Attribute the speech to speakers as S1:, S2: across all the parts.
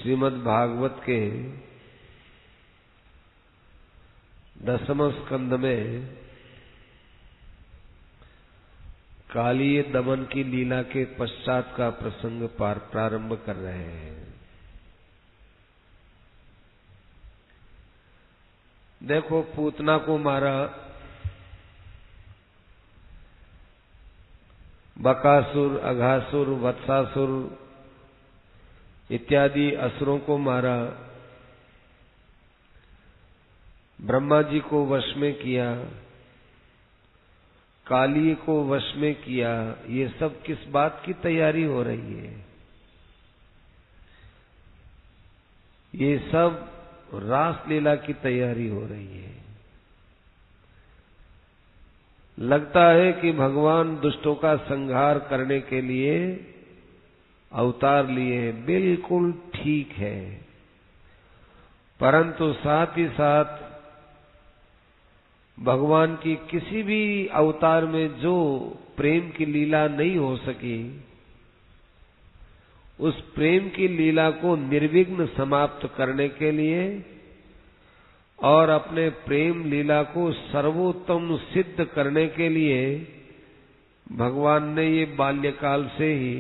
S1: श्रीमद् भागवत के 10वें स्कंद में कालीय दमन की लीला के पश्चात का प्रसंग प्रारंभ कर रहे हैं। देखो, पूतना को मारा, बकासुर, अघासुर, वत्सासुर इत्यादि असुरों को मारा, ब्रह्मा जी को वश में किया, काली को वश में किया। ये सब किस बात की तैयारी हो रही है? ये सब रास लीला की तैयारी हो रही है। लगता है कि भगवान दुष्टों का संहार करने के लिए अवतार लिए हैं। बिल्कुल ठीक है, परंतु साथ ही साथ भगवान की किसी भी अवतार में जो प्रेम की लीला नहीं हो सकी, उस प्रेम की लीला को निर्विघ्न समाप्त करने के लिए और अपने प्रेम लीला को सर्वोत्तम सिद्ध करने के लिए भगवान ने ये बाल्यकाल से ही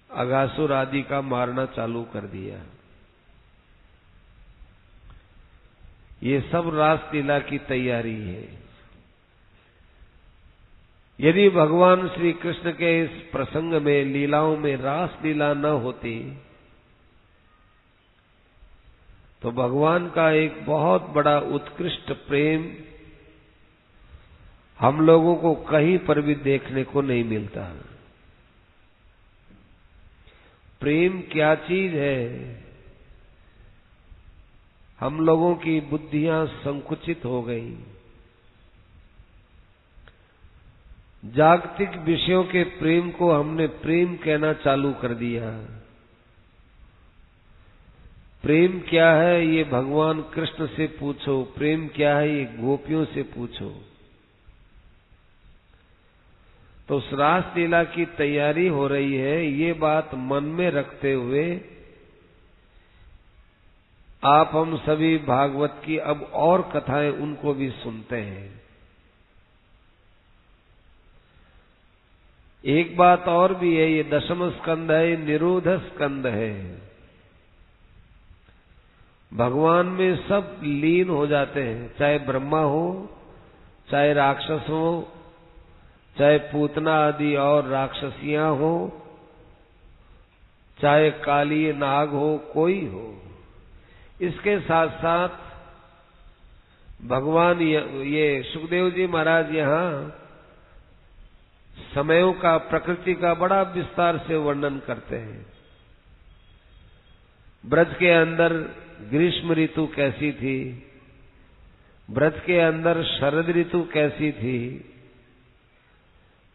S1: अघासुर आदि का मारना चालू कर दिया। ये सब रास लीला की तैयारी है। यदि भगवान श्री कृष्ण के इस प्रसंग में, लीलाओं में रास लीला न होती तो भगवान का एक बहुत बड़ा उत्कृष्ट प्रेम हम लोगों को कहीं पर भी देखने को नहीं मिलता। प्रेम क्या चीज है? हम लोगों की बुद्धियां संकुचित हो गई। जागतिक विषयों के प्रेम को हमने प्रेम कहना चालू कर दिया। प्रेम क्या है ये भगवान कृष्ण से पूछो, प्रेम क्या है ये गोपियों से पूछो। तो उस रास लीला की तैयारी हो रही है, ये बात मन में रखते हुए आप हम सभी भागवत की अब और कथाएं उनको भी सुनते हैं। एक बात और भी है, ये 10वां स्कंद है, ये निरोध स्कंद है। भगवान में सब लीन हो जाते हैं, चाहे ब्रह्मा हो, चाहे राक्षस हो, चाहे पूतना आदि और राक्षसियां हो, चाहे काली नाग हो, कोई हो। इसके साथ साथ भगवान ये सुखदेव जी महाराज यहाँ समयों का, प्रकृति का बड़ा विस्तार से वर्णन करते हैं। ब्रज के अंदर ग्रीष्म ऋतु कैसी थी, ब्रज के अंदर शरद ऋतु कैसी थी,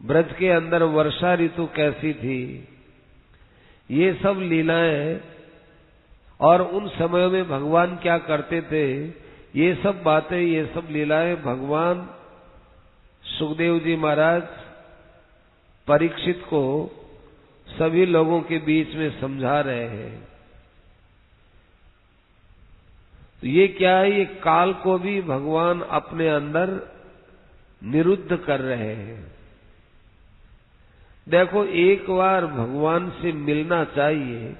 S1: ब्रज के अंदर वर्षा ऋतु कैसी थी, ये सब लीलाएं और उन समयों में भगवान क्या करते थे, ये सब बातें, ये सब लीलाएं भगवान सुखदेव जी महाराज परीक्षित को सभी लोगों के बीच में समझा रहे हैं। तो ये क्या है? ये काल को भी भगवान अपने अंदर निरुद्ध कर रहे हैं। देखो, एक बार भगवान से मिलना चाहिए।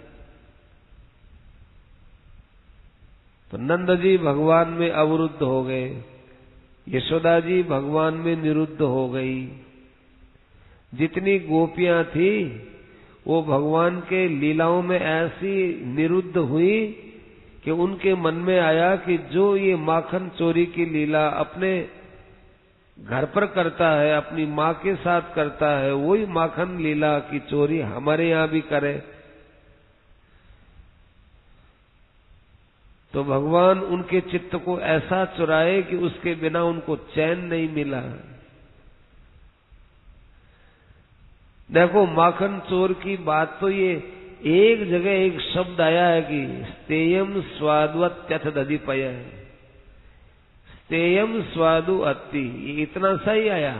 S1: तो नंद जी भगवान में अवरुद्ध हो गए, यशोदा जी भगवान में निरुद्ध हो गई। जितनी गोपियां थी वो भगवान के लीलाओं में ऐसी निरुद्ध हुई कि उनके मन में आया कि जो ये माखन चोरी की लीला अपने घर पर करता है, अपनी माँ के साथ करता है, वही माखन लीला की चोरी हमारे यहाँ भी करे। तो भगवान उनके चित्त को ऐसा चुराए कि उसके बिना उनको चैन नहीं मिला। देखो, माखन चोर की बात तो ये एक जगह एक शब्द आया है कि स्तेयम स्वादवत्यथ दधिपय, स्तेयम स्वादु अति, ये इतना सही आया।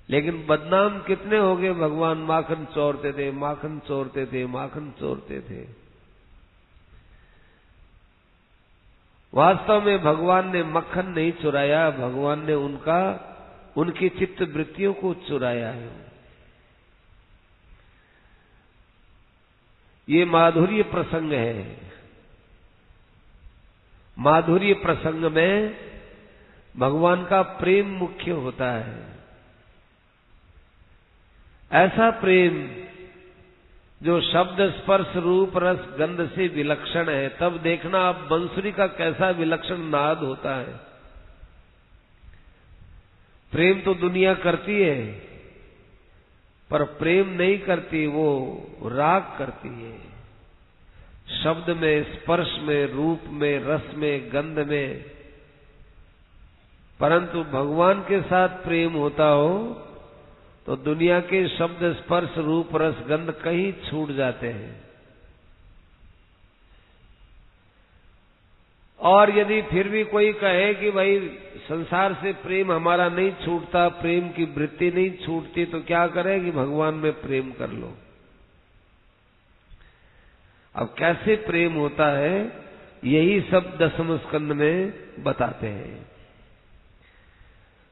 S1: लेकिन बदनाम कितने हो गए? भगवान माखन चोरते थे, माखन चोरते थे, माखन चोरते थे। वास्तव में भगवान ने मक्खन नहीं चुराया, भगवान ने उनकी चित्त वृत्तियों को चुराया है। ये माधुर्य प्रसंग है। माधुर्य प्रसंग में भगवान का प्रेम मुख्य होता है। ऐसा प्रेम जो शब्द स्पर्श रूप रस गंध से विलक्षण है। तब देखना आप बंसुरी का कैसा विलक्षण नाद होता है। प्रेम तो दुनिया करती है, पर प्रेम नहीं करती, वो राग करती है। शब्द में, स्पर्श में, रूप में, रस में, गंध में। परंतु भगवान के साथ प्रेम होता हो तो दुनिया के शब्द स्पर्श रूप रस गंध कहीं छूट जाते हैं। और यदि फिर भी कोई कहे कि भाई संसार से प्रेम हमारा नहीं छूटता, प्रेम की वृत्ति नहीं छूटती, तो क्या करे कि भगवान में प्रेम कर लो। अब कैसे प्रेम होता है यही सब दसम स्कंद में बताते हैं।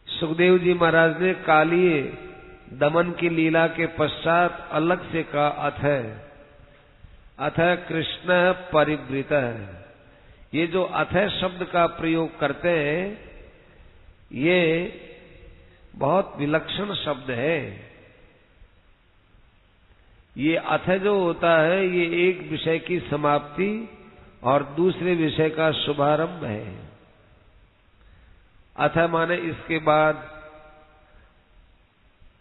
S1: सुखदेव जी महाराज ने कालिए दमन की लीला के पश्चात अलग से कहा अथ कृष्ण परिवृत। ये जो अथ शब्द का प्रयोग करते हैं ये बहुत विलक्षण शब्द है। ये अथ जो होता है ये एक विषय की समाप्ति और दूसरे विषय का शुभारंभ है। अथ माने इसके बाद,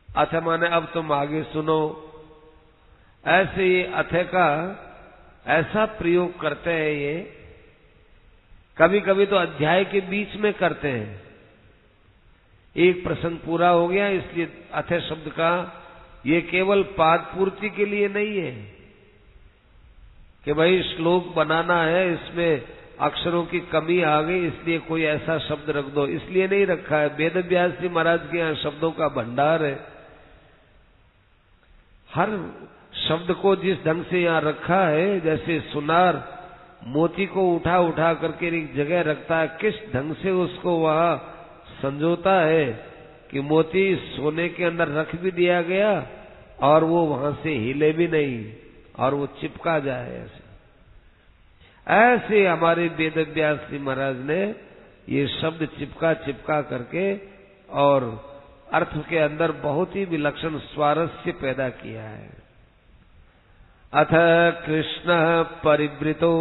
S1: अथ माने अब तुम आगे सुनो। ऐसे ये अथ का ऐसा प्रयोग करते हैं। ये कभी कभी तो अध्याय के बीच में करते हैं। एक प्रसंग पूरा हो गया इसलिए अथ शब्द का ये केवल पाद पूर्ति के लिए नहीं है कि भाई श्लोक बनाना है, इसमें अक्षरों की कमी आ गई इसलिए कोई ऐसा शब्द रख दो, इसलिए नहीं रखा है। वेद व्यास जी महाराज के यहाँ शब्दों का भंडार है। हर शब्द को जिस ढंग से यहाँ रखा है, जैसे सुनार मोती को उठा उठा करके एक जगह रखता है, किस ढंग से उसको वहां संजोता है कि मोती सोने के अंदर रख भी दिया गया और वो वहां से हिले भी नहीं और वो चिपका जाए। ऐसे हमारे वेद व्यास जी महाराज ने ये शब्द चिपका चिपका करके और अर्थ के अंदर बहुत ही विलक्षण स्वारस्य पैदा किया है। अथ कृष्ण परिवृतो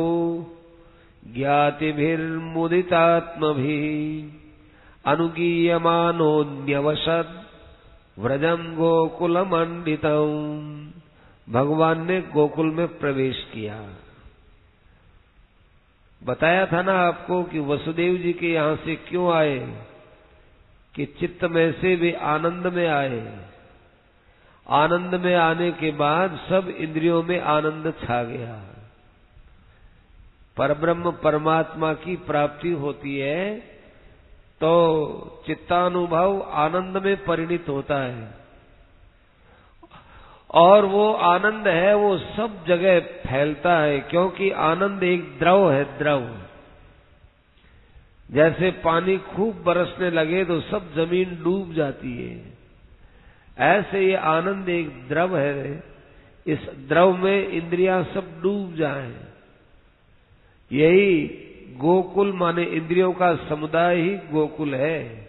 S1: ज्ञातिभिर्मुदितात्मभिः अनुगीयमानोऽन्यवशद् व्रजं गोकुलमण्डितम्। भगवान ने गोकुल में प्रवेश किया। बताया था ना आपको कि वसुदेव जी के यहां से क्यों आए, कि चित्त में से वे आनंद में आए। आनंद में आने के बाद सब इंद्रियों में आनंद छा गया। परब्रह्म परमात्मा की प्राप्ति होती है तो चित्तानुभव आनंद में परिणित होता है और वो आनंद है वो सब जगह फैलता है, क्योंकि आनंद एक द्रव है। द्रव जैसे पानी खूब बरसने लगे तो सब जमीन डूब जाती है, ऐसे ये आनंद एक द्रव है। इस द्रव में इंद्रियां सब डूब जाएं। यही गोकुल माने इंद्रियों का समुदाय ही गोकुल है।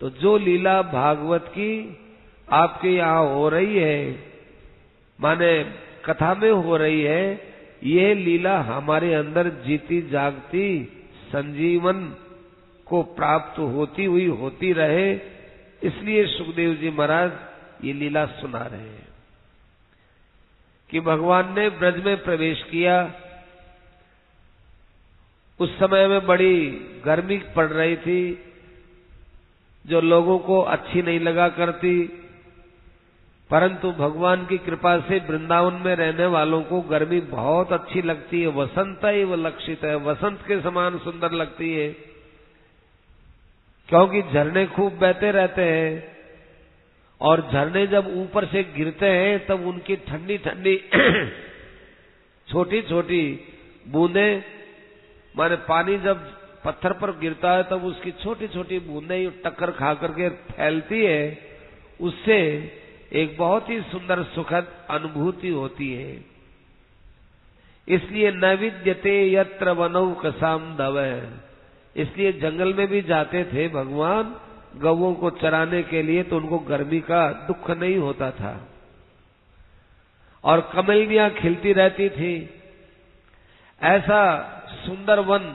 S1: तो जो लीला भागवत की आपके यहाँ हो रही है, माने कथा में हो रही है, ये लीला हमारे अंदर जीती जागती संजीवन को प्राप्त होती हुई होती रहे, इसलिए सुखदेव जी महाराज ये लीला सुना रहे हैं कि भगवान ने ब्रज में प्रवेश किया। उस समय में बड़ी गर्मी पड़ रही थी जो लोगों को अच्छी नहीं लगा करती, परंतु भगवान की कृपा से वृंदावन में रहने वालों को गर्मी बहुत अच्छी लगती है। वसंत ही वो लक्षित है, वसंत के समान सुंदर लगती है, क्योंकि झरने खूब बहते रहते हैं और झरने जब ऊपर से गिरते हैं तब उनकी ठंडी ठंडी छोटी छोटी बूंदें माने पानी जब पत्थर पर गिरता है तब उसकी छोटी छोटी बूंदें ही टक्कर खा करके फैलती है, उससे एक बहुत ही सुंदर सुखद अनुभूति होती है। इसलिए न विद्यते यत्र वनौ कसाम दवै, इसलिए जंगल में भी जाते थे भगवान गौओं को चराने के लिए, तो उनको गर्मी का दुख नहीं होता था और कमलियां खिलती रहती थी। ऐसा सुंदर वन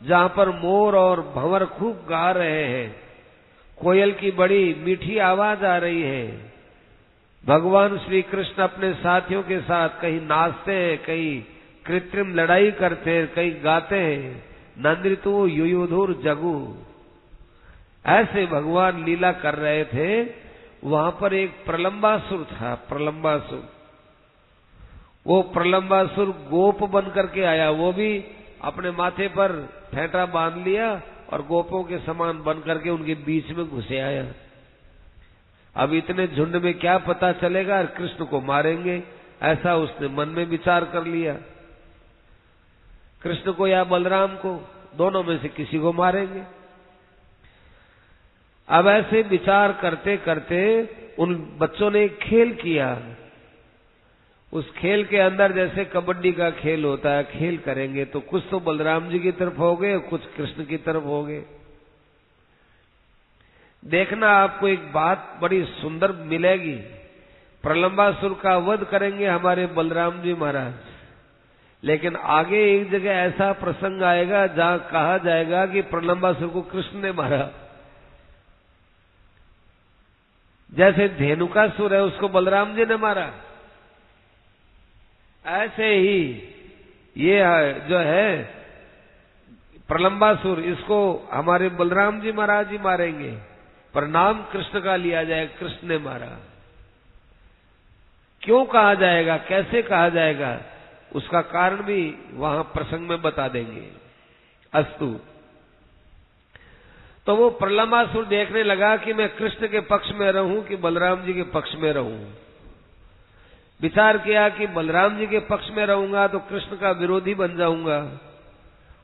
S1: जहां पर मोर और भंवर खूब गा रहे हैं, कोयल की बड़ी मीठी आवाज आ रही है, भगवान श्री कृष्ण अपने साथियों के साथ कहीं नाचते हैं, कहीं कृत्रिम लड़ाई करते हैं, कहीं गाते हैं, नंद्रितु युयुधुर जगु, ऐसे भगवान लीला कर रहे थे। वहां पर एक प्रलंबासुर था, प्रलंबासुर। वो प्रलंबासुर गोप बन करके आया, वो भी अपने माथे पर फेंटा बांध लिया और गोपों के समान बन करके उनके बीच में घुसे आया। अब इतने झुंड में क्या पता चलेगा, कृष्ण को मारेंगे, ऐसा उसने मन में विचार कर लिया। कृष्ण को या बलराम को, दोनों में से किसी को मारेंगे। अब ऐसे विचार करते करते उन बच्चों ने एक खेल किया। उस खेल के अंदर जैसे कबड्डी का खेल होता है, खेल करेंगे तो कुछ तो बलराम जी की तरफ हो गए, कुछ कृष्ण की तरफ हो गए। देखना आपको एक बात बड़ी सुंदर मिलेगी। प्रलंबासुर का वध करेंगे हमारे बलराम जी महाराज, लेकिन आगे एक जगह ऐसा प्रसंग आएगा जहां कहा जाएगा कि प्रलंबासुर को कृष्ण ने मारा। जैसे धेनुकासुर है उसको बलराम जी ने मारा, ऐसे ही ये जो है प्रलंबासुर, इसको हमारे बलराम जी महाराज ही मारेंगे, पर नाम कृष्ण का लिया जाए, कृष्ण ने मारा। क्यों कहा जाएगा, कैसे कहा जाएगा, उसका कारण भी वहां प्रसंग में बता देंगे। अस्तु। तो वो प्रलंबासुर देखने लगा कि मैं कृष्ण के पक्ष में रहूं कि बलराम जी के पक्ष में रहूं। विचार किया कि बलराम जी के पक्ष में रहूंगा तो कृष्ण का विरोधी बन जाऊंगा,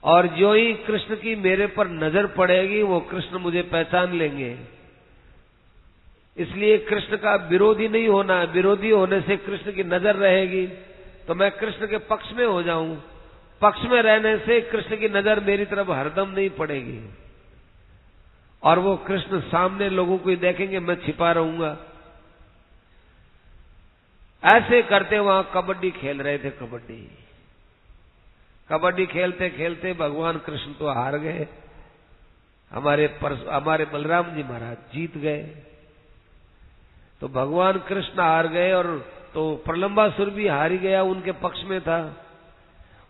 S1: और जो ही कृष्ण की मेरे पर नजर पड़ेगी वो कृष्ण मुझे पहचान लेंगे। इसलिए कृष्ण का विरोधी नहीं होना, विरोधी होने से कृष्ण की नजर रहेगी, तो मैं कृष्ण के पक्ष में हो जाऊं। पक्ष में रहने से कृष्ण की नजर मेरी तरफ हरदम नहीं पड़ेगी, और वो कृष्ण सामने लोगों को ही देखेंगे, मैं छिपा रहूंगा। ऐसे करते वहां कबड्डी खेल रहे थे। कबड्डी खेलते खेलते भगवान कृष्ण तो हार गए, हमारे बलराम जी महाराज जीत गए। तो भगवान कृष्ण हार गए और तो प्रलंबासुर भी हार ही गया, उनके पक्ष में था।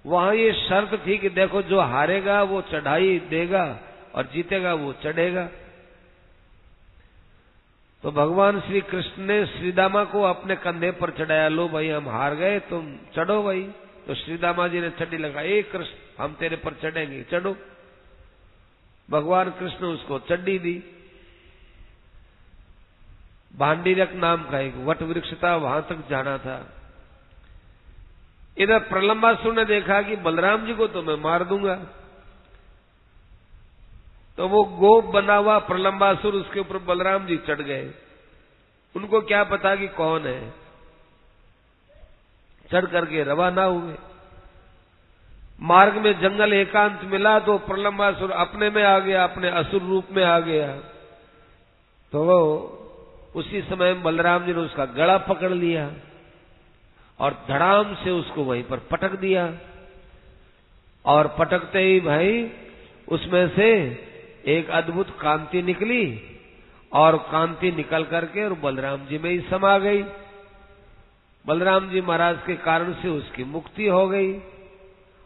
S1: वहां ये शर्त थी कि देखो जो हारेगा वो चढ़ाई देगा और जीतेगा वो चढ़ेगा। तो भगवान श्री कृष्ण ने श्रीदामा को अपने कंधे पर चढ़ाया, लो भाई हम हार गए, तुम चढ़ो भाई। तो श्रीदामा जी ने चड्डी लगाई, ए कृष्ण हम तेरे पर चढ़ेंगे, चढ़ो। भगवान कृष्ण उसको चड्डी दी। भांडीरक नाम का एक वट वृक्ष था, वहां तक जाना था। इधर प्रलंबासुर ने देखा कि बलराम जी को तो मैं मार दूंगा, तो वो गोप बना हुआ प्रलंबासुर, उसके ऊपर बलराम जी चढ़ गए। उनको क्या पता कि कौन है, चढ़ करके रवाना हुए। मार्ग में जंगल एकांत मिला तो प्रलंबासुर अपने में आ गया, अपने असुर रूप में आ गया। तो वो उसी समय बलराम जी ने उसका गला पकड़ लिया और धड़ाम से उसको वहीं पर पटक दिया। और पटकते ही भाई उसमें से एक अद्भुत कांति निकली, और कांति निकल करके और बलराम जी में ही समा गई। बलराम जी महाराज के कारण से उसकी मुक्ति हो गई,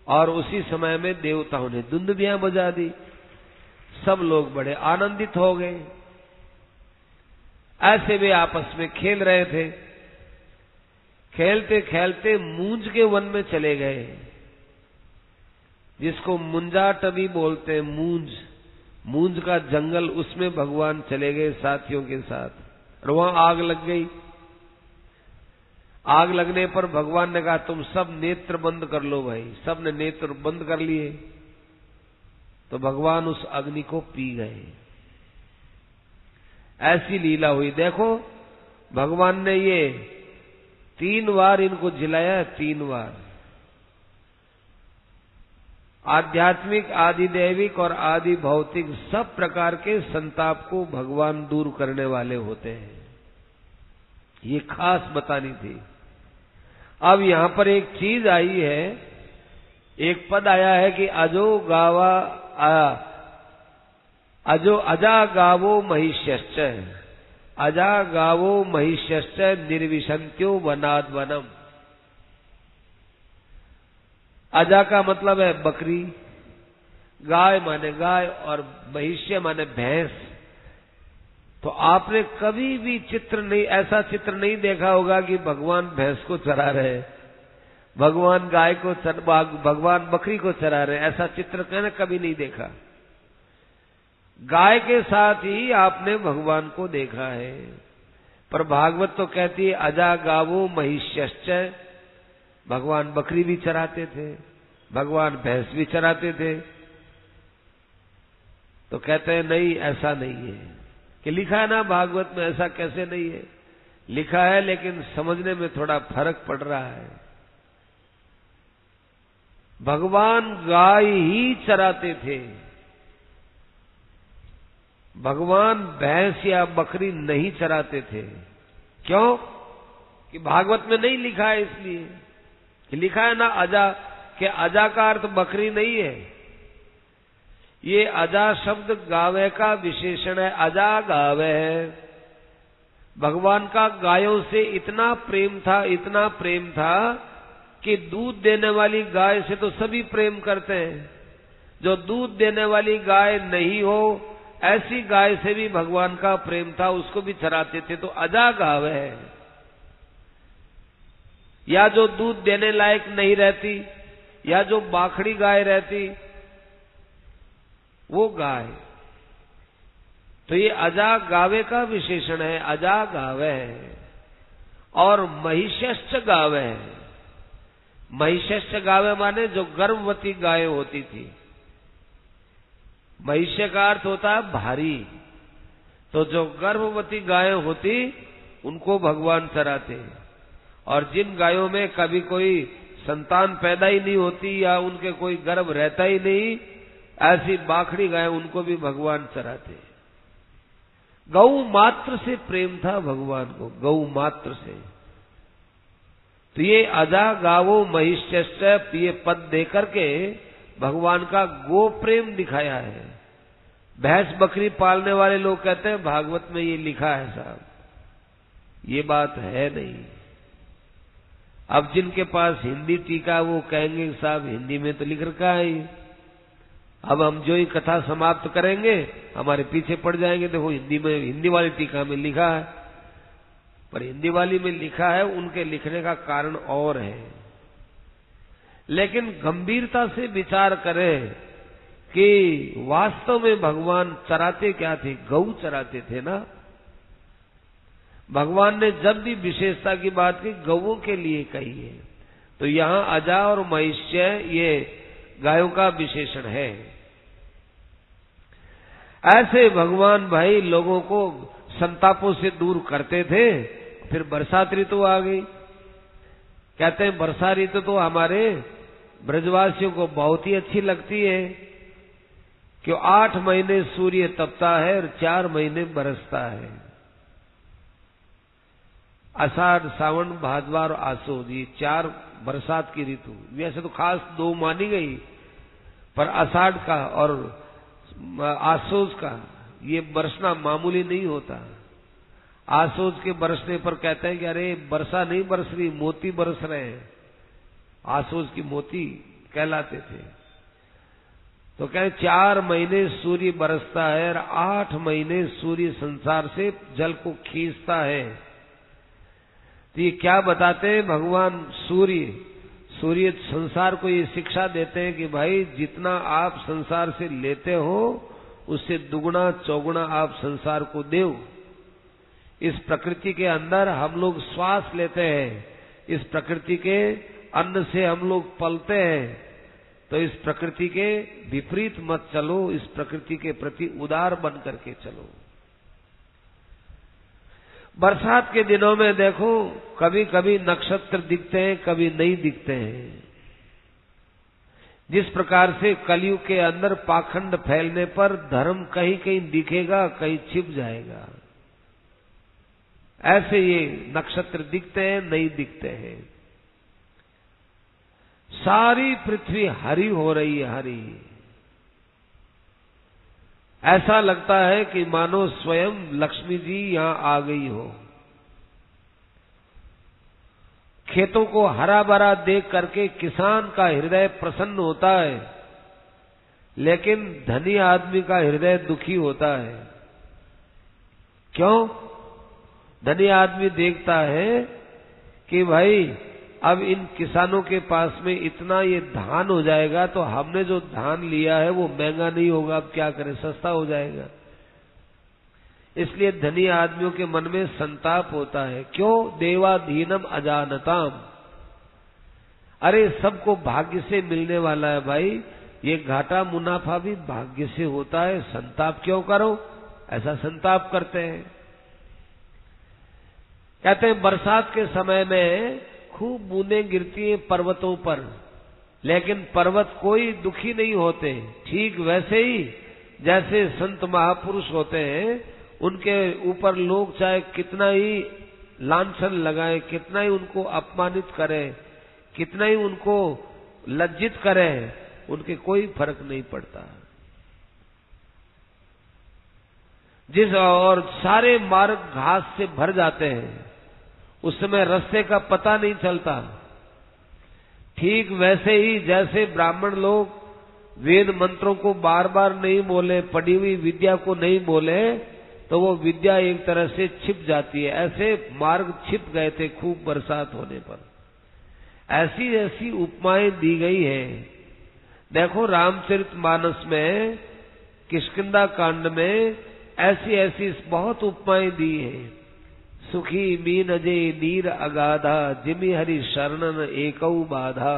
S1: और उसी समय में देवताओं ने दुंदुभियां बजा दी। सब लोग बड़े आनंदित हो गए। ऐसे वे आपस में खेल रहे थे। खेलते खेलते मूंज के वन में चले गए, जिसको मुंजाटवी बोलते हैं। मूंज का जंगल, उसमें भगवान चले गए साथियों के साथ, और वहां आग लग गई। आग लगने पर भगवान ने कहा तुम सब नेत्र बंद कर लो भाई। सब ने नेत्र बंद कर लिए। तो भगवान उस अग्नि को पी गए। ऐसी लीला हुई। देखो भगवान ने ये 3 बार इनको जिलाया, 3 बार। आध्यात्मिक, आदि दैविक और आदि भौतिक सब प्रकार के संताप को भगवान दूर करने वाले होते हैं। ये खास बतानी थी। अब यहां पर एक चीज आई है, एक पद आया है कि अजो अजा गावो महिष्यश्च, अजा गावो महिष्यश्च निर्विशंत्यो वनाद वनम। अजा का मतलब है बकरी, गाय माने गाय और महिष्य माने भैंस। तो आपने कभी भी ऐसा चित्र नहीं देखा होगा कि भगवान भैंस को चरा रहे, भगवान गाय को भगवान बकरी को चरा रहे, ऐसा चित्र मैंने कभी नहीं देखा। गाय के साथ ही आपने भगवान को देखा है। पर भागवत तो कहती है अजा गावो महिष्यश्च, भगवान बकरी भी चराते थे, भगवान भैंस भी चराते थे। तो कहते हैं नहीं, ऐसा नहीं है। कि लिखा है ना भागवत में, ऐसा कैसे नहीं है? लिखा है, लेकिन समझने में थोड़ा फर्क पड़ रहा है। भगवान गाय ही चराते थे, भगवान भैंस या बकरी नहीं चराते थे। क्यों? कि भागवत में नहीं लिखा है, इसलिए कि लिखा है ना अजा, कि अजा का अर्थ बकरी नहीं है। ये अजा शब्द गावे का विशेषण है, अजा गावे है। भगवान का गायों से इतना प्रेम था, इतना प्रेम था कि दूध देने वाली गाय से तो सभी प्रेम करते हैं। जो दूध देने वाली गाय नहीं हो, ऐसी गाय से भी भगवान का प्रेम था, उसको भी चराते थे। तो अजा गावे है। या जो दूध देने लायक नहीं रहती, या जो बाखड़ी गाय रहती, वो गाय। तो ये अजा गावे का विशेषण है, अजा गावे है। और महिष्यश्च गावे है। महिष्यश्च गावे माने जो गर्भवती गाय होती थी। महिष्य का अर्थ होता है भारी। तो जो गर्भवती गाय होती, उनको भगवान चराते। और जिन गायों में कभी कोई संतान पैदा ही नहीं होती या उनके कोई गर्भ रहता ही नहीं, ऐसी बाखड़ी गाय, उनको भी भगवान चराते। गौ मात्र से प्रेम था भगवान को, गौ मात्र से। तो ये अजा गावो महिष्यश्च, ये पद देकर के भगवान का गो प्रेम दिखाया है। भैंस बकरी पालने वाले लोग कहते हैं भागवत में ये लिखा है। साहब ये बात है नहीं। अब जिनके पास हिंदी टीका, वो कहेंगे साहब हिंदी में तो लिख रखा है। अब हम जो ही कथा समाप्त करेंगे, हमारे पीछे पड़ जाएंगे, देखो हिंदी वाली टीका में लिखा है। पर हिंदी वाली में लिखा है, उनके लिखने का कारण और है। लेकिन गंभीरता से विचार करें कि वास्तव में भगवान चराते क्या थे? गौ चराते थे ना। भगवान ने जब भी विशेषता की बात की, गौओं के लिए कही है। तो यहां अजा और महिष्य, ये गायों का विशेषण है। ऐसे भगवान भाई लोगों को संतापों से दूर करते थे। फिर बरसात ऋतु आ गई। कहते हैं वर्षा ऋतु तो हमारे ब्रजवासियों को बहुत ही अच्छी लगती है, कि 8 महीने सूर्य तपता है और 4 महीने बरसता है। आषाढ़, सावन, भादवा और आसो, ये 4 बरसात की ऋतु। वैसे तो खास 2 मानी गई, पर आषाढ़ का और आसोज का ये बरसना मामूली नहीं होता। आसोज के बरसने पर कहते हैं कि अरे वर्षा नहीं बरस रही, मोती बरस रहे हैं। आसोज की मोती कहलाते थे। तो कहें 4 महीने सूर्य बरसता है और 8 महीने सूर्य संसार से जल को खींचता है। तो ये क्या बताते हैं? भगवान सूर्य संसार को ये शिक्षा देते हैं कि भाई जितना आप संसार से लेते हो, उससे दुगुना चौगुना आप संसार को दो। इस प्रकृति के अंदर हम लोग श्वास लेते हैं, इस प्रकृति के अन्न से हम लोग पलते हैं, तो इस प्रकृति के विपरीत मत चलो, इस प्रकृति के प्रति उदार बन करके चलो। बरसात के दिनों में देखो, कभी कभी नक्षत्र दिखते हैं, कभी नहीं दिखते हैं। जिस प्रकार से कलयुग के अंदर पाखंड फैलने पर धर्म कहीं कहीं दिखेगा, कहीं छिप जाएगा, ऐसे ये नक्षत्र दिखते हैं, नहीं दिखते हैं। सारी पृथ्वी हरी हो रही है, हरी। ऐसा लगता है कि मानो स्वयं लक्ष्मी जी यहां आ गई हो। खेतों को हरा भरा देख करके किसान का हृदय प्रसन्न होता है, लेकिन धनी आदमी का हृदय दुखी होता है। क्यों? धनी आदमी देखता है कि भाई अब इन किसानों के पास में इतना ये धान हो जाएगा, तो हमने जो धान लिया है वो महंगा नहीं होगा, अब क्या करें, सस्ता हो जाएगा। इसलिए धनी आदमियों के मन में संताप होता है। क्यों? देवाधीनम अजानताम। अरे सबको भाग्य से मिलने वाला है भाई, ये घाटा मुनाफा भी भाग्य से होता है, संताप क्यों करो? ऐसा संताप करते हैं। कहते हैं बरसात के समय में खूब बूंदें गिरती हैं पर्वतों पर, लेकिन पर्वत कोई दुखी नहीं होते। ठीक वैसे ही जैसे संत महापुरुष होते हैं, उनके ऊपर लोग चाहे कितना ही लांछन लगाएं, कितना ही उनको अपमानित करें, कितना ही उनको लज्जित करें, उनके कोई फर्क नहीं पड़ता। जिस और सारे मार्ग घास से भर जाते हैं, उस समय रास्ते का पता नहीं चलता। ठीक वैसे ही जैसे ब्राह्मण लोग वेद मंत्रों को बार बार नहीं बोले, पढ़ी हुई विद्या को नहीं बोले, तो वो विद्या एक तरह से छिप जाती है। ऐसे मार्ग छिप गए थे खूब बरसात होने पर। ऐसी ऐसी उपमाएं दी गई हैं। देखो रामचरितमानस में, किष्किंधा कांड में ऐसी ऐसी बहुत उपमाएं दी हैं। सुखी मीन अजय नीर अगाधा, जिमि हरि शरणन एकौ बाधा।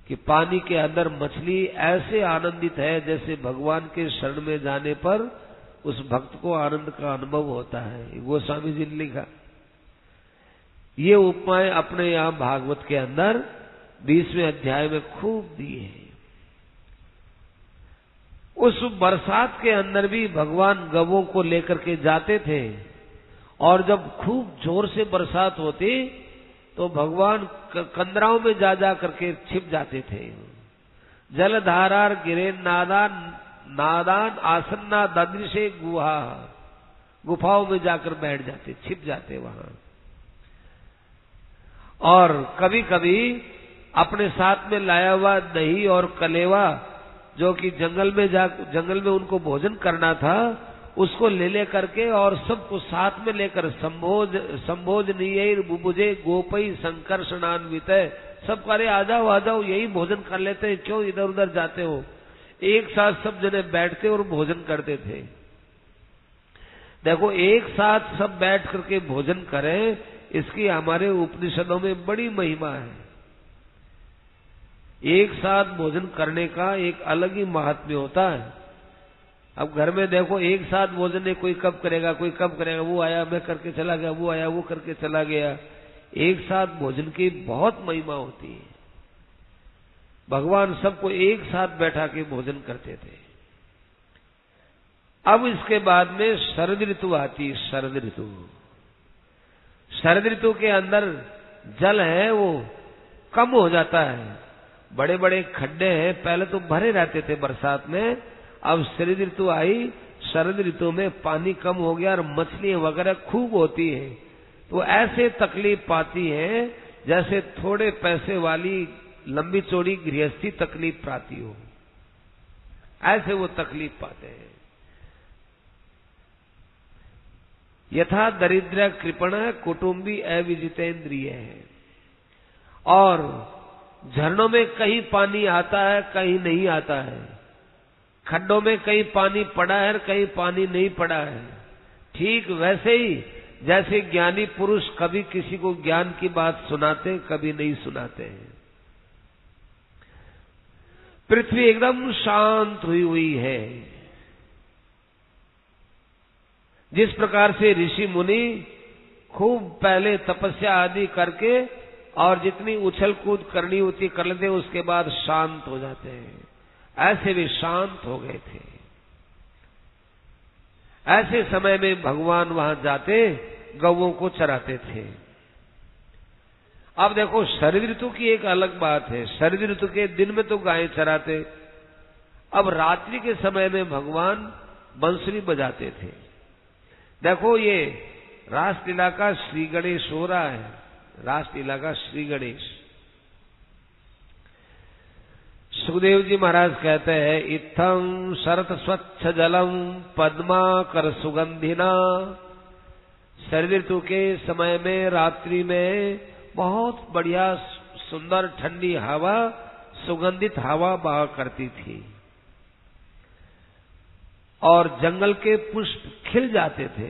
S1: कि पानी के अंदर मछली ऐसे आनंदित है जैसे भगवान के शरण में जाने पर उस भक्त को आनंद का अनुभव होता है। गोस्वामी जी ने लिखा। ये उपमाएं अपने यहां भागवत के अंदर 20वें अध्याय में खूब दी है। उस बरसात के अंदर भी भगवान गवों को लेकर के जाते थे, और जब खूब जोर से बरसात होती तो भगवान कंदराओं में जा जा करके छिप जाते थे। जलधारार गिरे नादान आसन्ना ददृशे गुहा, गुफाओं में जाकर बैठ जाते, छिप जाते वहां। और कभी कभी अपने साथ में लाया हुआ दही और कलेवा, जो कि जंगल में उनको भोजन करना था, उसको ले करके और सबको साथ में लेकर संभोज नीर बुबुजे गोपई संकर्षणान्वित, सब करे आ जाओ यही भोजन कर लेते हैं, क्यों इधर उधर जाते हो। एक साथ सब जने बैठते और भोजन करते थे। देखो एक साथ सब बैठ करके भोजन करें, इसकी हमारे उपनिषदों में बड़ी महिमा है। एक साथ भोजन करने का एक अलग ही महात्म्य होता है। अब घर में देखो एक साथ भोजन कोई कब करेगा, वो आया मैं करके चला गया, वो आया वो करके चला गया। एक साथ भोजन की बहुत महिमा होती है। भगवान सबको एक साथ बैठा के भोजन करते थे। अब इसके बाद में शरद ऋतु आती। शरद ऋतु के अंदर जल है वो कम हो जाता है। बड़े बड़े खड्डे हैं, पहले तो भरे रहते थे बरसात में, अब शरद ऋतु आई। शरद ऋतु में पानी कम हो गया और मछलियां वगैरह खूब होती है। तो ऐसे तकलीफ पाती है जैसे थोड़े पैसे वाली लंबी चौड़ी गृहस्थी तकलीफ पाती हो, ऐसे वो तकलीफ पाते हैं। यथा दरिद्र कृपण कुटुंबी अविजितेंद्रिय है। और झरनों में कहीं पानी आता है, कहीं नहीं आता है। खड्डों में कहीं पानी पड़ा है, कहीं पानी नहीं पड़ा है। ठीक वैसे ही जैसे ज्ञानी पुरुष कभी किसी को ज्ञान की बात सुनाते, कभी नहीं सुनाते हैं। पृथ्वी एकदम शांत हुई है। जिस प्रकार से ऋषि मुनि खूब पहले तपस्या आदि करके और जितनी उछल कूद करनी होती कर लेते, उसके बाद शांत हो जाते हैं, ऐसे वे शांत हो गए थे। ऐसे समय में भगवान वहां जाते, गौओं को चराते थे। अब देखो, शरद ऋतु की एक अलग बात है। शरद ऋतु के दिन में तो गायें चराते, अब रात्रि के समय में भगवान बंसुरी बजाते थे। देखो, ये रासलीला का श्री गणेश हो रहा है, रासलीला का श्री गणेश। सुखदेव जी महाराज कहते हैं, इत्थं शरत स्वच्छ जलम पद्माकर सुगंधिना। शरद ऋतु के समय में रात्रि में बहुत बढ़िया सुंदर ठंडी हवा, सुगंधित हवा बहा करती थी और जंगल के पुष्प खिल जाते थे,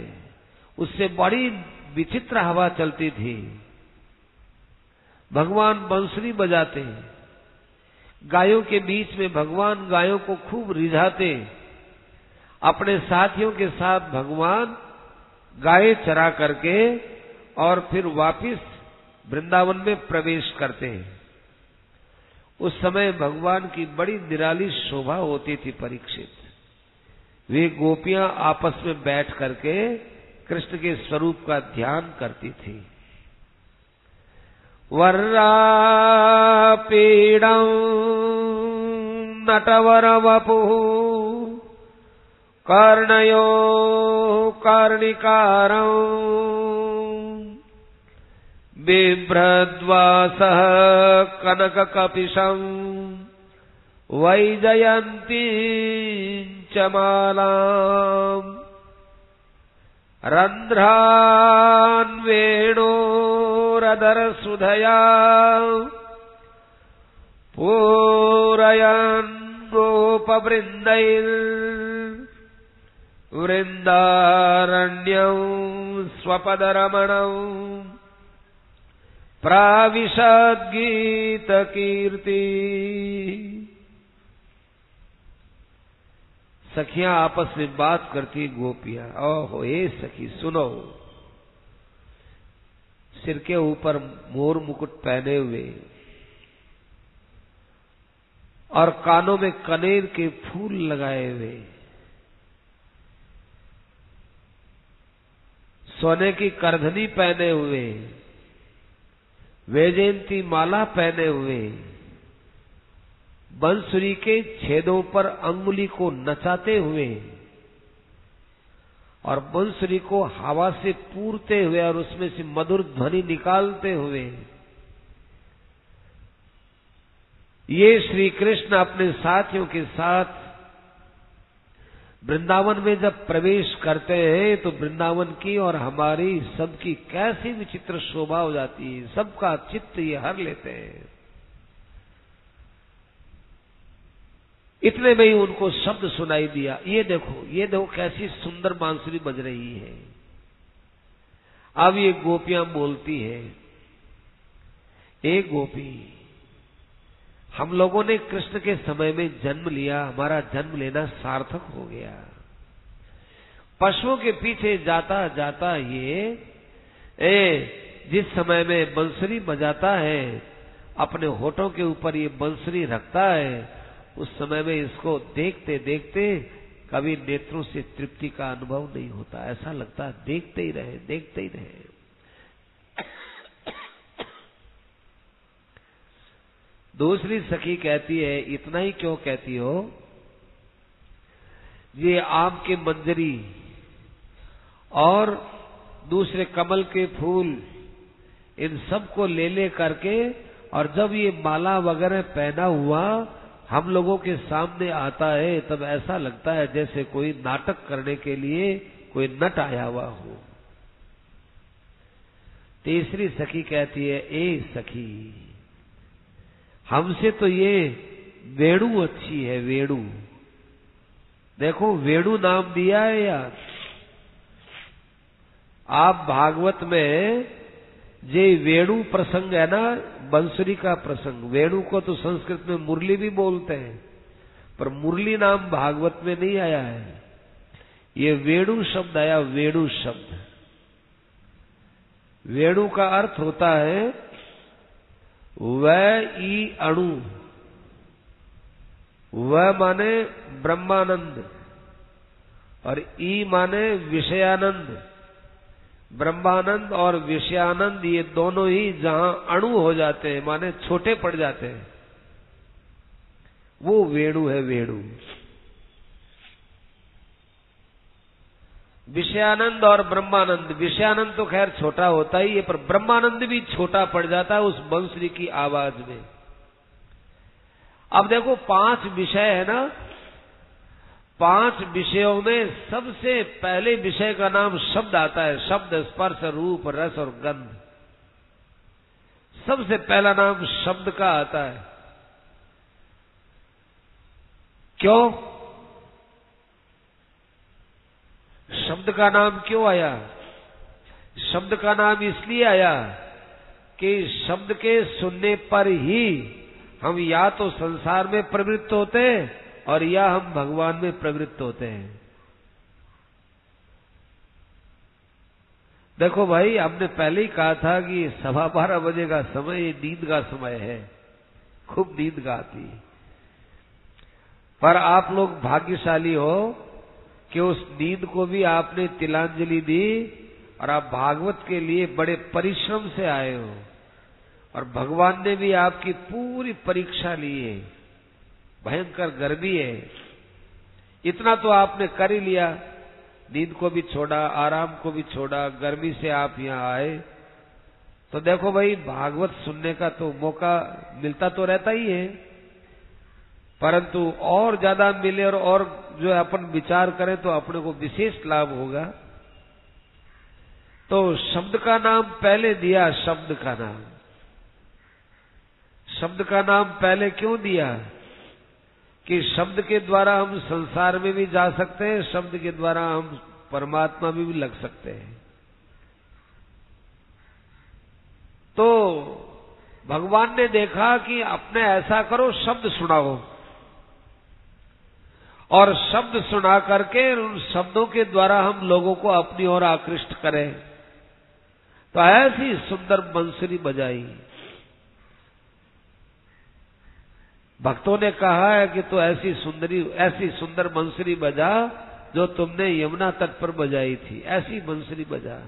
S1: उससे बड़ी विचित्र हवा चलती थी। भगवान बंसुरी बजाते, गायों के बीच में भगवान गायों को खूब रिझाते। अपने साथियों के साथ भगवान गायें चरा करके और फिर वापिस वृंदावन में प्रवेश करते हैं। उस समय भगवान की बड़ी निराली शोभा होती थी। परीक्षित, वे गोपियां आपस में बैठ करके कृष्ण के स्वरूप का ध्यान करती थी। वर्रा पीड़ं नटवर वपु कर्णयो कर्णिकारं बिभ्रद्वासः कनककपिशं वैजयन्ती च मालाम् रन्ध्रान् वेणोरदरसुधया पूरयन् गोपवृन्दैर्वृन्दारण्यं स्वपदरमणं प्राविशद्गीतकीर्ति। सखियां आपस में बात करती, गोपियां, ओहो हे सखी सुनो। सिर के ऊपर मोर मुकुट पहने हुए और कानों में कनेर के फूल लगाए हुए, सोने की करधनी पहने हुए, वैजयंती माला पहने हुए, बंसुरी के छेदों पर अंगुली को नचाते हुए और बंसुरी को हवा से पूरते हुए और उसमें से मधुर ध्वनि निकालते हुए ये श्री कृष्ण अपने साथियों के साथ वृंदावन में जब प्रवेश करते हैं तो वृंदावन की और हमारी सबकी कैसी विचित्र शोभा हो जाती है। सबका चित्त ये हर लेते हैं। इतने में ही उनको शब्द सुनाई दिया, ये देखो कैसी सुंदर बांसुरी बज रही है। अब ये गोपियां बोलती है, एक गोपी, हम लोगों ने कृष्ण के समय में जन्म लिया, हमारा जन्म लेना सार्थक हो गया। पशुओं के पीछे जाता जाता ये जिस समय में बंसुरी बजाता है, अपने होठों के ऊपर ये बंसुरी रखता है, उस समय में इसको देखते देखते कभी नेत्रों से तृप्ति का अनुभव नहीं होता। ऐसा लगता है देखते ही रहे, देखते ही रहे। दूसरी सखी कहती है, इतना ही क्यों कहती हो? ये आम के मंजरी और दूसरे कमल के फूल, इन सब को ले करके, और जब ये माला वगैरह पहना हुआ हम लोगों के सामने आता है, तब ऐसा लगता है जैसे कोई नाटक करने के लिए कोई नट आया हुआ हो। तीसरी सखी कहती है, ए सखी, हमसे तो ये वेणु अच्छी है, वेणु। देखो वेणु नाम दिया है यार। आप भागवत में जे वेणु प्रसंग है ना, बंसुरी का प्रसंग, वेणु को तो संस्कृत में मुरली भी बोलते हैं। पर मुरली नाम भागवत में नहीं आया है। ये वेणु शब्द आया, वेणु शब्द। वेणु का अर्थ होता है वह ई अणु। वह माने ब्रह्मानंद और ई माने विषयानंद। ब्रह्मानंद और विषयानंद ये दोनों ही जहां अणु हो जाते हैं, माने छोटे पड़ जाते हैं, वो वेणु है, वेणु। विषयानंद और ब्रह्मानंद, विषयानंद तो खैर छोटा होता ही है, पर ब्रह्मानंद भी छोटा पड़ जाता है उस बंसुरी की आवाज में। अब देखो 5 विषय है ना, 5 विषयों में सबसे पहले विषय का नाम शब्द आता है। शब्द, स्पर्श, रूप, रस और गंध। सबसे पहला नाम शब्द का आता है। क्यों? शब्द का नाम क्यों आया? शब्द का नाम इसलिए आया कि शब्द के सुनने पर ही हम या तो संसार में प्रवृत्त होते हैं और या हम भगवान में प्रवृत्त होते हैं। देखो भाई, हमने पहले ही कहा था कि 12:15 बजे का समय ये नींद का समय है, खूब नींद का आती है। पर आप लोग भाग्यशाली हो कि उस नींद को भी आपने तिलांजलि दी और आप भागवत के लिए बड़े परिश्रम से आए हो, और भगवान ने भी आपकी पूरी परीक्षा ली है। भयंकर गर्मी है, इतना तो आपने कर ही लिया। नींद को भी छोड़ा, आराम को भी छोड़ा, गर्मी से आप यहाँ आए। तो देखो भाई, भागवत सुनने का तो मौका मिलता तो रहता ही है, परंतु और ज्यादा मिले और जो है अपन विचार करें तो अपने को विशेष लाभ होगा। तो शब्द का नाम पहले दिया। शब्द का नाम, शब्द का नाम पहले क्यों दिया? कि शब्द के द्वारा हम संसार में भी जा सकते हैं, शब्द के द्वारा हम परमात्मा में भी लग सकते हैं। तो भगवान ने देखा कि अपने ऐसा करो, शब्द सुनाओ, और शब्द सुना करके उन शब्दों के द्वारा हम लोगों को अपनी ओर आकृष्ट करें। तो ऐसी सुंदर बंसुरी बजाई। भक्तों ने कहा है कि तो ऐसी सुंदर बंसुरी बजा जो तुमने यमुना तट पर बजाई थी, ऐसी बंसुरी बजा।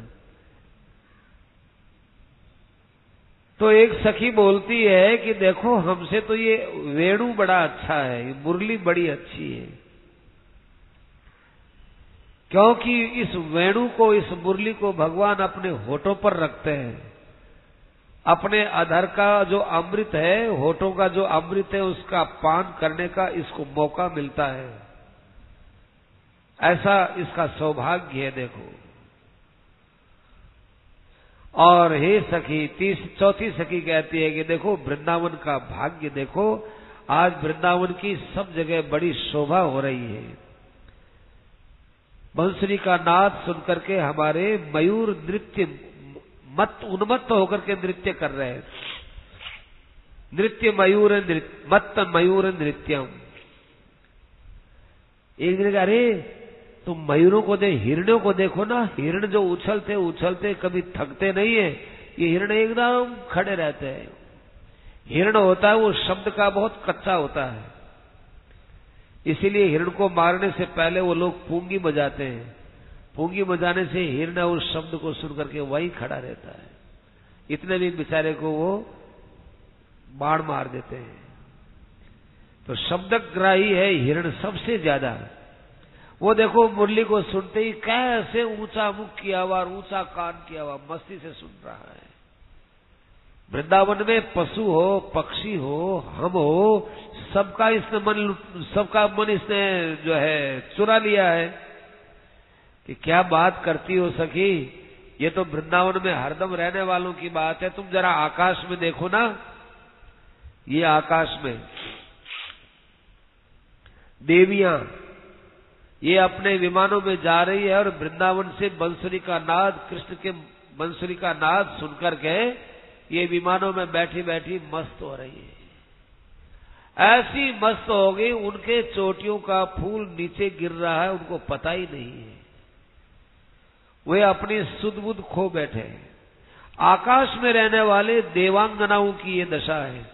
S1: तो एक सखी बोलती है कि देखो, हमसे तो ये वेणु बड़ा अच्छा है, ये मुरली बड़ी अच्छी है, क्योंकि इस वेणु को, इस मुरली को भगवान अपने होठों पर रखते हैं। अपने अधर का जो अमृत है, होठों का जो अमृत है, उसका पान करने का इसको मौका मिलता है। ऐसा इसका सौभाग्य है, देखो। और हे सखी, चौथी सखी कहती है कि देखो वृंदावन का भाग्य देखो, आज वृंदावन की सब जगह बड़ी शोभा हो रही है। बंसुरी का नाद सुनकर के हमारे मयूर नृत्य उन्मत्त होकर के नृत्य कर रहे हैं। नृत्य मयूर मत्त मयूर नृत्यम। एक दिन अरे तुम मयूरों को हिरणों को देखो ना, हिरण जो उछलते उछलते कभी थकते नहीं है, ये हिरण एकदम खड़े रहते हैं। हिरण होता है वो शब्द का बहुत कच्चा होता है, इसीलिए हिरण को मारने से पहले वो लोग पूंगी बजाते हैं। पूंगी बजाने से हिरण उस शब्द को सुन करके वहीं खड़ा रहता है, इतने भी बेचारे को वो बाण मार देते हैं। तो शब्दग्राही है हिरण सबसे ज्यादा। वो देखो मुरली को सुनते ही कैसे ऊंचा मुख किया हुआ, ऊंचा कान किया हुआ, मस्ती से सुन रहा है। वृंदावन में पशु हो, पक्षी हो, हम हो, सबका मन इसने जो है चुरा लिया है। कि क्या बात करती हो सखी, ये तो वृंदावन में हरदम रहने वालों की बात है। तुम जरा आकाश में देखो ना, ये आकाश में देवियां ये अपने विमानों में जा रही है और वृंदावन से बंसुरी का नाद, कृष्ण के बंसुरी का नाद सुनकर के ये विमानों में बैठी बैठी मस्त हो रही है। ऐसी मस्त हो गई, उनके चोटियों का फूल नीचे गिर रहा है, उनको पता ही नहीं है। वे अपनी सुध बुध खो बैठे हैं। आकाश में रहने वाले देवांगनाओं की ये दशा है।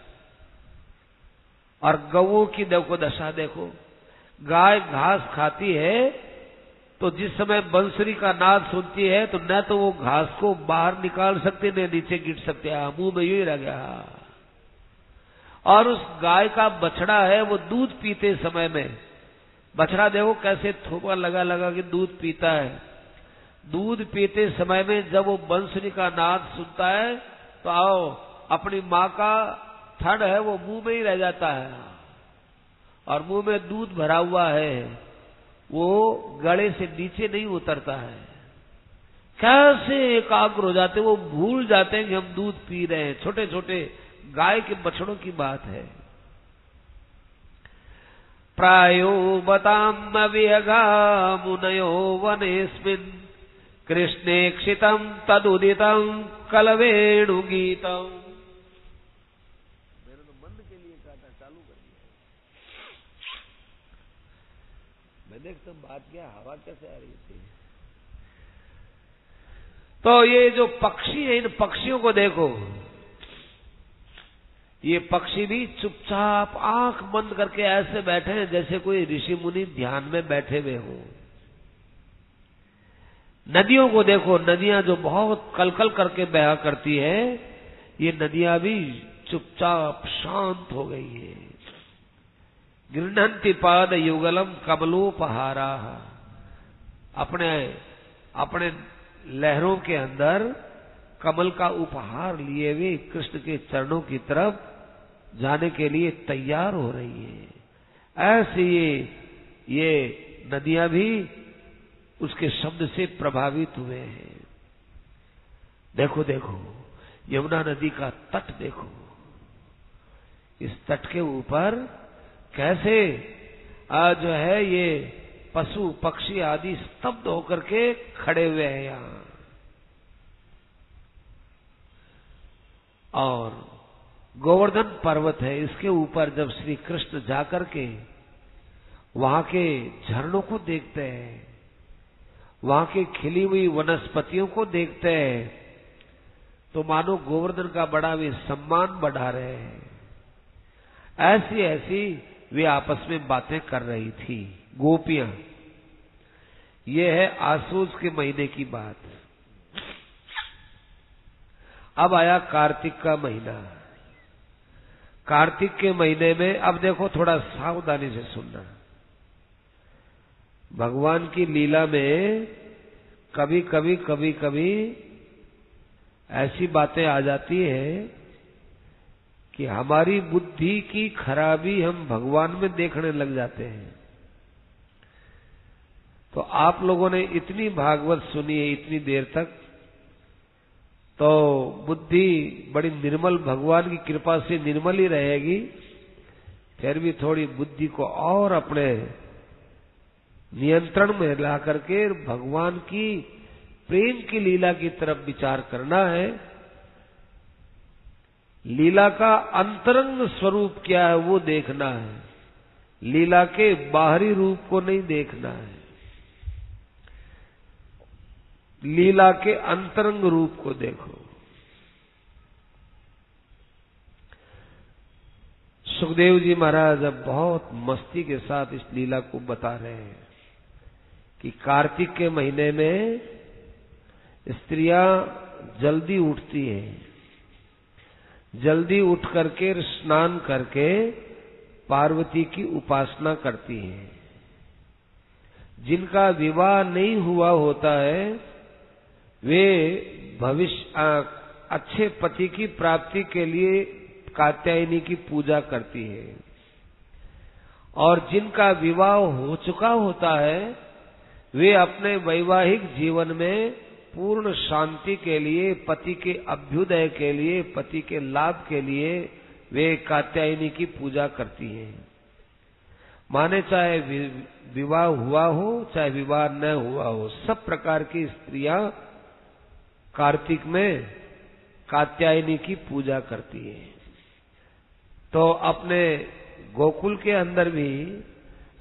S1: और गौओं की देखो दशा देखो, गाय घास खाती है तो जिस समय बंसुरी का नाद सुनती है तो न तो वो घास को बाहर निकाल सकते न नीचे गिर सकते, मुंह में यूं ही रह गया। और उस गाय का बछड़ा है, वो दूध पीते समय में, बछड़ा देखो कैसे थोपा लगा लगा के दूध पीता है। दूध पीते समय में जब वो बंसुरी का नाद सुनता है तो आओ, अपनी माँ का थन है वो मुंह में ही रह जाता है, और मुंह में दूध भरा हुआ है, वो गले से नीचे नहीं उतरता है। कैसे एकाग्र हो जाते, वो भूल जाते हैं कि हम दूध पी रहे हैं। छोटे छोटे गाय के बछड़ों की बात है। प्रायो बताम विहगा मुनयो वनेस्मिन् कृष्णे क्षितम तदुदितम कलवेणु गीतम। मैंने तो बंद के लिए कहा था, चालू कर दिया। मैं देखता हूं बात क्या, हवा कैसे आ रही थी। तो ये जो पक्षी है, इन पक्षियों को देखो, ये पक्षी भी चुपचाप आंख बंद करके ऐसे बैठे हैं जैसे कोई ऋषि मुनि ध्यान में बैठे हुए हो। नदियों को देखो, नदियां जो बहुत कलकल करके बहा करती है, ये नदियां भी चुपचाप शांत हो गई है। गृह्णन्ति पाद युगलम कमलोपहारा, अपने अपने लहरों के अंदर कमल का उपहार लिए हुए कृष्ण के चरणों की तरफ जाने के लिए तैयार हो रही है। ऐसे ये नदियां भी उसके शब्द से प्रभावित हुए हैं। देखो देखो, यमुना नदी का तट देखो, इस तट के ऊपर कैसे जो है ये पशु पक्षी आदि स्तब्ध होकर के खड़े हुए हैं यहां। और गोवर्धन पर्वत है, इसके ऊपर जब श्री कृष्ण जाकर के वहां के झरनों को देखते हैं, वहां की खिली हुई वनस्पतियों को देखते हैं, तो मानो गोवर्धन का बड़ा वे सम्मान बढ़ा रहे हैं। ऐसी ऐसी वे आपस में बातें कर रही थी गोपियां। ये है आसूस के महीने की बात। अब आया कार्तिक का महीना। कार्तिक के महीने में अब देखो, थोड़ा सावधानी से सुनना। भगवान की लीला में कभी कभी ऐसी बातें आ जाती है कि हमारी बुद्धि की खराबी हम भगवान में देखने लग जाते हैं। तो आप लोगों ने इतनी भागवत सुनी है इतनी देर तक, तो बुद्धि बड़ी निर्मल, भगवान की कृपा से निर्मल ही रहेगी। फिर भी थोड़ी बुद्धि को और अपने नियंत्रण में ला करके भगवान की प्रेम की लीला की तरफ विचार करना है। लीला का अंतरंग स्वरूप क्या है वो देखना है, लीला के बाहरी रूप को नहीं देखना है, लीला के अंतरंग रूप को देखो। सुखदेव जी महाराज अब बहुत मस्ती के साथ इस लीला को बता रहे हैं कि कार्तिक के महीने में स्त्रियां जल्दी उठती हैं, जल्दी उठ करके स्नान करके पार्वती की उपासना करती हैं। जिनका विवाह नहीं हुआ होता है वे भविष्य अच्छे पति की प्राप्ति के लिए कात्यायनी की पूजा करती है, और जिनका विवाह हो चुका होता है वे अपने वैवाहिक जीवन में पूर्ण शांति के लिए, पति के अभ्युदय के लिए, पति के लाभ के लिए वे कात्यायनी की पूजा करती हैं। माने चाहे विवाह हुआ हो चाहे विवाह न हुआ हो, सब प्रकार की स्त्रियां कार्तिक में कात्यायनी की पूजा करती हैं। तो अपने गोकुल के अंदर भी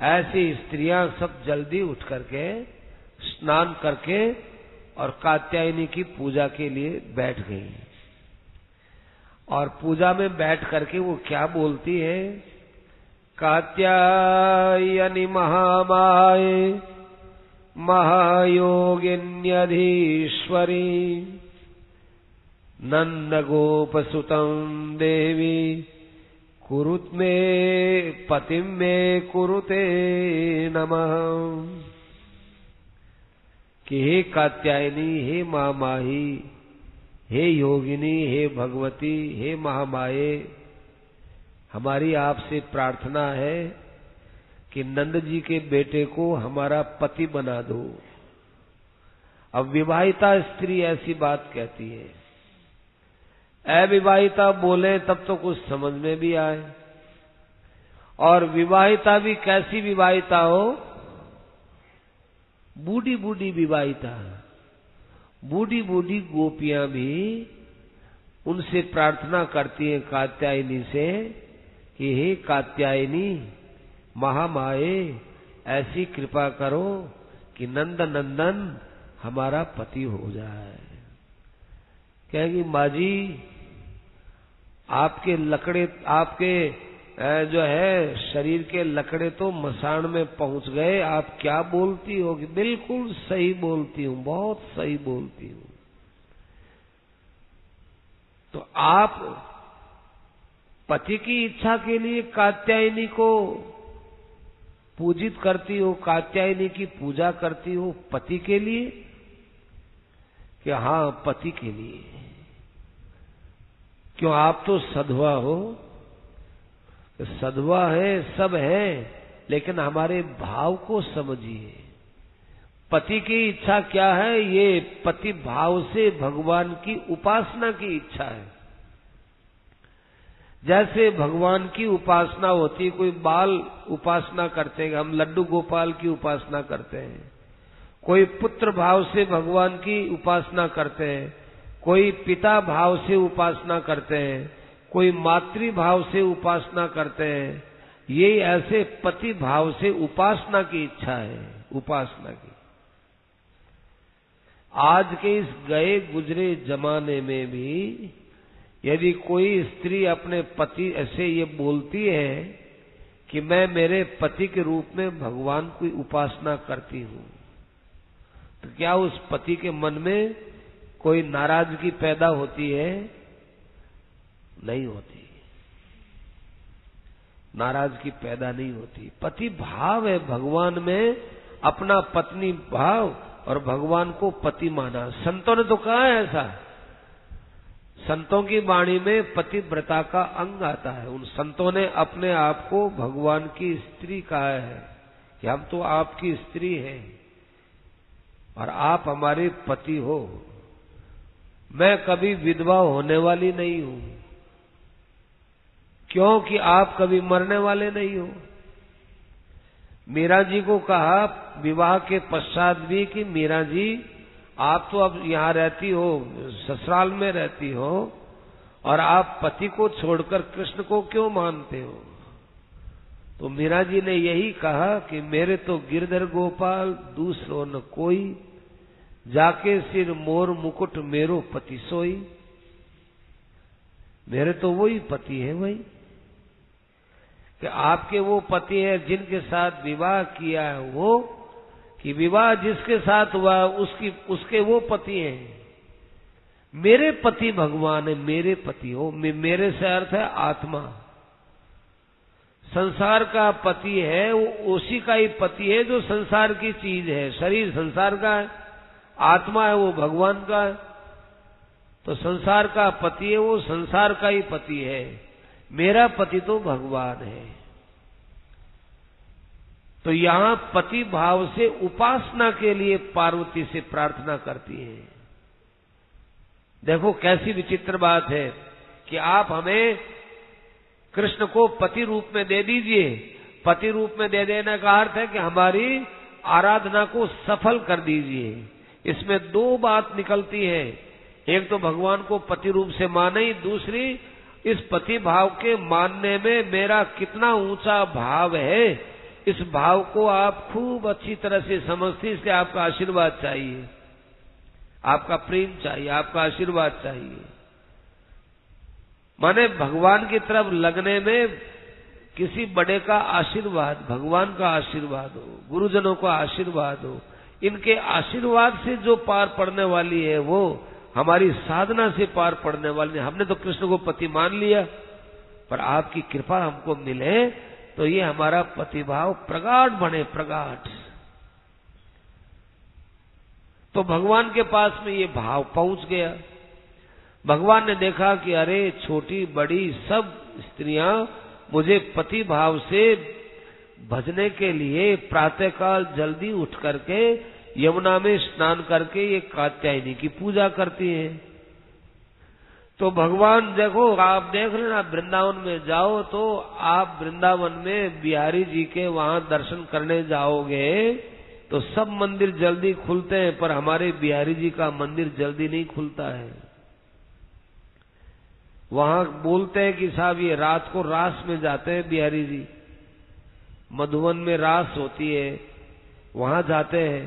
S1: ऐसी स्त्रियां सब जल्दी उठ करके स्नान करके और कात्यायनी की पूजा के लिए बैठ गई। और पूजा में बैठ करके वो क्या बोलती है? कात्यायनी महामाये महायोगिन्यधीश्वरी नंद गोपसुतं देवी कुरुत में पतिम में कुरुते नमः। कि हे कात्यायनी, हे महामाही, हे योगिनी, हे भगवती, हे महामाये, हमारी आपसे प्रार्थना है कि नंद जी के बेटे को हमारा पति बना दो। अब विवाहिता स्त्री ऐसी बात कहती है, अविवाहिता बोले तब तो कुछ समझ में भी आए। और विवाहिता भी कैसी विवाहिता हो? बूढ़ी बूढ़ी विवाहिता। बूढ़ी बूढ़ी गोपियां भी उनसे प्रार्थना करती हैं कात्यायनी से कि हे कात्यायनी महामाये, ऐसी कृपा करो कि नंद नंदन हमारा पति हो जाए। कहेगी माँ जी, आपके लकड़े, आपके जो है शरीर के लकड़े तो मसान में पहुंच गए, आप क्या बोलती हो? कि बिल्कुल सही बोलती हूँ, बहुत सही बोलती हूँ। तो आप पति की इच्छा के लिए कात्यायनी को पूजित करती हो, कात्यायनी की पूजा करती हो पति के लिए? कि हाँ, पति के लिए। क्यों, आप तो सधवा हो? सधवा है, सब है, लेकिन हमारे भाव को समझिए। पति की इच्छा क्या है? ये पति भाव से भगवान की उपासना की इच्छा है। जैसे भगवान की उपासना होती, कोई बाल उपासना करते हैं, हम लड्डू गोपाल की उपासना करते हैं। कोई पुत्र भाव से भगवान की उपासना करते हैं, कोई पिता भाव से उपासना करते हैं, कोई मातृ भाव से उपासना करते हैं। ये ऐसे पति भाव से उपासना की इच्छा है, उपासना की। आज के इस गए गुजरे जमाने में भी यदि कोई स्त्री अपने पति ऐसे ये बोलती है कि मैं मेरे पति के रूप में भगवान की उपासना करती हूँ, तो क्या उस पति के मन में कोई नाराजगी पैदा होती है? नहीं होती, नाराजगी पैदा नहीं होती। पति भाव है भगवान में, अपना पत्नी भाव और भगवान को पति माना। संतों ने तो कहा है ऐसा, संतों की वाणी में पतिव्रता का अंग आता है। उन संतों ने अपने आप को भगवान की स्त्री कहा है कि हम तो आपकी स्त्री हैं और आप हमारे पति हो। मैं कभी विधवा होने वाली नहीं हूं, क्योंकि आप कभी मरने वाले नहीं हो। मीरा जी को कहा विवाह के पश्चात भी कि मीरा जी, आप तो अब यहाँ रहती हो, ससुराल में रहती हो, और आप पति को छोड़कर कृष्ण को क्यों मानते हो? तो मीरा जी ने यही कहा कि मेरे तो गिरधर गोपाल दूसरो न कोई, जाके सिर मोर मुकुट मेरो पति सोई। मेरे तो वही पति है, वही कि आपके वो पति है जिनके साथ विवाह किया है, वो कि विवाह जिसके साथ हुआ उसके वो पति हैं। मेरे पति भगवान है, मेरे पति हो। मेरे से अर्थ है आत्मा। संसार का पति है वो उसी का ही पति है जो संसार की चीज है। शरीर संसार का है, आत्मा है वो भगवान का है। तो संसार का पति है वो संसार का ही पति है, मेरा पति तो भगवान है। तो यहाँ पति भाव से उपासना के लिए पार्वती से प्रार्थना करती है। देखो कैसी विचित्र बात है कि आप हमें कृष्ण को पति रूप में दे दीजिए। पति रूप में दे देने का अर्थ है कि हमारी आराधना को सफल कर दीजिए। इसमें दो बात निकलती है, एक तो भगवान को पति रूप से माने ही, दूसरी इस पति भाव के मानने में मेरा कितना ऊंचा भाव है, इस भाव को आप खूब अच्छी तरह से समझते, इसलिए आपका आशीर्वाद चाहिए, आपका प्रेम चाहिए, आपका आशीर्वाद चाहिए। माने भगवान की तरफ लगने में किसी बड़े का आशीर्वाद, भगवान का आशीर्वाद हो, गुरुजनों का आशीर्वाद हो, इनके आशीर्वाद से जो पार पड़ने वाली है वो हमारी साधना से पार पड़ने वाली है। हमने तो कृष्ण को पति मान लिया, पर आपकी कृपा हमको मिले तो ये हमारा पतिभाव प्रगाढ़ बने, प्रगाढ़। तो भगवान के पास में ये भाव पहुंच गया। भगवान ने देखा कि अरे छोटी बड़ी सब स्त्रियां मुझे पति भाव से भजने के लिए प्रातःकाल जल्दी उठ करके यमुना में स्नान करके ये कात्यायनी की पूजा करती हैं। तो भगवान देखो, आप देख लेना, वृंदावन में जाओ तो आप वृंदावन में बिहारी जी के वहां दर्शन करने जाओगे तो सब मंदिर जल्दी खुलते हैं, पर हमारे बिहारी जी का मंदिर जल्दी नहीं खुलता है। वहां बोलते हैं कि साहब ये रात को रास में जाते हैं बिहारी जी, मधुबन में रास होती है, वहां जाते हैं।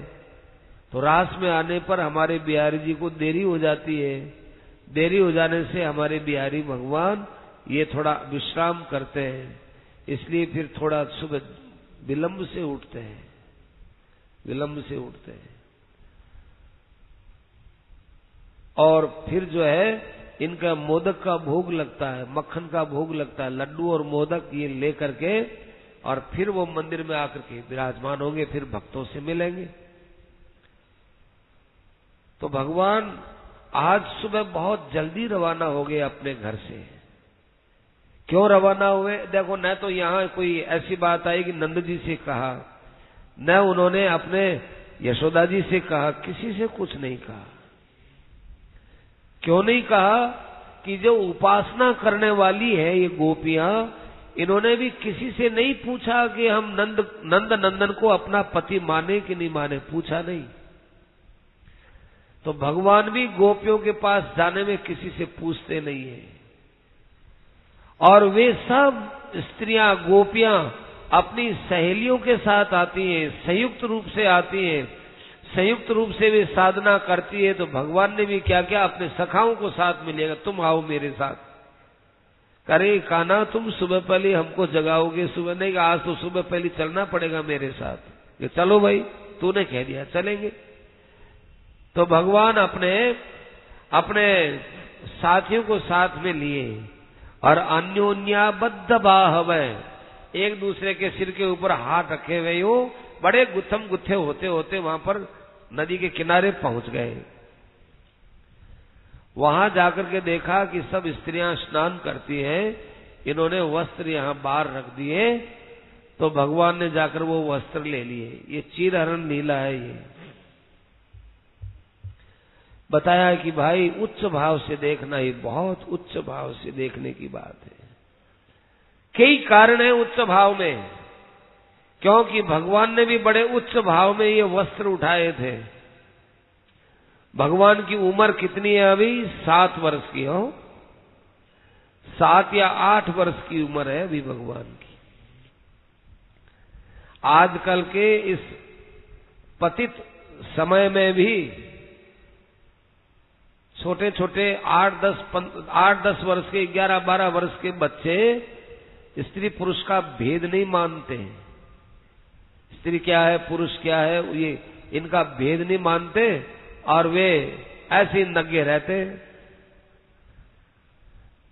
S1: तो रास में आने पर हमारे बिहारी जी को देरी हो जाती है। देरी हो जाने से हमारे बिहारी भगवान ये थोड़ा विश्राम करते हैं, इसलिए फिर थोड़ा सुबह विलंब से उठते हैं, विलंब से उठते हैं। और फिर जो है इनका मोदक का भोग लगता है, मक्खन का भोग लगता है, लड्डू और मोदक ये लेकर के, और फिर वो मंदिर में आकर के विराजमान होंगे, फिर भक्तों से मिलेंगे। तो भगवान आज सुबह बहुत जल्दी रवाना हो गए अपने घर से। क्यों रवाना हुए? देखो, न तो यहाँ कोई ऐसी बात आई कि नंद जी से कहा, न उन्होंने अपने यशोदा जी से कहा, किसी से कुछ नहीं कहा। क्यों नहीं कहा? कि जो उपासना करने वाली है ये गोपियां, इन्होंने भी किसी से नहीं पूछा कि हम नंद नंदन को अपना पति माने कि नहीं माने, पूछा नहीं। तो भगवान भी गोपियों के पास जाने में किसी से पूछते नहीं है। और वे सब स्त्रियां, गोपियां अपनी सहेलियों के साथ आती हैं, संयुक्त रूप से आती हैं, संयुक्त रूप से वे साधना करती है। तो भगवान ने भी क्या किया, अपने सखाओं को साथ में लेगा, तुम आओ मेरे साथ। करे कान्हा, तुम सुबह पहले हमको जगाओगे? सुबह नहीं, आज तो सुबह पहले चलना पड़ेगा मेरे साथ। ये चलो भाई, तूने कह दिया चलेंगे। तो भगवान अपने साथियों को साथ में लिए और अन्योन्याबद्ध बाहवे, एक दूसरे के सिर के ऊपर हाथ रखे हुए हो, बड़े गुत्थम गुत्थे होते होते वहां पर नदी के किनारे पहुंच गए। वहां जाकर के देखा कि सब स्त्रियां स्नान करती हैं, इन्होंने वस्त्र यहां बाहर रख दिए। तो भगवान ने जाकर वो वस्त्र ले लिए। ये चीरहरण लीला है। ये बताया कि भाई उच्च भाव से देखना, ये बहुत उच्च भाव से देखने की बात है। कई कारण है उच्च भाव में, क्योंकि भगवान ने भी बड़े उच्च भाव में ये वस्त्र उठाए थे। भगवान की उम्र कितनी है अभी? 7 वर्ष की हो, 7 या 8 वर्ष की उम्र है अभी भगवान की। आजकल के इस पतित समय में भी छोटे छोटे 8-10 वर्ष के, 11-12 वर्ष के बच्चे स्त्री पुरुष का भेद नहीं मानते। स्त्री क्या है, पुरुष क्या है, ये इनका भेद नहीं मानते और वे ऐसे नंगे रहते,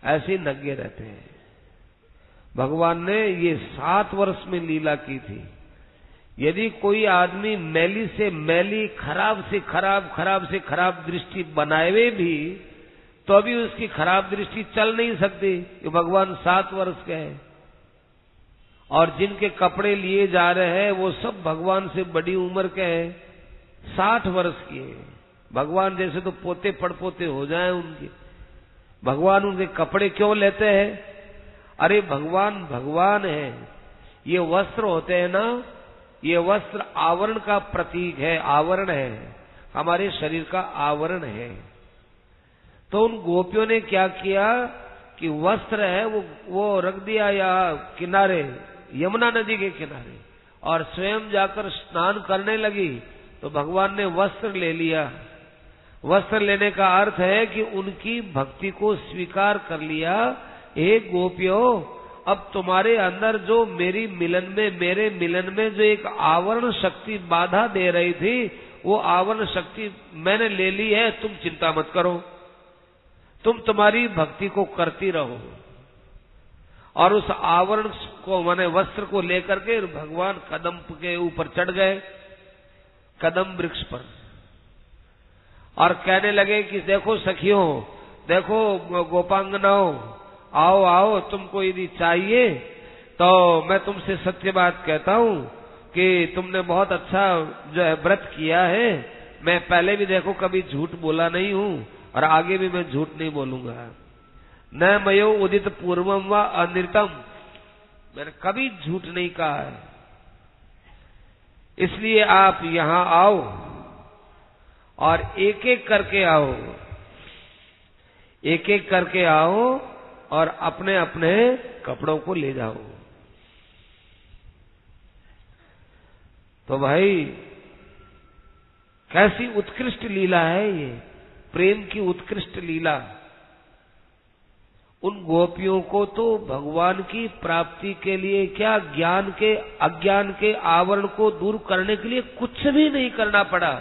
S1: ऐसे नंगे रहते हैं। भगवान ने ये 7 वर्ष में लीला की थी। यदि कोई आदमी मैली से मैली, खराब से खराब, खराब से खराब दृष्टि बनाए भी तो अभी उसकी खराब दृष्टि चल नहीं सकती। ये भगवान 7 वर्ष के हैं। और जिनके कपड़े लिए जा रहे हैं वो सब भगवान से बड़ी उम्र के हैं, 60 वर्ष की है। भगवान जैसे तो पोते पड़पोते हो जाए उनके। भगवान उनके कपड़े क्यों लेते हैं? अरे भगवान भगवान है। ये वस्त्र होते हैं ना, ये वस्त्र आवरण का प्रतीक है, आवरण है, हमारे शरीर का आवरण है। तो उन गोपियों ने क्या किया कि वस्त्र है वो रख दिया या किनारे, यमुना नदी के किनारे, और स्वयं जाकर स्नान करने लगी तो भगवान ने वस्त्र ले लिया। वस्त्र लेने का अर्थ है कि उनकी भक्ति को स्वीकार कर लिया। हे गोपियों, अब तुम्हारे अंदर जो मेरे मिलन में जो एक आवरण शक्ति बाधा दे रही थी, वो आवरण शक्ति मैंने ले ली है, तुम चिंता मत करो, तुम तुम्हारी भक्ति को करती रहो। और उस आवरण को माने वस्त्र को लेकर के भगवान कदम के ऊपर चढ़ गए, कदम वृक्ष पर, और कहने लगे कि देखो सखियों, देखो गोपांगनाओं, आओ आओ, तुमको यदि चाहिए तो मैं तुमसे सत्य बात कहता हूं कि तुमने बहुत अच्छा जो है व्रत किया है। मैं पहले भी देखो कभी झूठ बोला नहीं हूं और आगे भी मैं झूठ नहीं बोलूंगा। न मयो उदित पूर्वम व अनृतम, मैंने कभी झूठ नहीं कहा है। इसलिए आप यहां आओ और एक एक करके आओ, एक एक करके आओ और अपने अपने कपड़ों को ले जाओ। तो भाई कैसी उत्कृष्ट लीला है ये, प्रेम की उत्कृष्ट लीला। उन गोपियों को तो भगवान की प्राप्ति के लिए क्या, ज्ञान के अज्ञान के आवरण को दूर करने के लिए कुछ भी नहीं करना पड़ा।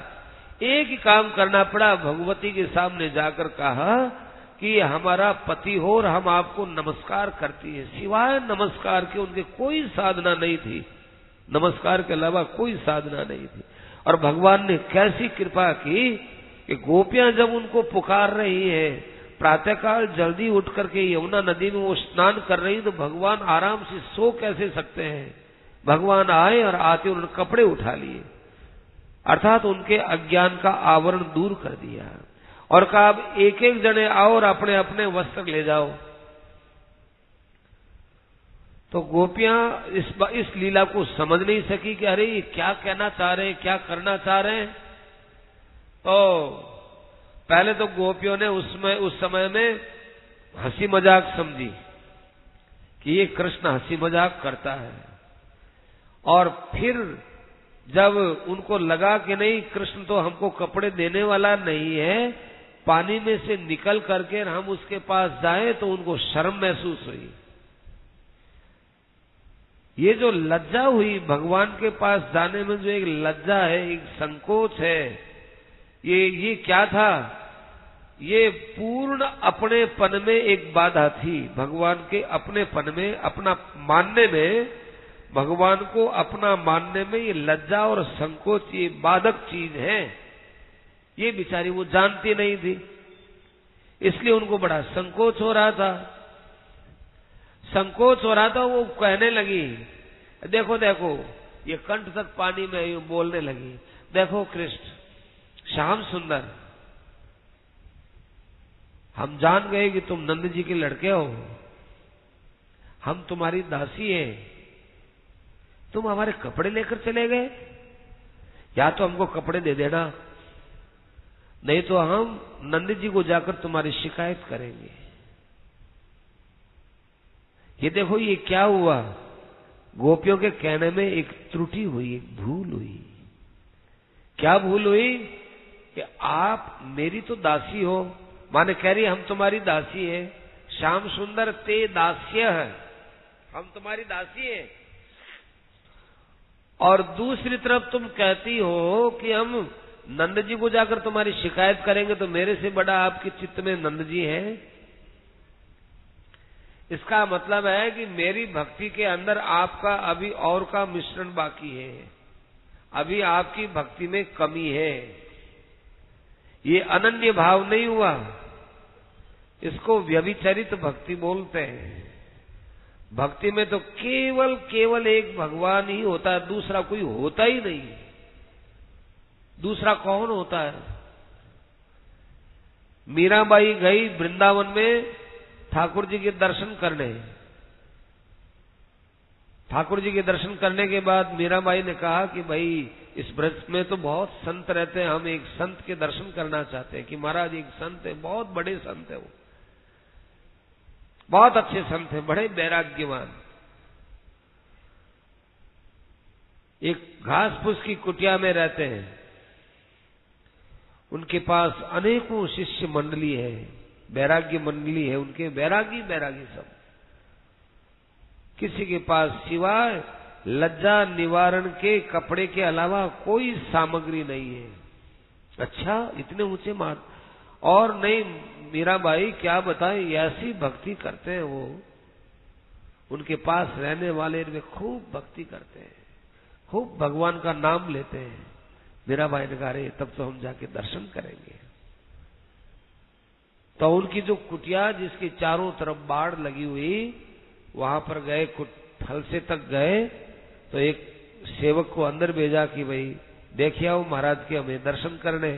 S1: एक ही काम करना पड़ा, भगवती के सामने जाकर कहा कि हमारा पति हो और हम आपको नमस्कार करती है। सिवाय नमस्कार के उनके कोई साधना नहीं थी, नमस्कार के अलावा कोई साधना नहीं थी। और भगवान ने कैसी कृपा की कि गोपियां जब उनको पुकार रही है, प्रातःकाल जल्दी उठ करके यमुना नदी में वो स्नान कर रही, तो भगवान आराम से सो कैसे सकते हैं। भगवान आए और आते उन्होंने कपड़े उठा लिए, अर्थात उनके अज्ञान का आवरण दूर कर दिया और कहा अब एक एक जने आओ और अपने अपने वस्त्र ले जाओ। तो गोपियां इस लीला को समझ नहीं सकी कि अरे ये क्या कहना चाह रहे हैं, क्या करना चाह रहे हैं। तो पहले तो गोपियों ने उस समय में हंसी मजाक समझी कि ये कृष्ण हंसी मजाक करता है, और फिर जब उनको लगा कि नहीं, कृष्ण तो हमको कपड़े देने वाला नहीं है, पानी में से निकल करके हम उसके पास जाएं, तो उनको शर्म महसूस हुई। ये जो लज्जा हुई भगवान के पास जाने में, जो एक लज्जा है, एक संकोच है, ये क्या था? ये पूर्ण अपनेपन में एक बाधा थी। भगवान के अपनेपन में, अपना मानने में, भगवान को अपना मानने में ये लज्जा और संकोच ये बाधक चीज है। ये बेचारी वो जानती नहीं थी, इसलिए उनको बड़ा संकोच हो रहा था। संकोच हो रहा था, वो कहने लगी, देखो देखो, ये कंठ तक पानी में यूं बोलने लगी, देखो कृष्ण श्याम सुंदर, हम जान गए कि तुम नंद जी के लड़के हो, हम तुम्हारी दासी हैं, तुम हमारे कपड़े लेकर चले गए, या तो हमको कपड़े दे देना, नहीं तो हम नंद जी को जाकर तुम्हारी शिकायत करेंगे। ये देखो ये क्या हुआ, गोपियों के कहने में एक त्रुटि हुई, एक भूल हुई। क्या भूल हुई? कि आप मेरी तो दासी हो, माने कह रही हम तुम्हारी दासी है, श्याम सुंदर ते दास्य है, हम तुम्हारी दासी है, और दूसरी तरफ तुम कहती हो कि हम नंद जी को जाकर तुम्हारी शिकायत करेंगे, तो मेरे से बड़ा आपके चित्त में नंद जी है। इसका मतलब है कि मेरी भक्ति के अंदर आपका अभी और का मिश्रण बाकी है, अभी आपकी भक्ति में कमी है। ये अनन्य भाव नहीं हुआ, इसको व्यभिचरित भक्ति बोलते हैं। भक्ति में तो केवल एक भगवान ही होता है, दूसरा कोई होता ही नहीं। दूसरा कौन होता है? मीराबाई गई वृंदावन में ठाकुर जी के दर्शन करने। ठाकुर जी के दर्शन करने के बाद मीराबाई ने कहा कि भाई इस ब्रज में तो बहुत संत रहते हैं, हम एक संत के दर्शन करना चाहते हैं। कि महाराज एक संत है, बहुत बड़े संत है, वो बहुत अच्छे संत हैं, बड़े वैराग्यवान। एक घास फूस की कुटिया में रहते हैं। उनके पास अनेकों शिष्य मंडली है, वैराग्य मंडली है, उनके वैरागी वैरागी सब। किसी के पास सिवाय लज्जा निवारण के कपड़े के अलावा कोई सामग्री नहीं है। अच्छा, इतने ऊंचे मात और नहीं, मीराबाई क्या बताएं, ऐसी भक्ति करते हैं वो। उनके पास रहने वाले में खूब भक्ति करते हैं, खूब भगवान का नाम लेते हैं। मीराबाई ने कहा, अरे तब तो हम जाके दर्शन करेंगे। तो उनकी जो कुटिया जिसके चारों तरफ बाढ़ लगी हुई, वहां पर गए, फलसे तक गए, तो एक सेवक को अंदर भेजा कि भाई देखिए आओ महाराज के हमें दर्शन करने।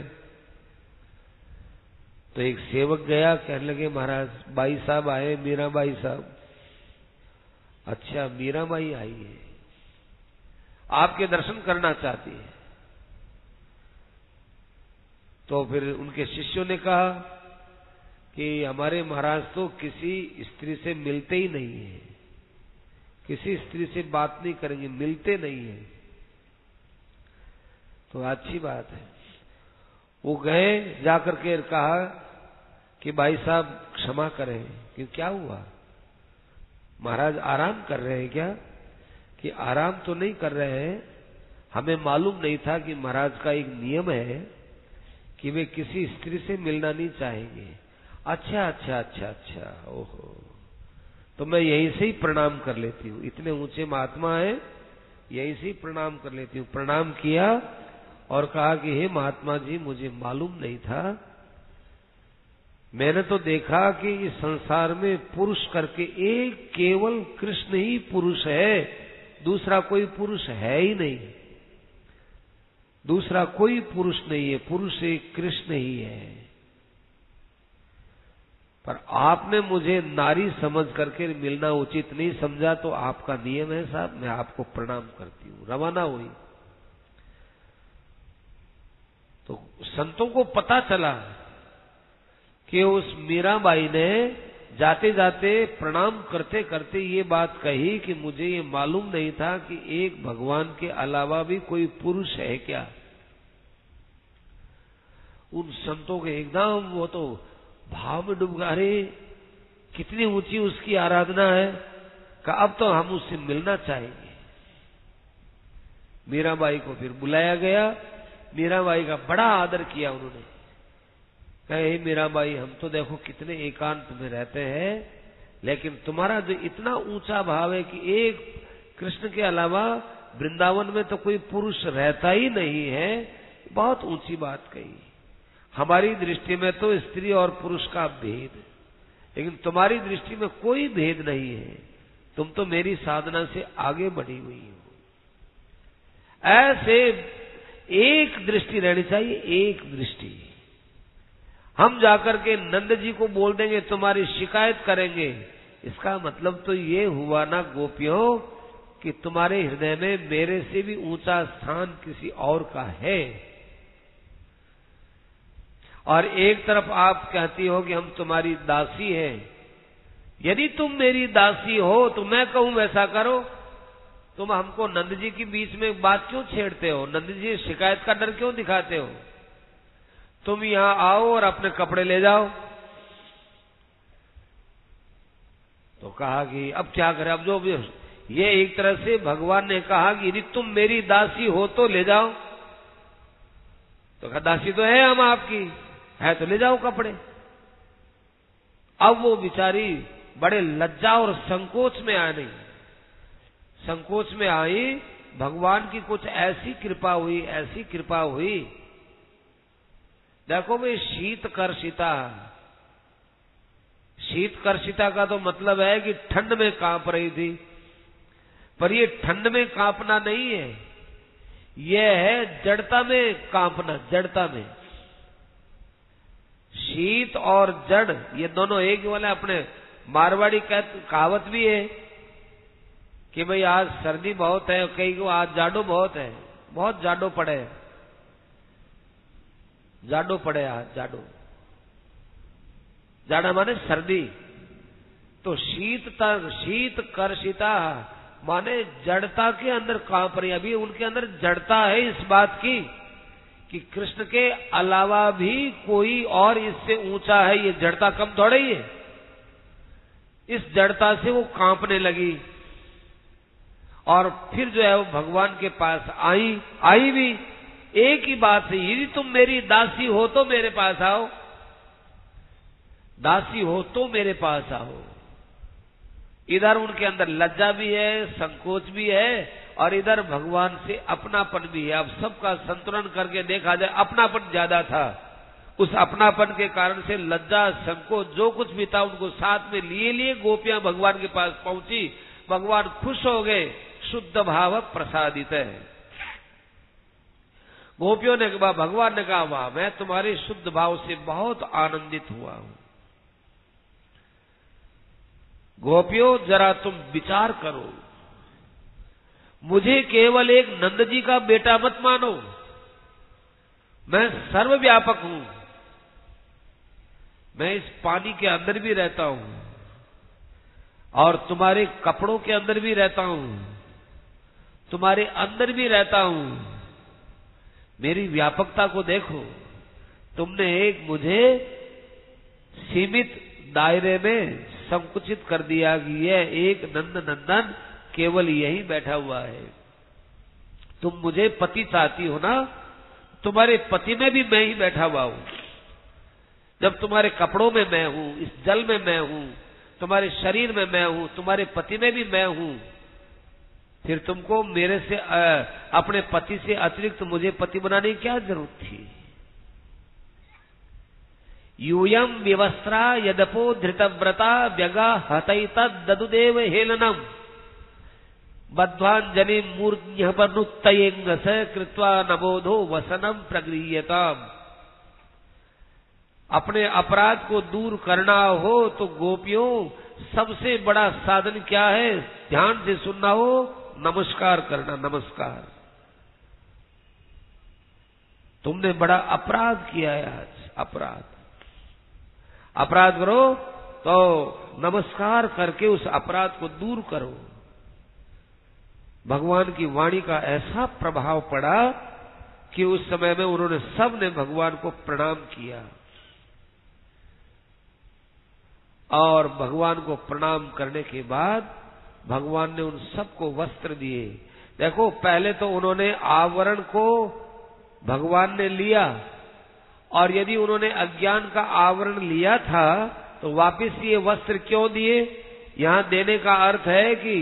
S1: तो एक सेवक गया, कहने लगे महाराज बाई साहब आए, मीराबाई साहब। अच्छा, मीराबाई आई है, आपके दर्शन करना चाहती है। तो फिर उनके शिष्यों ने कहा कि हमारे महाराज तो किसी स्त्री से मिलते ही नहीं है, किसी स्त्री से बात नहीं करेंगे, मिलते नहीं है। तो अच्छी बात है। वो गए, जाकर के कहा कि भाई साहब क्षमा करें, कि क्या हुआ, महाराज आराम कर रहे हैं क्या? कि आराम तो नहीं कर रहे हैं, हमें मालूम नहीं था कि महाराज का एक नियम है कि वे किसी स्त्री से मिलना नहीं चाहेंगे। अच्छा अच्छा अच्छा अच्छा, ओहो, तो मैं यहीं से ही प्रणाम कर लेती हूँ, इतने ऊंचे महात्मा है, यहीं से ही प्रणाम कर लेती हूँ। प्रणाम किया और कहा कि हे महात्मा जी, मुझे मालूम नहीं था, मैंने तो देखा कि इस संसार में पुरुष करके एक केवल कृष्ण ही पुरुष है, दूसरा कोई पुरुष है ही नहीं, दूसरा कोई पुरुष नहीं है, पुरुष एक कृष्ण ही है। पर आपने मुझे नारी समझ करके मिलना उचित नहीं समझा, तो आपका नियम है साहब, मैं आपको प्रणाम करती हूँ। रवाना हुई। तो संतों को पता चला कि उस मीराबाई ने जाते जाते प्रणाम करते करते ये बात कही कि मुझे ये मालूम नहीं था कि एक भगवान के अलावा भी कोई पुरुष है क्या। उन संतों के एकदम वो तो भाव में डूब गए, कितनी ऊंची उसकी आराधना है, कि अब तो हम उससे मिलना चाहेंगे। मीराबाई को फिर बुलाया गया, मीराबाई का बड़ा आदर किया उन्होंने। कहे मीराबाई, हम तो देखो कितने एकांत में रहते हैं, लेकिन तुम्हारा जो इतना ऊंचा भाव है कि एक कृष्ण के अलावा वृंदावन में तो कोई पुरुष रहता ही नहीं है, बहुत ऊंची बात कही। हमारी दृष्टि में तो स्त्री और पुरुष का भेद, लेकिन तुम्हारी दृष्टि में कोई भेद नहीं है, तुम तो मेरी साधना से आगे बढ़ी हुई हो। ऐसे एक दृष्टि रहनी चाहिए, एक दृष्टि। हम जाकर के नंद जी को बोल देंगे तुम्हारी शिकायत करेंगे, इसका मतलब तो ये हुआ ना गोपियों कि तुम्हारे हृदय में मेरे से भी ऊंचा स्थान किसी और का है। और एक तरफ आप कहती हो कि हम तुम्हारी दासी हैं। यदि तुम मेरी दासी हो तो मैं कहूं वैसा करो, तुम हमको नंद जी के बीच में बात क्यों छेड़ते हो, नंद जी शिकायत का डर क्यों दिखाते हो? तुम यहां आओ और अपने कपड़े ले जाओ। तो कहा कि अब क्या करें, अब जो ये एक तरह से भगवान ने कहा कि यदि तुम मेरी दासी हो तो ले जाओ। तो कहा दासी तो है हम आपकी, है तो ले जाओ कपड़े। अब वो बिचारी बड़े लज्जा और संकोच में आ गई, संकोच में आई। भगवान की कुछ ऐसी कृपा हुई, ऐसी कृपा हुई। देखो भाई, शीतकर्षिता, शीतकर्षिता का तो मतलब है कि ठंड में कांप रही थी, पर ये ठंड में कांपना नहीं है, यह है जड़ता में कांपना, जड़ता में। शीत और जड़ ये दोनों एक वाले, अपने मारवाड़ी कहावत भी है कि भाई आज सर्दी बहुत है, कई को आज जाडो बहुत है, बहुत जाडो पड़े, जाडो पड़े आज, जाडो, जाड़ा माने सर्दी। तो शीत कर्षिता माने जड़ता के अंदर कांप रही। अभी उनके अंदर जड़ता है इस बात की कि कृष्ण के अलावा भी कोई और इससे ऊंचा है, ये जड़ता कम थोड़ी है। इस जड़ता से वो कांपने लगी और फिर जो है वो भगवान के पास आई भी एक ही बात है, यदि तुम मेरी दासी हो तो मेरे पास आओ, दासी हो तो मेरे पास आओ। इधर उनके अंदर लज्जा भी है, संकोच भी है और इधर भगवान से अपनापन भी है। अब सबका संतुलन करके देखा जाए, अपनापन ज्यादा था, उस अपनापन के कारण से लज्जा संकोच जो कुछ भी था उनको साथ में लिए गोपियां भगवान के पास पहुंची। भगवान खुश हो गए, शुद्ध भाव प्रसादित है। गोपियों ने कहा, भगवान ने कहा, वाह मैं तुम्हारे शुद्ध भाव से बहुत आनंदित हुआ हूं। गोपियों जरा तुम विचार करो, मुझे केवल एक नंद जी का बेटा मत मानो, मैं सर्वव्यापक हूं, मैं इस पानी के अंदर भी रहता हूं और तुम्हारे कपड़ों के अंदर भी रहता हूं, तुम्हारे अंदर भी रहता हूं। मेरी व्यापकता को देखो, तुमने एक मुझे सीमित दायरे में संकुचित कर दिया कि यह एक नंद नंदन केवल यही बैठा हुआ है। तुम मुझे पति चाहती हो ना, तुम्हारे पति में भी मैं ही बैठा हुआ हूं। जब तुम्हारे कपड़ों में मैं हूं, इस जल में मैं हूं, तुम्हारे शरीर में मैं हूं, तुम्हारे पति में भी मैं हूं, फिर तुमको मेरे से अपने पति से अतिरिक्त मुझे पति बनाने की क्या जरूरत थी। यूयम विवस्त्रा यदपो धृतव्रता व्यगा हतैत ददुदेव हेलनम बद्ध्वांजलि मूर्ध्यपनुत्तयेंगस कृत्वा नबोधो वसनम प्रगृह्यताम। अपने अपराध को दूर करना हो तो गोपियों सबसे बड़ा साधन क्या है, ध्यान से सुनना हो, नमस्कार करना। नमस्कार, तुमने बड़ा अपराध किया है आज, अपराध करो तो नमस्कार करके उस अपराध को दूर करो। भगवान की वाणी का ऐसा प्रभाव पड़ा कि उस समय में उन्होंने सब ने भगवान को प्रणाम किया और भगवान को प्रणाम करने के बाद भगवान ने उन सबको वस्त्र दिए। देखो, पहले तो उन्होंने आवरण को भगवान ने लिया और यदि उन्होंने अज्ञान का आवरण लिया था तो वापस ये वस्त्र क्यों दिए। यहां देने का अर्थ है कि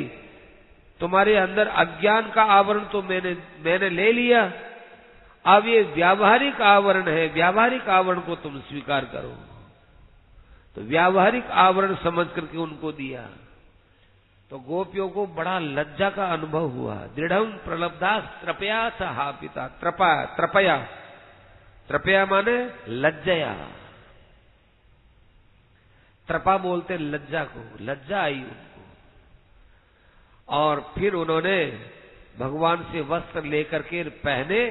S1: तुम्हारे अंदर अज्ञान का आवरण तो मैंने ले लिया, अब ये व्यावहारिक आवरण है, व्यावहारिक आवरण को तुम स्वीकार करो। तो व्यावहारिक आवरण समझ करके उनको दिया। तो गोपियों को बड़ा लज्जा का अनुभव हुआ। दृढ़म प्रलब्धा त्रपया सहा पिता। त्रपया माने लज्जया, त्रपा बोलते लज्जा को, लज्जा आई उनको। और फिर उन्होंने भगवान से वस्त्र लेकर के पहने,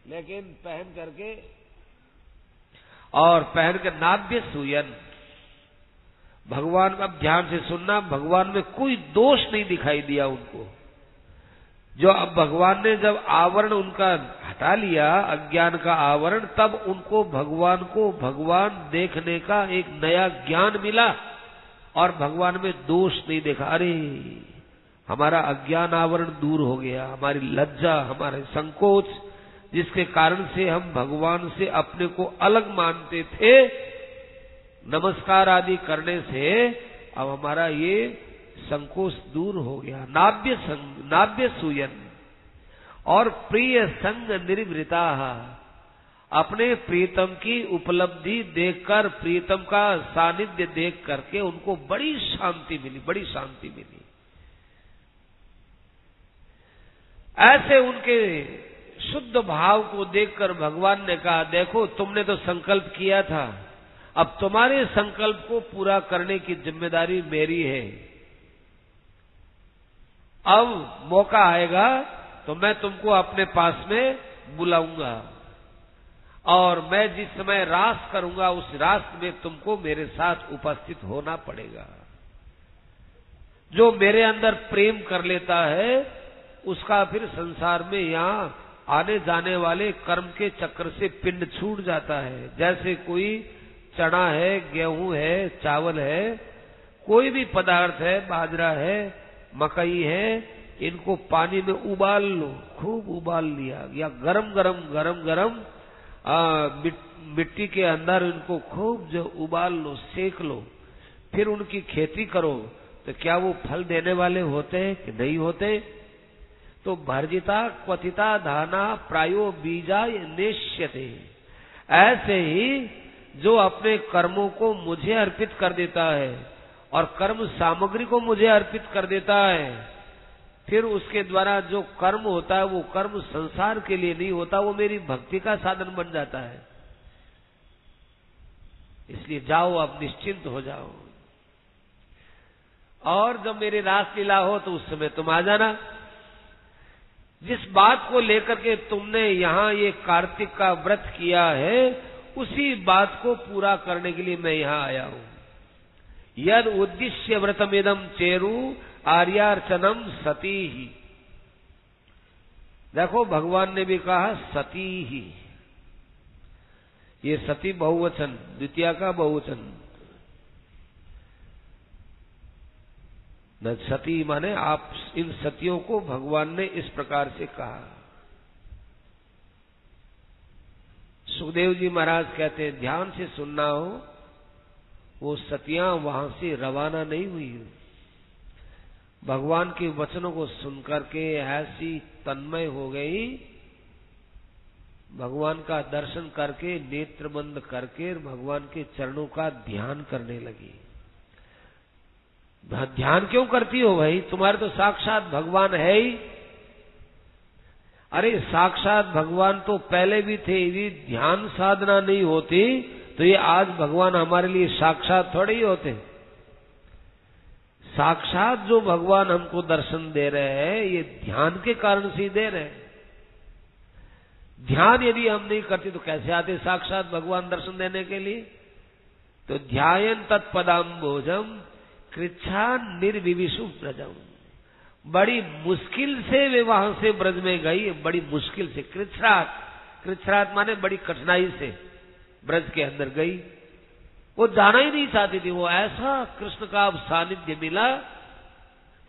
S1: लेकिन पहन करके और पहन कर नाभ्य सूयन, भगवान का ध्यान से सुनना, भगवान में कोई दोष नहीं दिखाई दिया उनको। जो अब भगवान ने जब आवरण उनका हटा लिया, अज्ञान का आवरण, तब उनको भगवान देखने का एक नया ज्ञान मिला और भगवान में दोष नहीं देखा। अरे हमारा अज्ञान आवरण दूर हो गया, हमारी लज्जा, हमारे संकोच, जिसके कारण से हम भगवान से अपने को अलग मानते थे, नमस्कार आदि करने से अब हमारा ये संकोच दूर हो गया। नाभ्य सूयन और प्रिय संग निर्वृता, अपने प्रीतम की उपलब्धि देखकर, प्रीतम का सानिध्य देख करके उनको बड़ी शांति मिली। ऐसे उनके शुद्ध भाव को देखकर भगवान ने कहा, देखो तुमने तो संकल्प किया था, अब तुम्हारे संकल्प को पूरा करने की जिम्मेदारी मेरी है। अब मौका आएगा तो मैं तुमको अपने पास में बुलाऊंगा और मैं जिस समय रास करूंगा उस रास में तुमको मेरे साथ उपस्थित होना पड़ेगा। जो मेरे अंदर प्रेम कर लेता है उसका फिर संसार में यहाँ आने जाने वाले कर्म के चक्र से पिंड छूट जाता है। जैसे कोई चना है, गेहूं है, चावल है, कोई भी पदार्थ है, बाजरा है, मकई है, इनको पानी में उबाल लो, खूब उबाल लिया, या गरम गरम मिट्टी के अंदर इनको खूब जो उबाल लो, सेक लो, फिर उनकी खेती करो, तो क्या वो फल देने वाले होते हैं कि नहीं होते? तो भर्जिता क्वथिता धाना प्रायो बीजा नेष्यते। ऐसे ही जो अपने कर्मों को मुझे अर्पित कर देता है और कर्म सामग्री को मुझे अर्पित कर देता है, फिर उसके द्वारा जो कर्म होता है वो कर्म संसार के लिए नहीं होता, वो मेरी भक्ति का साधन बन जाता है। इसलिए जाओ, अब निश्चिंत हो जाओ, और जब मेरी रासलीला हो तो उस समय तुम आ जाना। जिस बात को लेकर के तुमने यहाँ ये कार्तिक का व्रत किया है, उसी बात को पूरा करने के लिए मैं यहाँ आया हूँ। यद उद्देश्य व्रतमेदम चेरु आर्यार्चनम सती ही। देखो भगवान ने भी कहा सती ही, ये सती बहुवचन, द्वितीया का बहुवचन न, सती माने आप इन सतियों को भगवान ने इस प्रकार से कहा। सुखदेव जी महाराज कहते हैं ध्यान से सुनना हो, वो सतियां वहां से रवाना नहीं हुई, भगवान के वचनों को सुनकर के ऐसी तन्मय हो गई, भगवान का दर्शन करके नेत्र बंद करके भगवान के चरणों का ध्यान करने लगी। ध्यान क्यों करती हो भाई, तुम्हारे तो साक्षात भगवान है ही। अरे साक्षात भगवान तो पहले भी थे, यदि ध्यान साधना नहीं होती तो ये आज भगवान हमारे लिए साक्षात थोड़े ही होते। साक्षात जो भगवान हमको दर्शन दे रहे हैं ये ध्यान के कारण से दे रहे हैं। ध्यान यदि हम नहीं करते तो कैसे आते साक्षात भगवान दर्शन देने के लिए? तो ध्यायन तत्पदाम्बोजम कृच्छा निर्विविशु ब्रजम, बड़ी मुश्किल से वे वहां से ब्रज में गई, बड़ी मुश्किल से, कृच्छ्रात माने बड़ी कठिनाई से ब्रज के अंदर गई। वो जाना ही नहीं चाहती थी, वो ऐसा कृष्ण का अब सानिध्य मिला।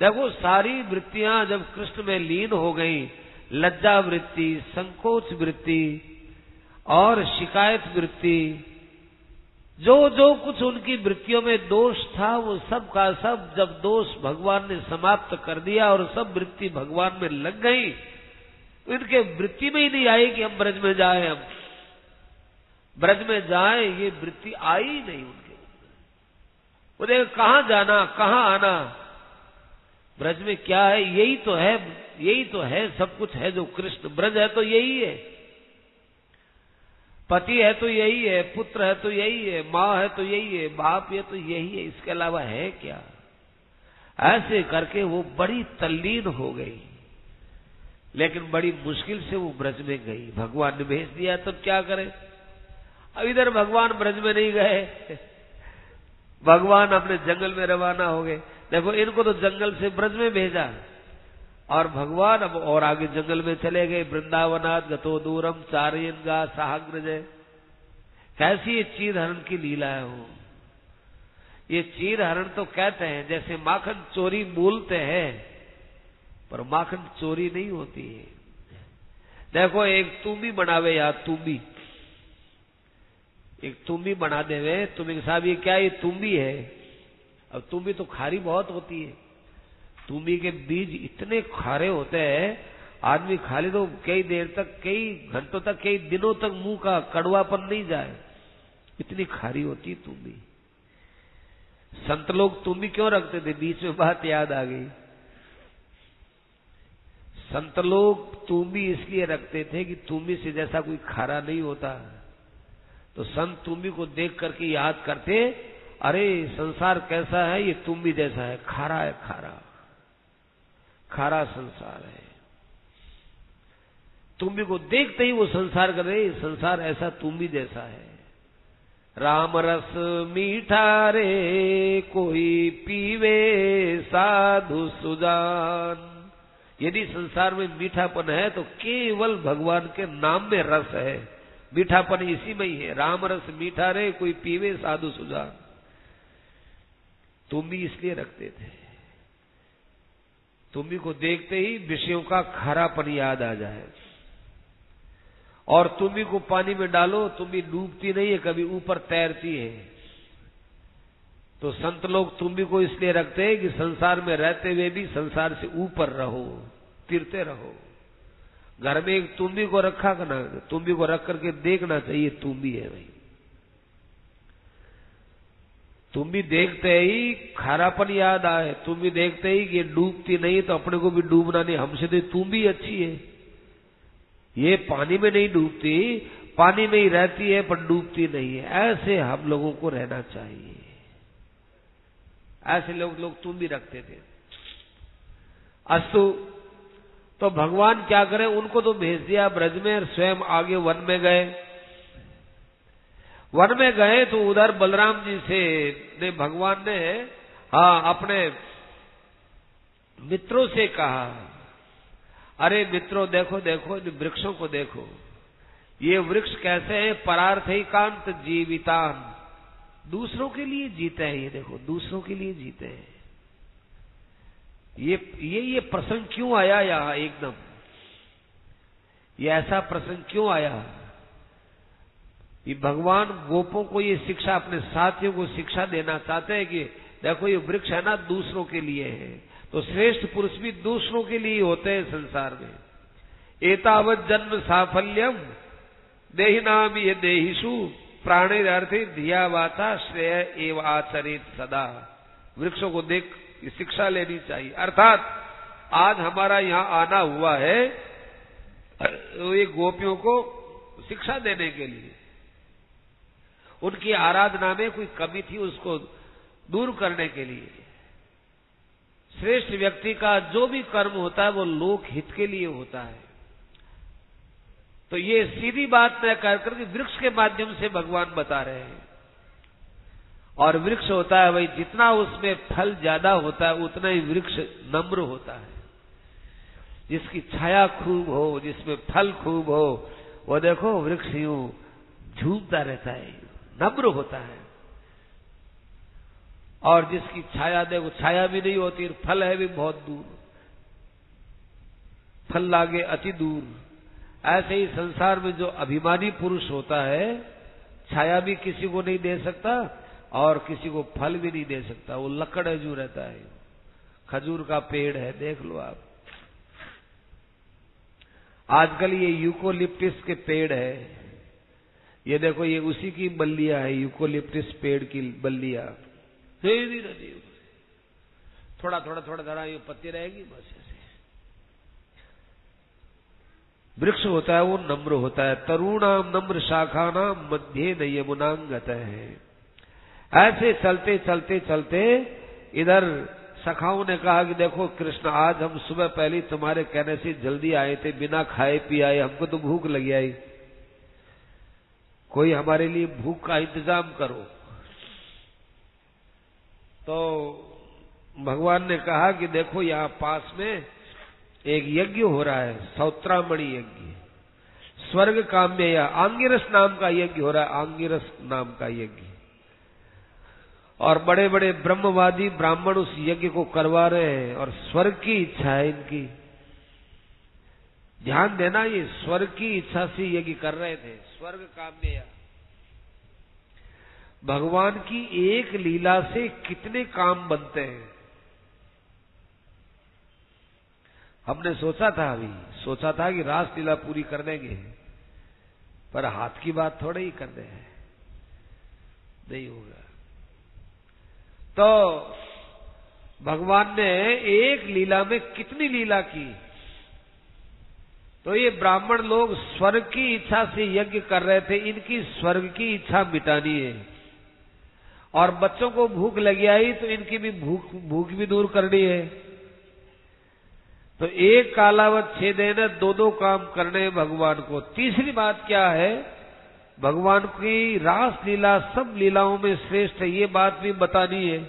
S1: देखो सारी वृत्तियां जब कृष्ण में लीन हो गई, लज्जा वृत्ति, संकोच वृत्ति और शिकायत वृत्ति, जो जो कुछ उनकी वृत्तियों में दोष था वो सब का सब जब दोष भगवान ने समाप्त कर दिया और सब वृत्ति भगवान में लग गई, तो इनके वृत्ति में ही नहीं आई कि हम ब्रज में जाएं, हम ब्रज में जाएं, ये वृत्ति आई ही नहीं उनके। वो देख कहां जाना कहां आना, ब्रज में क्या है, यही तो है, यही तो है, सब कुछ है जो कृष्ण, ब्रज है तो यही है, पति है तो यही है, पुत्र है तो यही है, माँ है तो यही है, बाप है तो यही है, इसके अलावा है क्या? ऐसे करके वो बड़ी तल्लीन हो गई, लेकिन बड़ी मुश्किल से वो ब्रज में गई। भगवान ने भेज दिया, तब क्या करे? अब इधर भगवान ब्रज में नहीं गए, भगवान अपने जंगल में रवाना हो गए। देखो इनको तो जंगल से ब्रज में भेजा और भगवान अब और आगे जंगल में चले गए। वृंदावनात् गतो दूरम चारयन गा साग्रजय। कैसी ये चीर हरण की लीला है वो। ये चीर हरण तो कहते हैं जैसे माखन चोरी बोलते हैं, पर माखन चोरी नहीं होती है। देखो एक तुम्बी बनावे या तुम्बी, एक तुम्बी बना देवे, तुम्बी साहब ये क्या, ये तुम्बी है। अब तुम्बी तो खारी बहुत होती है, तुम्बी के बीज इतने खारे होते हैं, आदमी खा ले तो कई देर तक, कई घंटों तक, कई दिनों तक मुंह का कड़वापन नहीं जाए, इतनी खारी होती है तुम्बी। संत लोग तुम्बी क्यों रखते थे? बीच में बात याद आ गई। संत लोग तुम्बी इसलिए रखते थे कि तुम्बी से जैसा कोई खारा नहीं होता, तो संत तुम्बी को देख करके याद करते, अरे संसार कैसा है, ये तुम्बी जैसा है, खारा है, खारा खारा संसार है। तुम्बी को देखते ही वो संसार कर रहे, संसार ऐसा तुम्बी जैसा है। राम रस मीठा रे कोई पीवे साधु सुजान। यदि संसार में मीठापन है तो केवल भगवान के नाम में रस है, मीठापन इसी में ही है। राम रस मीठा रे कोई पीवे साधु सुजान। तुम भी इसलिए रखते थे, तुम्ही को देखते ही विषयों का खारापन याद आ जाए। और तुम्ही को पानी में डालो, तुम्ही डूबती नहीं है, कभी ऊपर तैरती है। तो संत लोग तुम्ही को इसलिए रखते हैं कि संसार में रहते हुए भी संसार से ऊपर रहो, तिरते रहो। घर में एक तुम्ही को रखा करना, तुम्ही को रख करके देखना चाहिए तुम्ही है भाई। तुम भी देखते ही खारापन याद आए, तुम भी देखते ही कि डूबती नहीं तो अपने को भी डूबना नहीं, हमसे तो तुम भी अच्छी है। ये पानी में नहीं डूबती, पानी में ही रहती है पर डूबती नहीं है। ऐसे हम लोगों को रहना चाहिए। ऐसे लोग तुम भी रखते थे। अस्तु, तो भगवान क्या करें, उनको तो भेज दिया ब्रज में और स्वयं आगे वन में गए। वन में गए तो उधर बलराम जी से ने भगवान ने अपने मित्रों से कहा, अरे मित्रों देखो देखो इन वृक्षों को देखो, ये वृक्ष कैसे है, परार्थैकांत जीवितान, दूसरों के लिए जीते हैं। ये देखो दूसरों के लिए जीते हैं। ये प्रसंग क्यों आया यहाँ एकदम, ये ऐसा प्रसंग क्यों आया? ये भगवान गोपों को ये शिक्षा, अपने साथियों को शिक्षा देना चाहते हैं कि देखो ये वृक्ष है ना दूसरों के लिए है, तो श्रेष्ठ पुरुष भी दूसरों के लिए होते हैं संसार में। एतावत जन्म साफल्यम देहिनाम ये देहिषु प्राणिरर्थे धिया वाचा श्रेय एव आचरित सदा। वृक्षों को देख शिक्षा लेनी चाहिए। अर्थात आज हमारा यहाँ आना हुआ है ये गोपियों को शिक्षा देने के लिए। उनकी आराधना में कोई कमी थी उसको दूर करने के लिए। श्रेष्ठ व्यक्ति का जो भी कर्म होता है वो लोक हित के लिए होता है। तो ये सीधी बात न कहकर के वृक्ष के माध्यम से भगवान बता रहे हैं। और वृक्ष होता है भाई, जितना उसमें फल ज्यादा होता है उतना ही वृक्ष नम्र होता है। जिसकी छाया खूब हो, जिसमें फल खूब हो, वो देखो वृक्ष यूं झूमता रहता है, नम्र होता है। और जिसकी छाया देखो, छाया भी नहीं होती, फल है भी बहुत दूर, फल लागे अति दूर। ऐसे ही संसार में जो अभिमानी पुरुष होता है, छाया भी किसी को नहीं दे सकता और किसी को फल भी नहीं दे सकता, वो लकड़ है जो रहता है। खजूर का पेड़ है, देख लो आप। आजकल ये यूकोलिप्टिस के पेड़ है, ये देखो ये उसी की बल्लियां है, यूकोलिप्टिस पेड़ की बल्लियां। थोड़ा थोड़ा थोड़ा थोड़ा ये पत्ती रहेगी बस। ऐसे वृक्ष होता है वो नम्र होता है। तरुणाम नम्र शाखानाम मध्य न यमुनांगत है। ऐसे चलते चलते चलते इधर सखाओं ने कहा कि देखो कृष्ण, आज हम सुबह पहले तुम्हारे कहने से जल्दी आए थे, बिना खाए पिए आए, हमको तो भूख लगी आई, कोई हमारे लिए भूख का इंतजाम करो। तो भगवान ने कहा कि देखो यहाँ पास में एक यज्ञ हो रहा है, सौत्रामणि यज्ञ, स्वर्ग काम्य या आंगिरस नाम का यज्ञ हो रहा है, आंगिरस नाम का यज्ञ। और बड़े बड़े ब्रह्मवादी ब्राह्मण उस यज्ञ को करवा रहे हैं और स्वर्ग की इच्छा है इनकी। ध्यान देना, ये स्वर्ग की इच्छा से यज्ञ कर रहे थे, स्वर्ग काम्य। भगवान की एक लीला से कितने काम बनते हैं। हमने सोचा था कि रासलीला पूरी कर देंगे, पर हाथ की बात थोड़े ही करने हैं, नहीं होगा। तो भगवान ने एक लीला में कितनी लीला की। तो ये ब्राह्मण लोग स्वर्ग की इच्छा से यज्ञ कर रहे थे, इनकी स्वर्ग की इच्छा मिटानी है। और बच्चों को भूख लगी आई तो इनकी भी भूख भी दूर करनी है। तो एक कालावत 6 दिन 2-2 काम करने भगवान को। तीसरी बात क्या है भगवान की रास लीला सब लीलाओं में श्रेष्ठ है, ये बात भी बतानी है।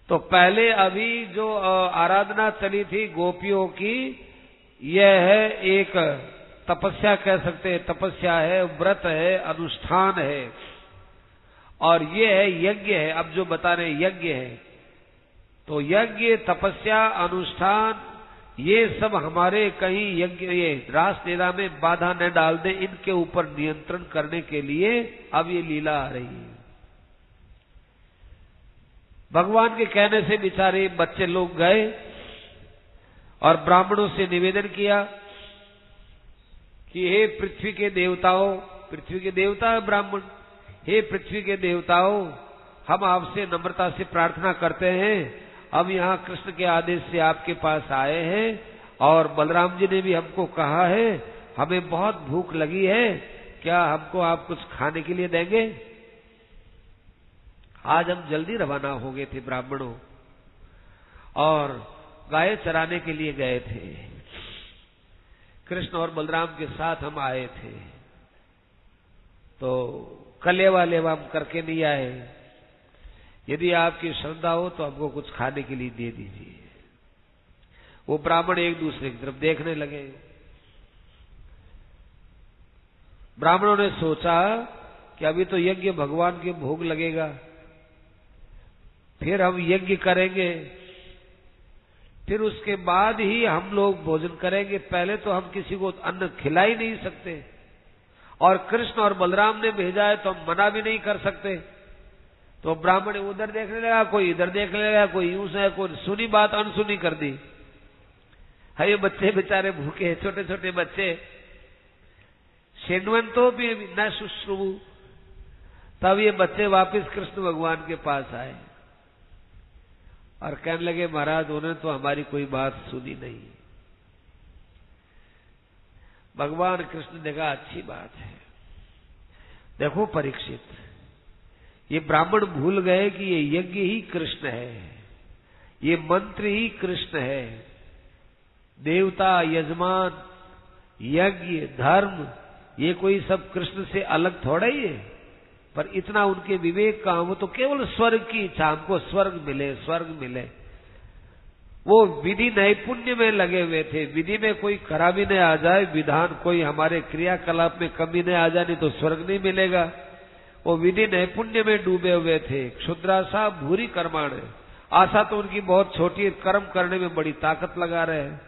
S1: तो पहले अभी जो आराधना चली थी गोपियों की, यह है एक तपस्या कह सकते हैं, तपस्या है, व्रत है, अनुष्ठान है, और ये है यज्ञ है। अब जो बता रहे यज्ञ है, तो यज्ञ, तपस्या, अनुष्ठान, ये सब हमारे कहीं यज्ञ, ये रास लीला में बाधा न डाल दे, इनके ऊपर नियंत्रण करने के लिए अब ये लीला आ रही है। भगवान के कहने से बेचारे बच्चे लोग गए और ब्राह्मणों से निवेदन किया कि हे पृथ्वी के देवताओं, पृथ्वी के देवता है ब्राह्मण, हे पृथ्वी के देवताओं, हम आपसे नम्रता से प्रार्थना करते हैं, अब यहाँ कृष्ण के आदेश से आपके पास आए हैं, और बलराम जी ने भी हमको कहा है, हमें बहुत भूख लगी है, क्या हमको आप कुछ खाने के लिए देंगे? आज हम जल्दी रवाना हो गए थे ब्राह्मणों, और गाय चराने के लिए गए थे। कृष्ण और बलराम के साथ हम आए थे, तो कलेवा लेवा हम करके नहीं आए। यदि आपकी श्रद्धा हो तो हमको कुछ खाने के लिए दे दीजिए। वो ब्राह्मण एक दूसरे की तरफ देखने लगे। ब्राह्मणों ने सोचा कि अभी तो यज्ञ भगवान के भोग लगेगा, फिर हम यज्ञ करेंगे, फिर उसके बाद ही हम लोग भोजन करेंगे, पहले तो हम किसी को अन्न खिला ही नहीं सकते, और कृष्ण और बलराम ने भेजा है तो हम मना भी नहीं कर सकते। तो ब्राह्मण उधर देखने लगा, कोई इधर देखने लगा, कोई यूं से, कोई सुनी बात अनसुनी कर दी। है ये बच्चे बेचारे भूखे, छोटे छोटे बच्चे, शेणवंतो भी न शुश्रुवु। तब ये बच्चे वापस कृष्ण भगवान के पास आए और कहने लगे, महाराज उन्होंने तो हमारी कोई बात सुनी नहीं। भगवान कृष्ण ने कहा, अच्छी बात है, देखो परीक्षित, ये ब्राह्मण भूल गए कि ये यज्ञ ही कृष्ण है, ये मंत्र ही कृष्ण है। देवता, यजमान, यज्ञ, धर्म, ये कोई सब कृष्ण से अलग थोड़ा ही है। पर इतना उनके विवेक का, वो तो केवल स्वर्ग की इच्छा, हमको स्वर्ग मिले, स्वर्ग मिले। वो विधि नैपुण्य में लगे हुए थे, विधि में कोई खराबी न आ जाए, विधान कोई हमारे क्रियाकलाप में कमी न आ जाए, नहीं तो स्वर्ग नहीं मिलेगा। वो विधि नैपुण्य में डूबे हुए थे। क्षुद्रासा भूरी कर्माण, आशा तो उनकी बहुत छोटी, कर्म करने में बड़ी ताकत लगा रहे हैं।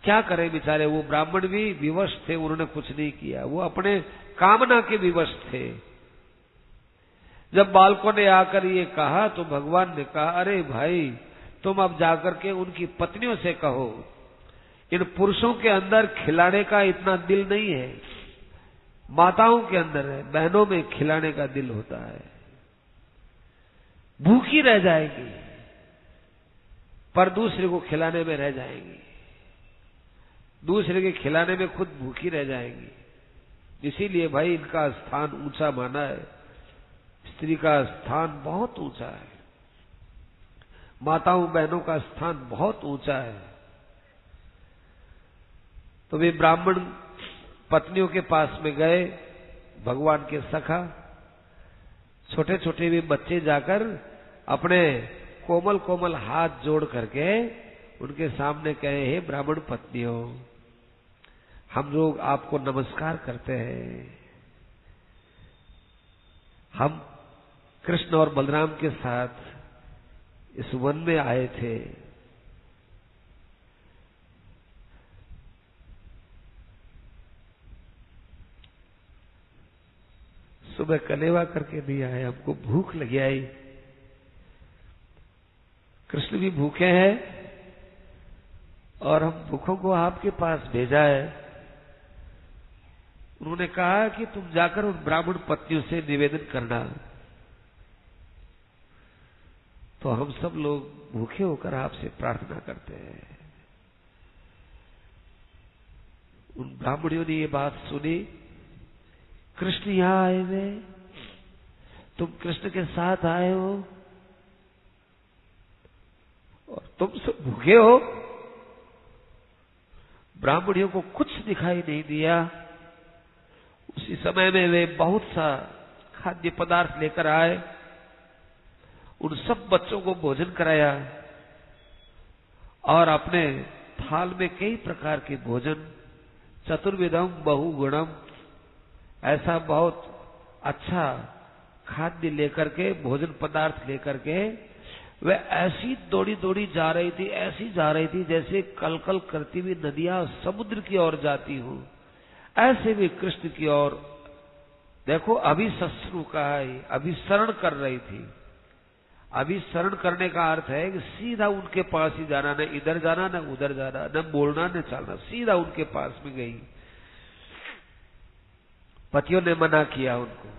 S1: क्या करें बेचारे, वो ब्राह्मण भी विवश थे, उन्होंने कुछ नहीं किया, वो अपने कामना के विवश थे। जब बालकों ने आकर ये कहा तो भगवान ने कहा, अरे भाई तुम अब जाकर के उनकी पत्नियों से कहो, इन पुरुषों के अंदर खिलाने का इतना दिल नहीं है, माताओं के अंदर है, बहनों में खिलाने का दिल होता है। भूखी रह जाएगी पर दूसरे को खिलाने में रह जाएंगी, दूसरे के खिलाने में खुद भूखी रह जाएंगी। इसीलिए भाई इनका स्थान ऊंचा माना है, स्त्री का स्थान बहुत ऊंचा है, माताओं बहनों का स्थान बहुत ऊंचा है। तो वे ब्राह्मण पत्नियों के पास में गए, भगवान के सखा, छोटे छोटे भी बच्चे जाकर अपने कोमल कोमल हाथ जोड़ करके उनके सामने कहे, हे ब्राह्मण पत्नियों, हम लोग आपको नमस्कार करते हैं, हम कृष्ण और बलराम के साथ इस वन में आए थे, सुबह कलेवा करके नहीं आए, हमको भूख लगी आई, कृष्ण भी भूखे हैं और हम भूखों को आपके पास भेजा है। उन्होंने कहा कि तुम जाकर उन ब्राह्मण पत्नियों से निवेदन करना। तो हम सब लोग भूखे होकर आपसे प्रार्थना करते हैं। उन ब्राह्मणियों ने ये बात सुनी, कृष्ण यहां आए हुए, तुम कृष्ण के साथ आए हो और तुम सब भूखे हो। ब्राह्मणियों को कुछ दिखाई नहीं दिया, उसी समय में वे बहुत सा खाद्य पदार्थ लेकर आए, उन सब बच्चों को भोजन कराया और अपने थाल में कई प्रकार के भोजन, चतुर्विधम बहुगुणम, ऐसा बहुत अच्छा खाद्य लेकर के, भोजन पदार्थ लेकर के वे ऐसी दौड़ी दौड़ी जा रही थी, ऐसी जा रही थी जैसे कलकल करती हुई नदियां समुद्र की ओर जाती हो, ऐसे भी कृष्ण की ओर। देखो अभिशस्त्रु का है, अभिसरण कर रही थी। अभिसरण करने का अर्थ है कि सीधा उनके पास ही जाना, न इधर जाना न उधर जाना, न बोलना न चलना, सीधा उनके पास में गई। पतियों ने मना किया उनको,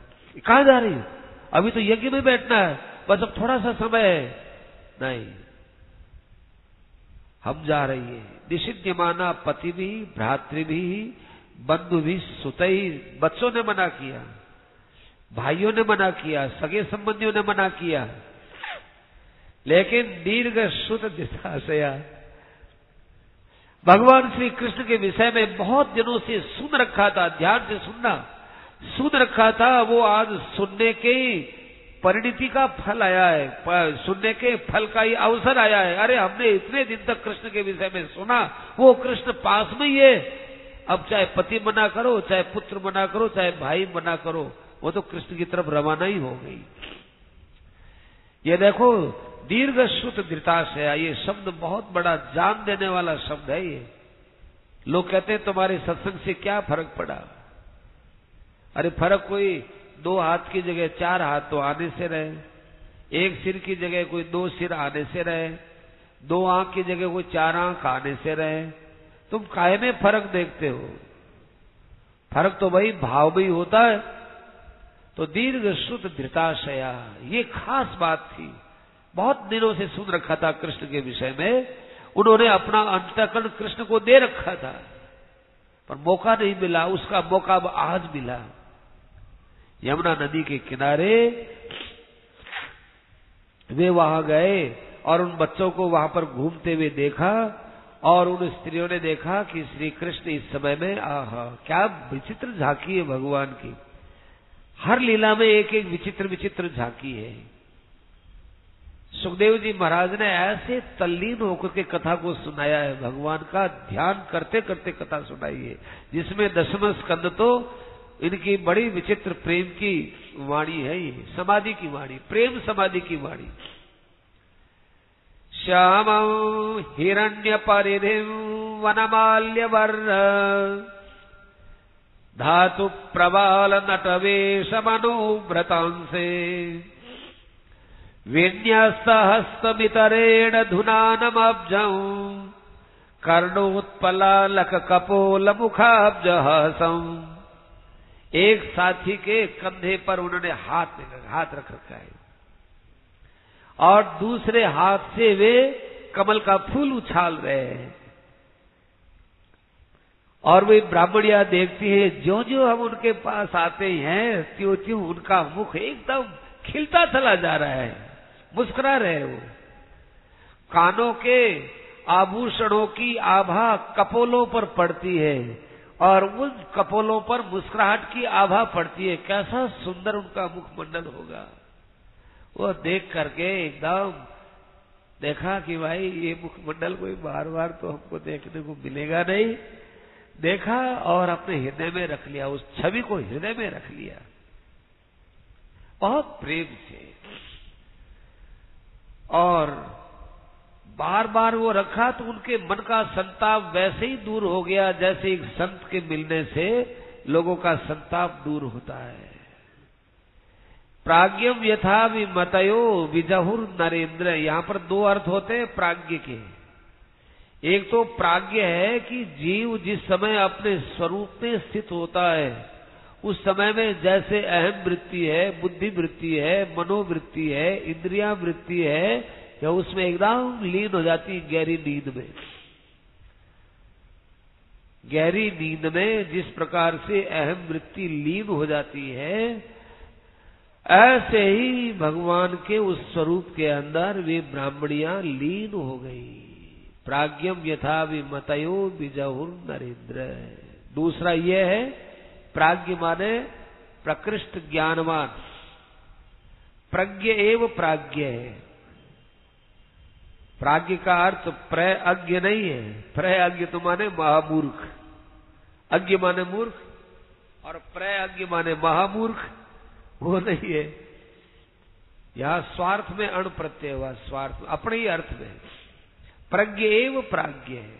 S1: कहां जा रही हो, अभी तो यज्ञ में बैठना है, बस अब थोड़ा सा समय है। नहीं, हम जा रही है। निषिध्यमाना पति भी, भ्रातृ भी, बंधु भी, सुतई, बच्चों ने मना किया, भाइयों ने मना किया, सगे संबंधियों ने मना किया, लेकिन दीर्घ श्रुत दिशाशया, भगवान श्री कृष्ण के विषय में बहुत दिनों से सुन रखा था, ध्यान से सुनना, सुन रखा था, वो आज सुनने के परिणति का फल आया है, सुनने के फल का ही अवसर आया है। अरे हमने इतने दिन तक कृष्ण के विषय में सुना, वो कृष्ण पास में ही है। अब चाहे पति मना करो, चाहे पुत्र मना करो, चाहे भाई मना करो, वो तो कृष्ण की तरफ रवाना ही हो गई। ये देखो दीर्घ श्रुत धृताशया, ये शब्द बहुत बड़ा जान देने वाला शब्द है। ये लोग कहते हैं तुम्हारे सत्संग से क्या फर्क पड़ा। अरे फर्क कोई 2 हाथ की जगह 4 हाथ तो आने से रहे, 1 सिर की जगह कोई 2 सिर आने से रहे, 2 आंख की जगह कोई 4 आंख आने से रहे। तुम काहे में फर्क देखते हो? फर्क तो भाई भाव में ही होता है। तो दीर्घ श्रुत धृताशया, ये खास बात थी। बहुत दिनों से सुन रखा था कृष्ण के विषय में, उन्होंने अपना अंतःकरण कृष्ण को दे रखा था, पर मौका नहीं मिला। उसका मौका अब आज मिला। यमुना नदी के किनारे वे वहां गए और उन बच्चों को वहां पर घूमते हुए देखा, और उन स्त्रियों ने देखा कि श्री कृष्ण इस समय में, आहा क्या विचित्र झांकी है भगवान की। हर लीला में एक एक विचित्र विचित्र झांकी है। सुखदेव जी महाराज ने ऐसे तल्लीन होकर के कथा को सुनाया है, भगवान का ध्यान करते करते कथा सुनाई है, जिसमें 10वें स्कंद तो इनकी बड़ी विचित्र प्रेम की वाणी है। ये समाधि की वाणी, प्रेम समाधि की वाणी। श्यामं हिरण्य परिधिं वनमाल्यवर्ण धातु प्रबाल नटवेश मनोव्रतांसे विन्यस्तहस्तमितरेण धुनानमब्जं कर्णोत्पलालक कपोल मुखाब्जहसं। एक साथी के कंधे पर उन्होंने हाथ रख रखा है, और दूसरे हाथ से वे कमल का फूल उछाल रहे हैं। और वे ब्राह्मणियां देखती है, ज्यों ज्यों हम उनके पास आते हैं त्यों त्यों उनका मुख एकदम खिलता चला जा रहा है, मुस्कुरा रहे वो। कानों के आभूषणों की आभा कपोलों पर पड़ती है, और उन कपोलों पर मुस्कुराहट की आभा पड़ती है। कैसा सुंदर उनका मुखमंडल होगा। वो देख करके एकदम देखा कि भाई ये मुखमंडल कोई बार बार तो हमको देखने को मिलेगा नहीं। देखा और अपने हृदय में रख लिया, उस छवि को हृदय में रख लिया बहुत प्रेम से। और बार बार वो रखा तो उनके मन का संताप वैसे ही दूर हो गया जैसे एक संत के मिलने से लोगों का संताप दूर होता है। प्राज्ञम यथा विमतयो विजहुर नरेंद्र, यहां पर 2 अर्थ होते हैं प्राज्ञ के। एक तो प्राज्ञ है कि जीव जिस समय अपने स्वरूप में स्थित होता है, उस समय में जैसे अहम वृत्ति है, बुद्धि वृत्ति है, मनोवृत्ति है, इंद्रिया वृत्ति है, या उसमें एकदम लीन हो जाती है गहरी नींद में। गहरी नींद में जिस प्रकार से अहम वृत्ति लीन हो जाती है, ऐसे ही भगवान के उस स्वरूप के अंदर वे ब्राह्मणियां लीन हो गई। प्राज्ञम यथा विमतयो विजहुर नरेंद्र। दूसरा यह है प्राज्ञ माने प्रकृष्ट ज्ञानवान, प्रज्ञ एव प्राज्ञ है। प्राज्ञ का अर्थ प्रअज्ञ नहीं है, प्रअज्ञ तो माने महामूर्ख, अज्ञ माने मूर्ख और प्रअज्ञ माने महामूर्ख, वो नहीं है। यहां स्वार्थ में अण प्रत्यय हुआ, स्वार्थ अपने ही अर्थ में। प्रज्ञ एव प्राज्ञ है,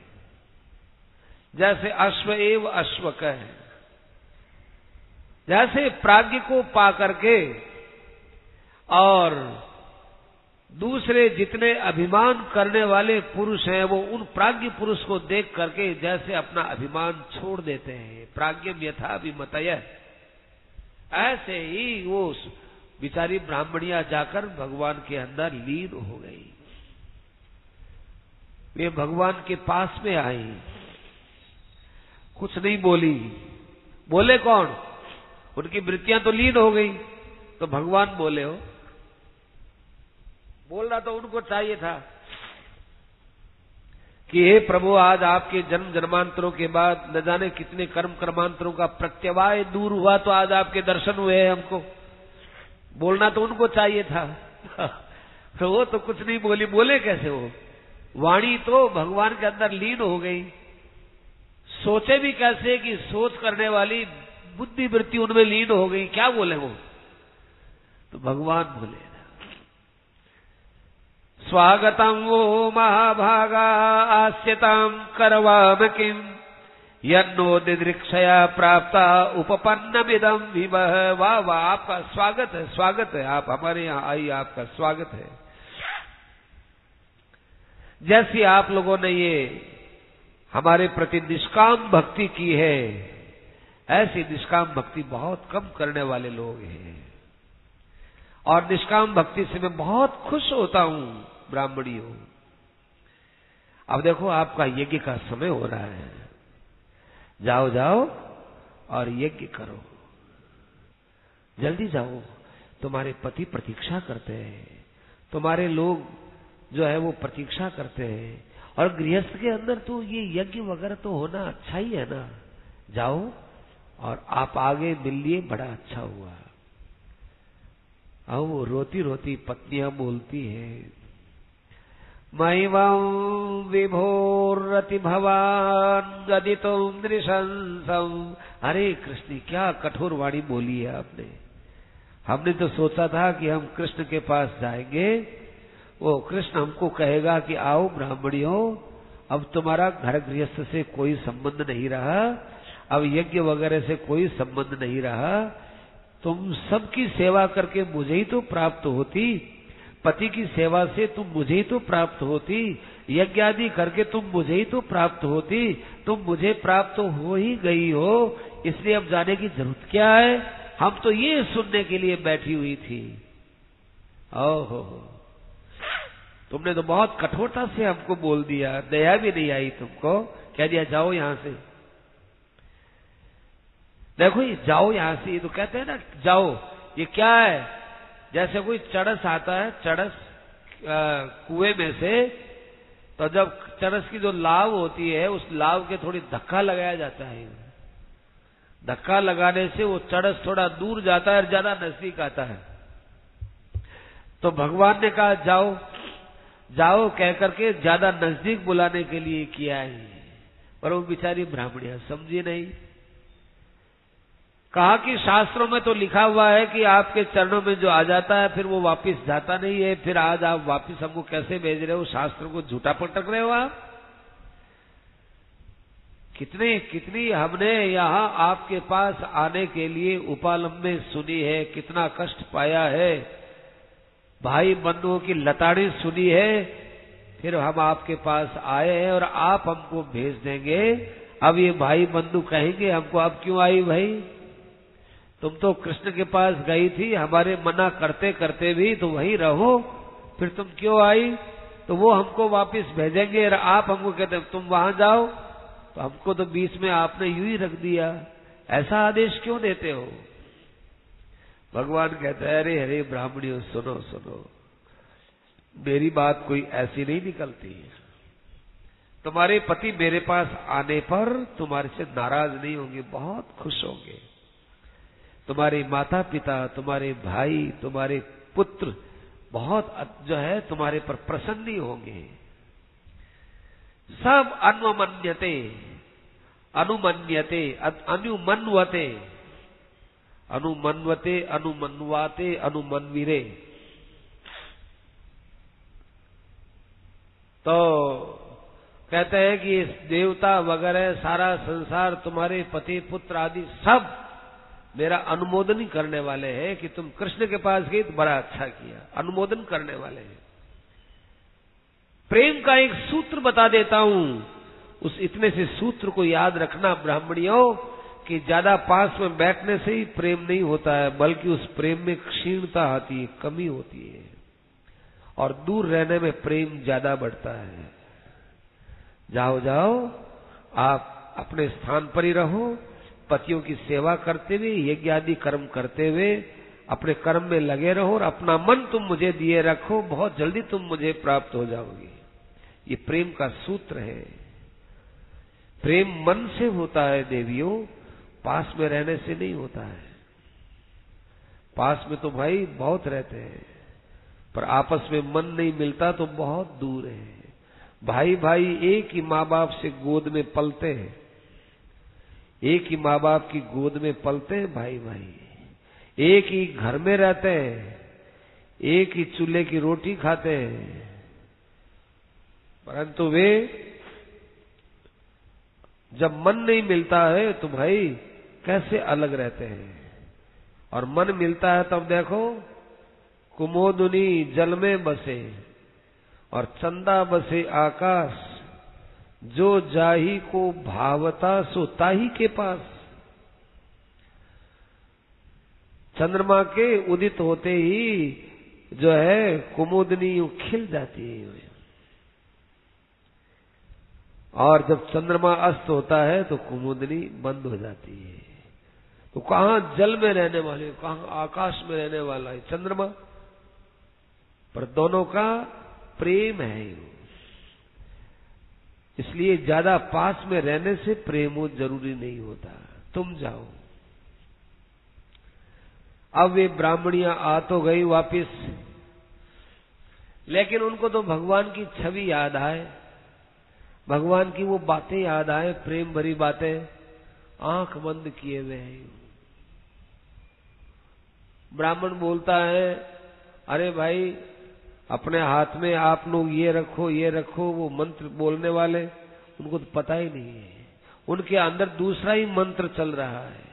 S1: जैसे अश्व एव अश्वक है। जैसे प्राज्ञ को पा करके और दूसरे जितने अभिमान करने वाले पुरुष हैं वो उन प्राज्ञ पुरुष को देख करके जैसे अपना अभिमान छोड़ देते हैं, प्राज्ञम यथा विमतय, ऐसे ही वो बिचारी ब्राह्मणियां जाकर भगवान के अंदर लीन हो गई। वे भगवान के पास में आई, कुछ नहीं बोली। बोले कौन? उनकी वृत्तियां तो लीन हो गई, तो भगवान बोले हो। बोलना तो उनको चाहिए था कि हे प्रभु, आज आपके जन्म जन्मांतरों के बाद न जाने कितने कर्म कर्मांतरों का प्रत्यवाय दूर हुआ, तो आज आपके दर्शन हुए हैं हमको। बोलना तो उनको चाहिए था तो वो तो कुछ नहीं बोली। बोले कैसे वो? वाणी तो भगवान के अंदर लीन हो गई। सोचे भी कैसे कि सोच करने वाली बुद्धि वृत्ति उनमें लीन हो गई। क्या बोले वो? तो भगवान बोले, स्वागतम वो महाभागा आस्यताम करवाम किम यन्नो दिदृक्षया प्राप्ता उपपन्नमिदं विवह। वाह वाह, आपका स्वागत है, स्वागत है, आप हमारे यहाँ आई, आपका स्वागत है। जैसी आप लोगों ने ये हमारे प्रति निष्काम भक्ति की है, ऐसी निष्काम भक्ति बहुत कम करने वाले लोग हैं, और निष्काम भक्ति से मैं बहुत खुश होता हूं ब्राह्मणियों। अब देखो, आपका यज्ञ का समय हो रहा है, जाओ जाओ और यज्ञ करो, जल्दी जाओ। तुम्हारे पति प्रतीक्षा करते हैं, तुम्हारे लोग जो है वो प्रतीक्षा करते हैं, और गृहस्थ के अंदर तो ये यज्ञ वगैरह तो होना अच्छा ही है ना। जाओ और आप आगे मिल लिए, बड़ा अच्छा हुआ। अब वो रोती रोती पत्नियां बोलती हैं, मैवं विभोरति भवान गदितुम नृशंसम। अरे कृष्ण, क्या कठोर वाणी बोली है आपने। हमने तो सोचा था कि हम कृष्ण के पास जाएंगे, वो कृष्ण हमको कहेगा कि आओ ब्राह्मणियों, अब तुम्हारा घर गृहस्थ से कोई संबंध नहीं रहा, अब यज्ञ वगैरह से कोई संबंध नहीं रहा, तुम सबकी सेवा करके मुझे ही तो प्राप्त होती, पति की सेवा से तुम मुझे ही तो प्राप्त होती, यज्ञ आदि करके तुम मुझे ही तो प्राप्त होती, तुम मुझे प्राप्त तो हो ही गई हो, इसलिए अब जाने की जरूरत क्या है? हम तो ये सुनने के लिए बैठी हुई थी। ओहो, तुमने तो बहुत कठोरता से हमको बोल दिया, दया भी नहीं आई तुमको, कह दिया जाओ यहां से। देखो ये जाओ यहां से, ये तो कहते हैं ना जाओ, ये क्या है? जैसे कोई चरस आता है, चरस कुएं में से, तो जब चरस की जो लाव होती है, उस लाव के थोड़ी धक्का लगाया जाता है। धक्का लगाने से वो चरस थोड़ा दूर जाता है और ज्यादा नजदीक आता है। तो भगवान ने कहा जाओ जाओ कह करके ज्यादा नजदीक बुलाने के लिए किया है, पर वो बेचारी ब्राह्मणियां समझी नहीं। कहा कि शास्त्रों में तो लिखा हुआ है कि आपके चरणों में जो आ जाता है फिर वो वापस जाता नहीं है, फिर आज आप वापस हमको कैसे भेज रहे हो? शास्त्र को झूठा पटक रहे हो आप। कितनी हमने यहाँ आपके पास आने के लिए उपालंबे सुनी है, कितना कष्ट पाया है, भाई बंधुओं की लताड़ें सुनी है, फिर हम आपके पास आए हैं और आप हमको भेज देंगे। अब ये भाई बंधु कहेंगे हमको, अब क्यों आई भाई? तुम तो कृष्ण के पास गई थी, हमारे मना करते करते भी तो वहीं रहो, फिर तुम क्यों आई? तो वो हमको वापस भेजेंगे और आप हमको कहते तुम वहां जाओ, तो हमको तो बीच में आपने यूं ही रख दिया, ऐसा आदेश क्यों देते हो? भगवान कहते हैं, अरे हरे ब्राह्मणियों सुनो सुनो, मेरी बात कोई ऐसी नहीं निकलती है। तुम्हारे पति मेरे पास आने पर तुम्हारे से नाराज नहीं होंगे, बहुत खुश होंगे। तुम्हारे माता पिता, तुम्हारे भाई, तुम्हारे पुत्र बहुत जो है तुम्हारे पर प्रसन्न होंगे। सब अनुमन्यते, अनुमन्यते, अनुमन्वते, अनुमन्वते, अनुमन्वाते, अनुमन्विरे। तो कहते हैं कि देवता वगैरह सारा संसार, तुम्हारे पति पुत्र आदि सब मेरा अनुमोदन ही करने वाले हैं कि तुम कृष्ण के पास गए तो बड़ा अच्छा किया, अनुमोदन करने वाले हैं। प्रेम का एक सूत्र बता देता हूं, उस इतने से सूत्र को याद रखना ब्राह्मणियों, कि ज्यादा पास में बैठने से ही प्रेम नहीं होता है, बल्कि उस प्रेम में क्षीणता आती है, कमी होती है, और दूर रहने में प्रेम ज्यादा बढ़ता है। जाओ जाओ, आप अपने स्थान पर ही रहो, पतियों की सेवा करते हुए, यज्ञ आदि कर्म करते हुए अपने कर्म में लगे रहो, और अपना मन तुम मुझे दिए रखो, बहुत जल्दी तुम मुझे प्राप्त हो जाओगे। ये प्रेम का सूत्र है। प्रेम मन से होता है देवियों, पास में रहने से नहीं होता है। पास में तो भाई बहुत रहते हैं, पर आपस में मन नहीं मिलता तो बहुत दूर है। भाई भाई एक ही माँ बाप से गोद में पलते हैं, एक ही माँ बाप की गोद में पलते हैं भाई भाई, एक ही घर में रहते हैं, एक ही चूल्हे की रोटी खाते हैं, परंतु वे जब मन नहीं मिलता है तो भाई कैसे अलग रहते हैं। और मन मिलता है तब देखो, कुमोदुनी जल में बसे और चंदा बसे आकाश, जो जाही को भावता सो ताही के पास। चंद्रमा के उदित होते ही जो है कुमुदनी खिल जाती है, और जब चंद्रमा अस्त होता है तो कुमुदनी बंद हो जाती है। तो कहां जल में रहने वाले, कहां आकाश में रहने वाला है चंद्रमा, पर दोनों का प्रेम है। इसलिए ज्यादा पास में रहने से प्रेम हो जरूरी नहीं होता। तुम जाओ। अब वे ब्राह्मणियां आ तो गई वापिस, लेकिन उनको तो भगवान की छवि याद आए, भगवान की वो बातें याद आए, प्रेम भरी बातें, आंख बंद किए हुए हैं। ब्राह्मण बोलता है, अरे भाई अपने हाथ में आप लोग ये रखो, वो मंत्र बोलने वाले उनको तो पता ही नहीं है, उनके अंदर दूसरा ही मंत्र चल रहा है,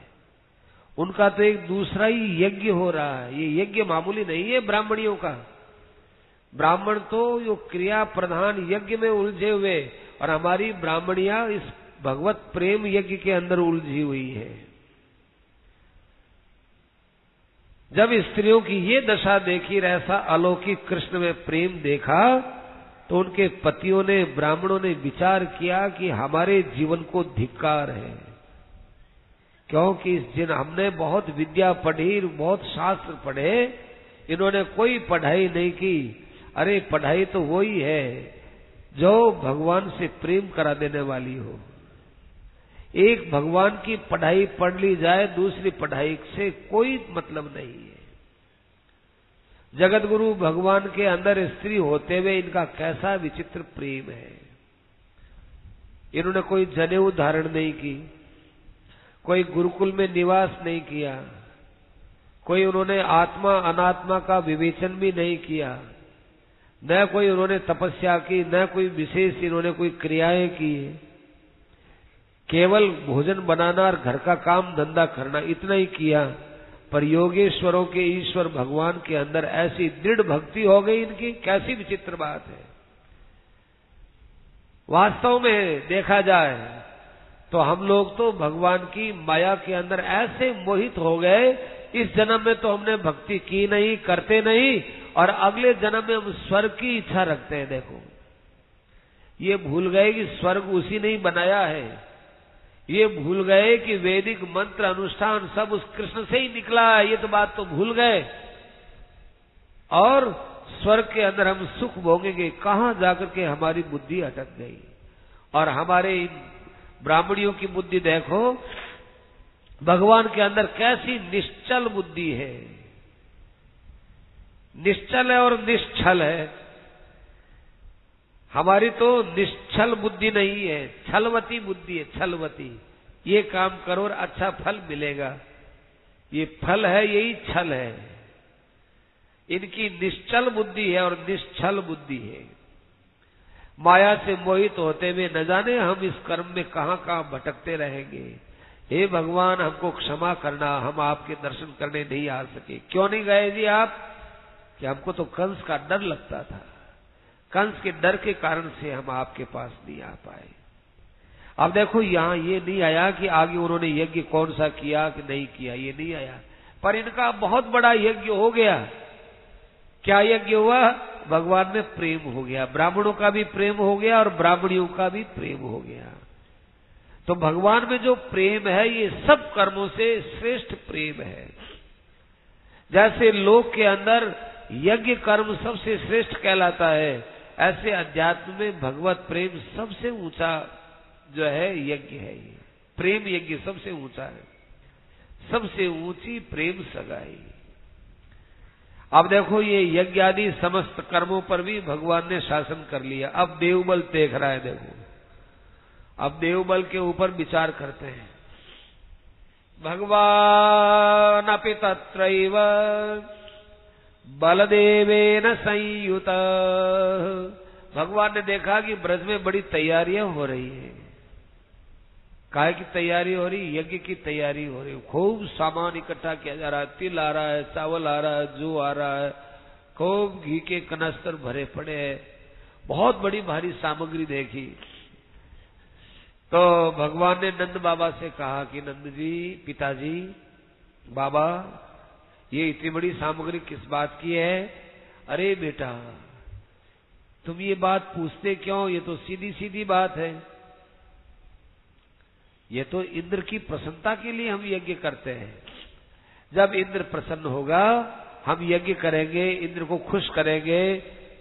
S1: उनका तो एक दूसरा ही यज्ञ हो रहा है। ये यज्ञ मामूली नहीं है ब्राह्मणियों का। ब्राह्मण तो जो क्रिया प्रधान यज्ञ में उलझे हुए, और हमारी ब्राह्मणियां इस भगवत प्रेम यज्ञ के अंदर उलझी हुई है। जब स्त्रियों की ये दशा देखी, ऐसा अलौकिक कृष्ण में प्रेम देखा, तो उनके पतियों ने, ब्राह्मणों ने विचार किया कि हमारे जीवन को धिक्कार है, क्योंकि जिन हमने बहुत विद्या पढ़ी, बहुत शास्त्र पढ़े, इन्होंने कोई पढ़ाई नहीं की। अरे पढ़ाई तो वही है जो भगवान से प्रेम करा देने वाली हो। एक भगवान की पढ़ाई पढ़ ली जाए, दूसरी पढ़ाई से कोई मतलब नहीं है। जगत गुरु भगवान के अंदर स्त्री होते हुए इनका कैसा विचित्र प्रेम है। इन्होंने कोई जनेऊ धारण नहीं की, कोई गुरुकुल में निवास नहीं किया, कोई उन्होंने आत्मा अनात्मा का विवेचन भी नहीं किया, न कोई उन्होंने तपस्या की, न कोई विशेष इन्होंने कोई क्रियाएं की। केवल भोजन बनाना और घर का काम धंधा करना, इतना ही किया। पर योगेश्वरों के ईश्वर भगवान के अंदर ऐसी दृढ़ भक्ति हो गई इनकी, कैसी विचित्र बात है। वास्तव में देखा जाए तो हम लोग तो भगवान की माया के अंदर ऐसे मोहित हो गए, इस जन्म में तो हमने भक्ति की नहीं, करते नहीं, और अगले जन्म में हम स्वर्ग की इच्छा रखते हैं। देखो, ये भूल गए कि स्वर्ग उसी ने ही बनाया है, ये भूल गए कि वैदिक मंत्र अनुष्ठान सब उस कृष्ण से ही निकला है, ये तो बात तो भूल गए। और स्वर्ग के अंदर हम सुख भोगेंगे, कहां जाकर के हमारी बुद्धि अटक गई। और हमारे ब्राह्मणियों की बुद्धि देखो, भगवान के अंदर कैसी निश्चल बुद्धि है, निश्चल है और निश्चल है। हमारी तो निश्चल बुद्धि नहीं है, छलवती बुद्धि है, छलवती। ये काम करो और अच्छा फल मिलेगा, ये फल है, यही छल है। इनकी निश्चल बुद्धि है और निश्चल बुद्धि है। माया से मोहित होते हुए न जाने हम इस कर्म में कहां कहां भटकते रहेंगे। हे भगवान, हमको क्षमा करना, हम आपके दर्शन करने नहीं आ सके। क्यों नहीं गए जी आप? कि हमको तो कंस का डर लगता था, कंस के डर के कारण से हम आपके पास नहीं आ पाए। अब देखो यहाँ ये नहीं आया कि आगे उन्होंने यज्ञ कौन सा किया कि नहीं किया, ये नहीं आया, पर इनका बहुत बड़ा यज्ञ हो गया। क्या यज्ञ हुआ? भगवान में प्रेम हो गया, ब्राह्मणों का भी प्रेम हो गया और ब्राह्मणियों का भी प्रेम हो गया। तो भगवान में जो प्रेम है ये सब कर्मों से श्रेष्ठ प्रेम है। जैसे लोक के अंदर यज्ञ कर्म सबसे श्रेष्ठ कहलाता है, ऐसे अध्यात्म में भगवत प्रेम सबसे ऊंचा जो है यज्ञ है। ये प्रेम यज्ञ सबसे ऊंचा है, सबसे ऊंची प्रेम सगाई। अब देखो ये यज्ञ आदि समस्त कर्मों पर भी भगवान ने शासन कर लिया। अब देवबल देख रहा है, देखो अब देवबल के ऊपर विचार करते हैं। भगवान अपि तत्रैव बलदेवेन संयुत। भगवान ने देखा कि ब्रज में बड़ी तैयारियां हो रही है। काहे की तैयारी हो रही? यज्ञ की तैयारी हो रही। खूब सामान इकट्ठा किया जा रहा है, तिल आ रहा है, चावल आ रहा है, जौ आ रहा है, खूब घी के कनस्तर भरे पड़े हैं, बहुत बड़ी भारी सामग्री देखी। तो भगवान ने नंद बाबा से कहा कि नंद जी, पिताजी, बाबा, ये इतनी बड़ी सामग्री किस बात की है? अरे बेटा, तुम ये बात पूछते क्यों? ये तो सीधी सीधी बात है। ये तो इंद्र की प्रसन्नता के लिए हम यज्ञ करते हैं। जब इंद्र प्रसन्न होगा, हम यज्ञ करेंगे, इंद्र को खुश करेंगे,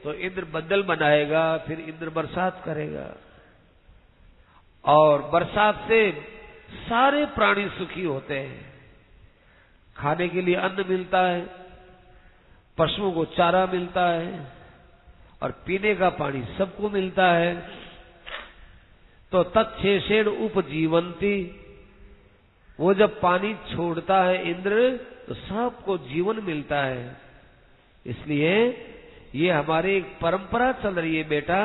S1: तो इंद्र बदल बनाएगा, फिर इंद्र बरसात करेगा और बरसात से सारे प्राणी सुखी होते हैं। खाने के लिए अन्न मिलता है, पशुओं को चारा मिलता है और पीने का पानी सबको मिलता है। तो तत्शेषेण उपजीवंती, वो जब पानी छोड़ता है इंद्र, तो सबको जीवन मिलता है। इसलिए ये हमारी एक परंपरा चल रही है बेटा।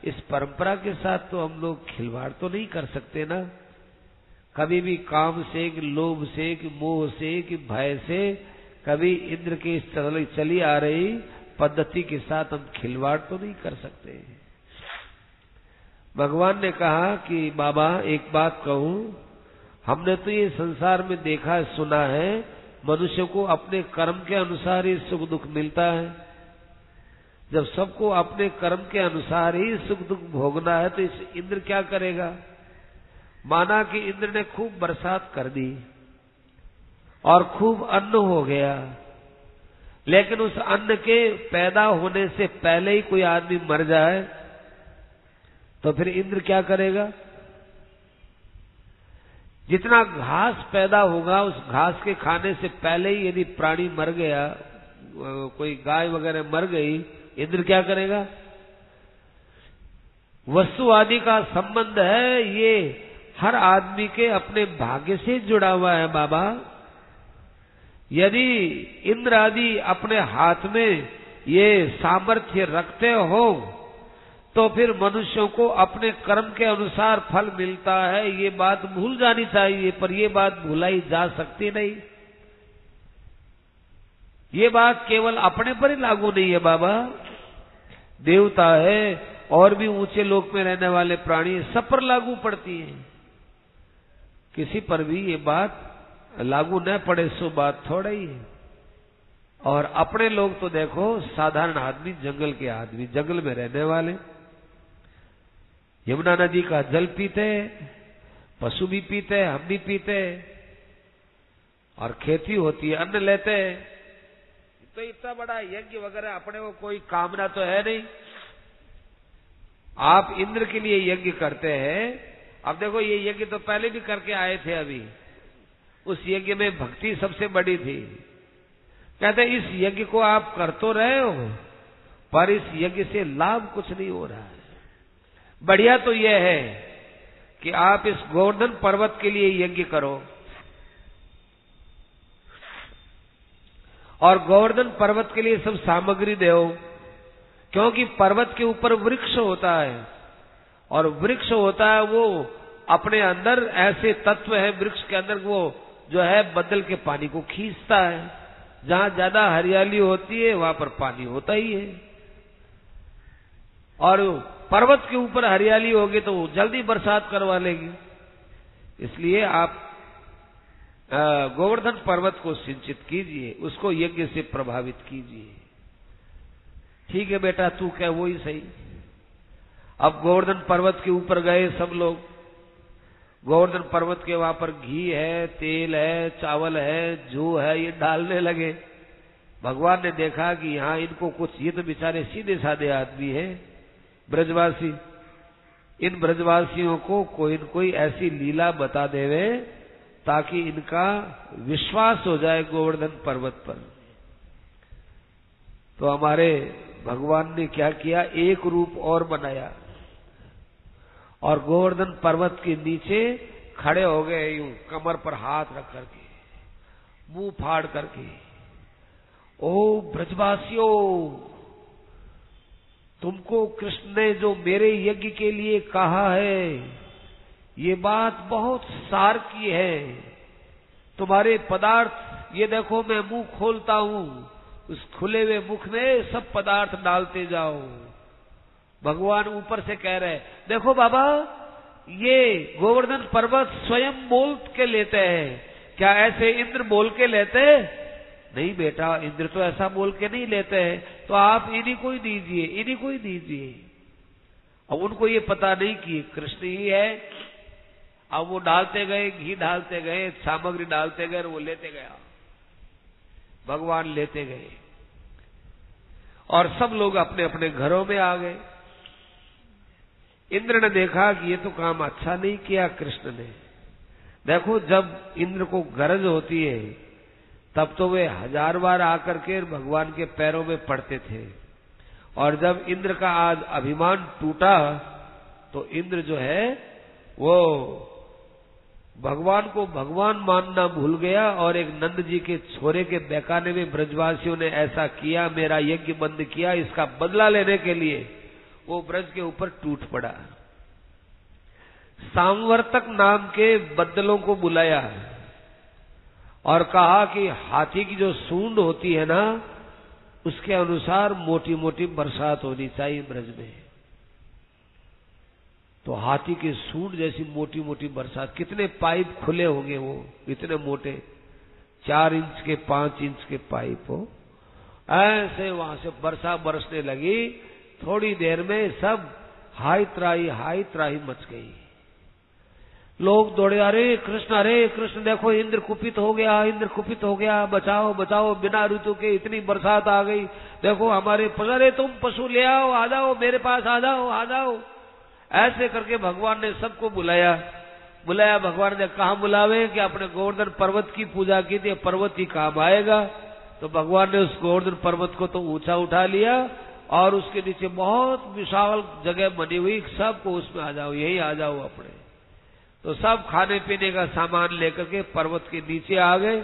S1: इस परंपरा के साथ तो हम लोग खिलवाड़ तो नहीं कर सकते ना। कभी भी काम से, कि लोभ से, कि मोह से, कि भय से, कभी इंद्र के इस चली आ रही पद्धति के साथ हम खिलवाड़ तो नहीं कर सकते। भगवान ने कहा कि बाबा, एक बात कहूं, हमने तो ये संसार में देखा है, सुना है, मनुष्य को अपने कर्म के अनुसार ही सुख दुख मिलता है। जब सबको अपने कर्म के अनुसार ही सुख दुख भोगना है, तो इस इंद्र क्या करेगा? माना कि इंद्र ने खूब बरसात कर दी और खूब अन्न हो गया, लेकिन उस अन्न के पैदा होने से पहले ही कोई आदमी मर जाए, तो फिर इंद्र क्या करेगा? जितना घास पैदा होगा, उस घास के खाने से पहले ही यदि प्राणी मर गया, कोई गाय वगैरह मर गई, इंद्र क्या करेगा? वस्तु आदि का संबंध है, ये हर आदमी के अपने भाग्य से जुड़ा हुआ है बाबा। यदि इंद्र आदि अपने हाथ में ये सामर्थ्य रखते हो, तो फिर मनुष्यों को अपने कर्म के अनुसार फल मिलता है। ये बात भूल जानी चाहिए, पर ये बात भुलाई जा सकती नहीं। ये बात केवल अपने पर ही लागू नहीं है बाबा। देवता है और भी ऊंचे लोक में रहने वाले प्राणी, सब पर लागू पड़ती है। किसी पर भी ये बात लागू न पड़े सो बात थोड़ा ही है। और अपने लोग तो देखो, साधारण आदमी, जंगल के आदमी, जंगल में रहने वाले, यमुना नदी का जल पीते, पशु भी पीते, हम भी पीते, और खेती होती है, अन्न लेते। तो इतना बड़ा यज्ञ वगैरह अपने को कोई कामना तो है नहीं। आप इंद्र के लिए यज्ञ करते हैं। अब देखो, ये यज्ञ तो पहले भी करके आए थे, अभी उस यज्ञ में भक्ति सबसे बड़ी थी। कहते इस यज्ञ को आप कर तो रहे हो, पर इस यज्ञ से लाभ कुछ नहीं हो रहा है। बढ़िया तो यह है कि आप इस गोवर्धन पर्वत के लिए यज्ञ करो, और गोवर्धन पर्वत के लिए सब सामग्री दो, क्योंकि पर्वत के ऊपर वृक्ष होता है, और वृक्ष होता है वो अपने अंदर ऐसे तत्व है वृक्ष के अंदर, वो जो है बदल के पानी को खींचता है। जहां ज्यादा हरियाली होती है वहां पर पानी होता ही है, और पर्वत के ऊपर हरियाली होगी तो जल्दी बरसात करवा लेगी। इसलिए आप गोवर्धन पर्वत को सिंचित कीजिए, उसको यज्ञ से प्रभावित कीजिए। ठीक है बेटा, तू क्या वो ही सही। अब गोवर्धन पर्वत के ऊपर गए सब लोग। गोवर्धन पर्वत के वहां पर घी है, तेल है, चावल है, जौ है, ये डालने लगे। भगवान ने देखा कि यहाँ इनको कुछ, ये तो बेचारे सीधे साधे आदमी है ब्रजवासी, इन ब्रजवासियों को कोई न कोई ऐसी लीला बता देवे ताकि इनका विश्वास हो जाए गोवर्धन पर्वत पर। तो हमारे भगवान ने क्या किया, एक रूप और बनाया और गोवर्धन पर्वत के नीचे खड़े हो गए, यूं कमर पर हाथ रख करके, मुंह फाड़ करके, ओ ब्रजवासियों, तुमको कृष्ण ने जो मेरे यज्ञ के लिए कहा है, ये बात बहुत सार की है। तुम्हारे पदार्थ, ये देखो मैं मुंह खोलता हूं, उस खुले हुए मुख में सब पदार्थ डालते जाओ। भगवान ऊपर से कह रहे, देखो बाबा, ये गोवर्धन पर्वत स्वयं बोल के लेते हैं, क्या ऐसे इंद्र बोल के लेते? नहीं बेटा, इंद्र तो ऐसा बोल के नहीं लेते हैं, तो आप इन्हीं को ही दीजिए, इन्हीं को ही दीजिए। अब उनको ये पता नहीं कि कृष्ण ही है। अब वो डालते गए, घी डालते गए, सामग्री डालते गए, वो लेते गया, भगवान लेते गए, और सब लोग अपने अपने घरों में आ गए। इंद्र ने देखा कि ये तो काम अच्छा नहीं किया कृष्ण ने। देखो, जब इंद्र को गरज होती है तब तो वे 1000 बार आकर के भगवान के पैरों में पड़ते थे, और जब इंद्र का आज अभिमान टूटा तो इंद्र जो है वो भगवान को भगवान मानना भूल गया, और एक नंद जी के छोरे के बहकाने में ब्रजवासियों ने ऐसा किया, मेरा यज्ञ बंद किया, इसका बदला लेने के लिए वो ब्रज के ऊपर टूट पड़ा। सांवर्तक नाम के बदलों को बुलाया और कहा कि हाथी की जो सूंड होती है ना, उसके अनुसार मोटी मोटी बरसात होनी चाहिए ब्रज में। तो हाथी के सूंड जैसी मोटी मोटी बरसात, कितने पाइप खुले होंगे वो, इतने मोटे, 4 इंच के 5 इंच के पाइप हो, ऐसे वहां से बरसा बरसने लगी। थोड़ी देर में सब हाय त्राही मच गई। लोग दौड़े, अरे कृष्ण देखो, इंद्र कुपित हो गया, इंद्र कुपित हो गया, बचाओ बचाओ, बिना ऋतु के इतनी बरसात आ गई, देखो हमारे, अरे तुम पशु ले आओ, आ जाओ मेरे पास, आ जाओ। ऐसे करके भगवान ने सबको बुलाया। भगवान ने कहा बुलावे कि अपने गोवर्धन पर्वत की पूजा की थी, पर्वत ही काम आएगा। तो भगवान ने उस गोवर्धन पर्वत को तो ऊंचा उठा लिया, और उसके नीचे बहुत विशाल जगह बनी हुई, सबको उसमें आ जाओ, यही आ जाओ अपने। तो सब खाने पीने का सामान लेकर के पर्वत के नीचे आ गए,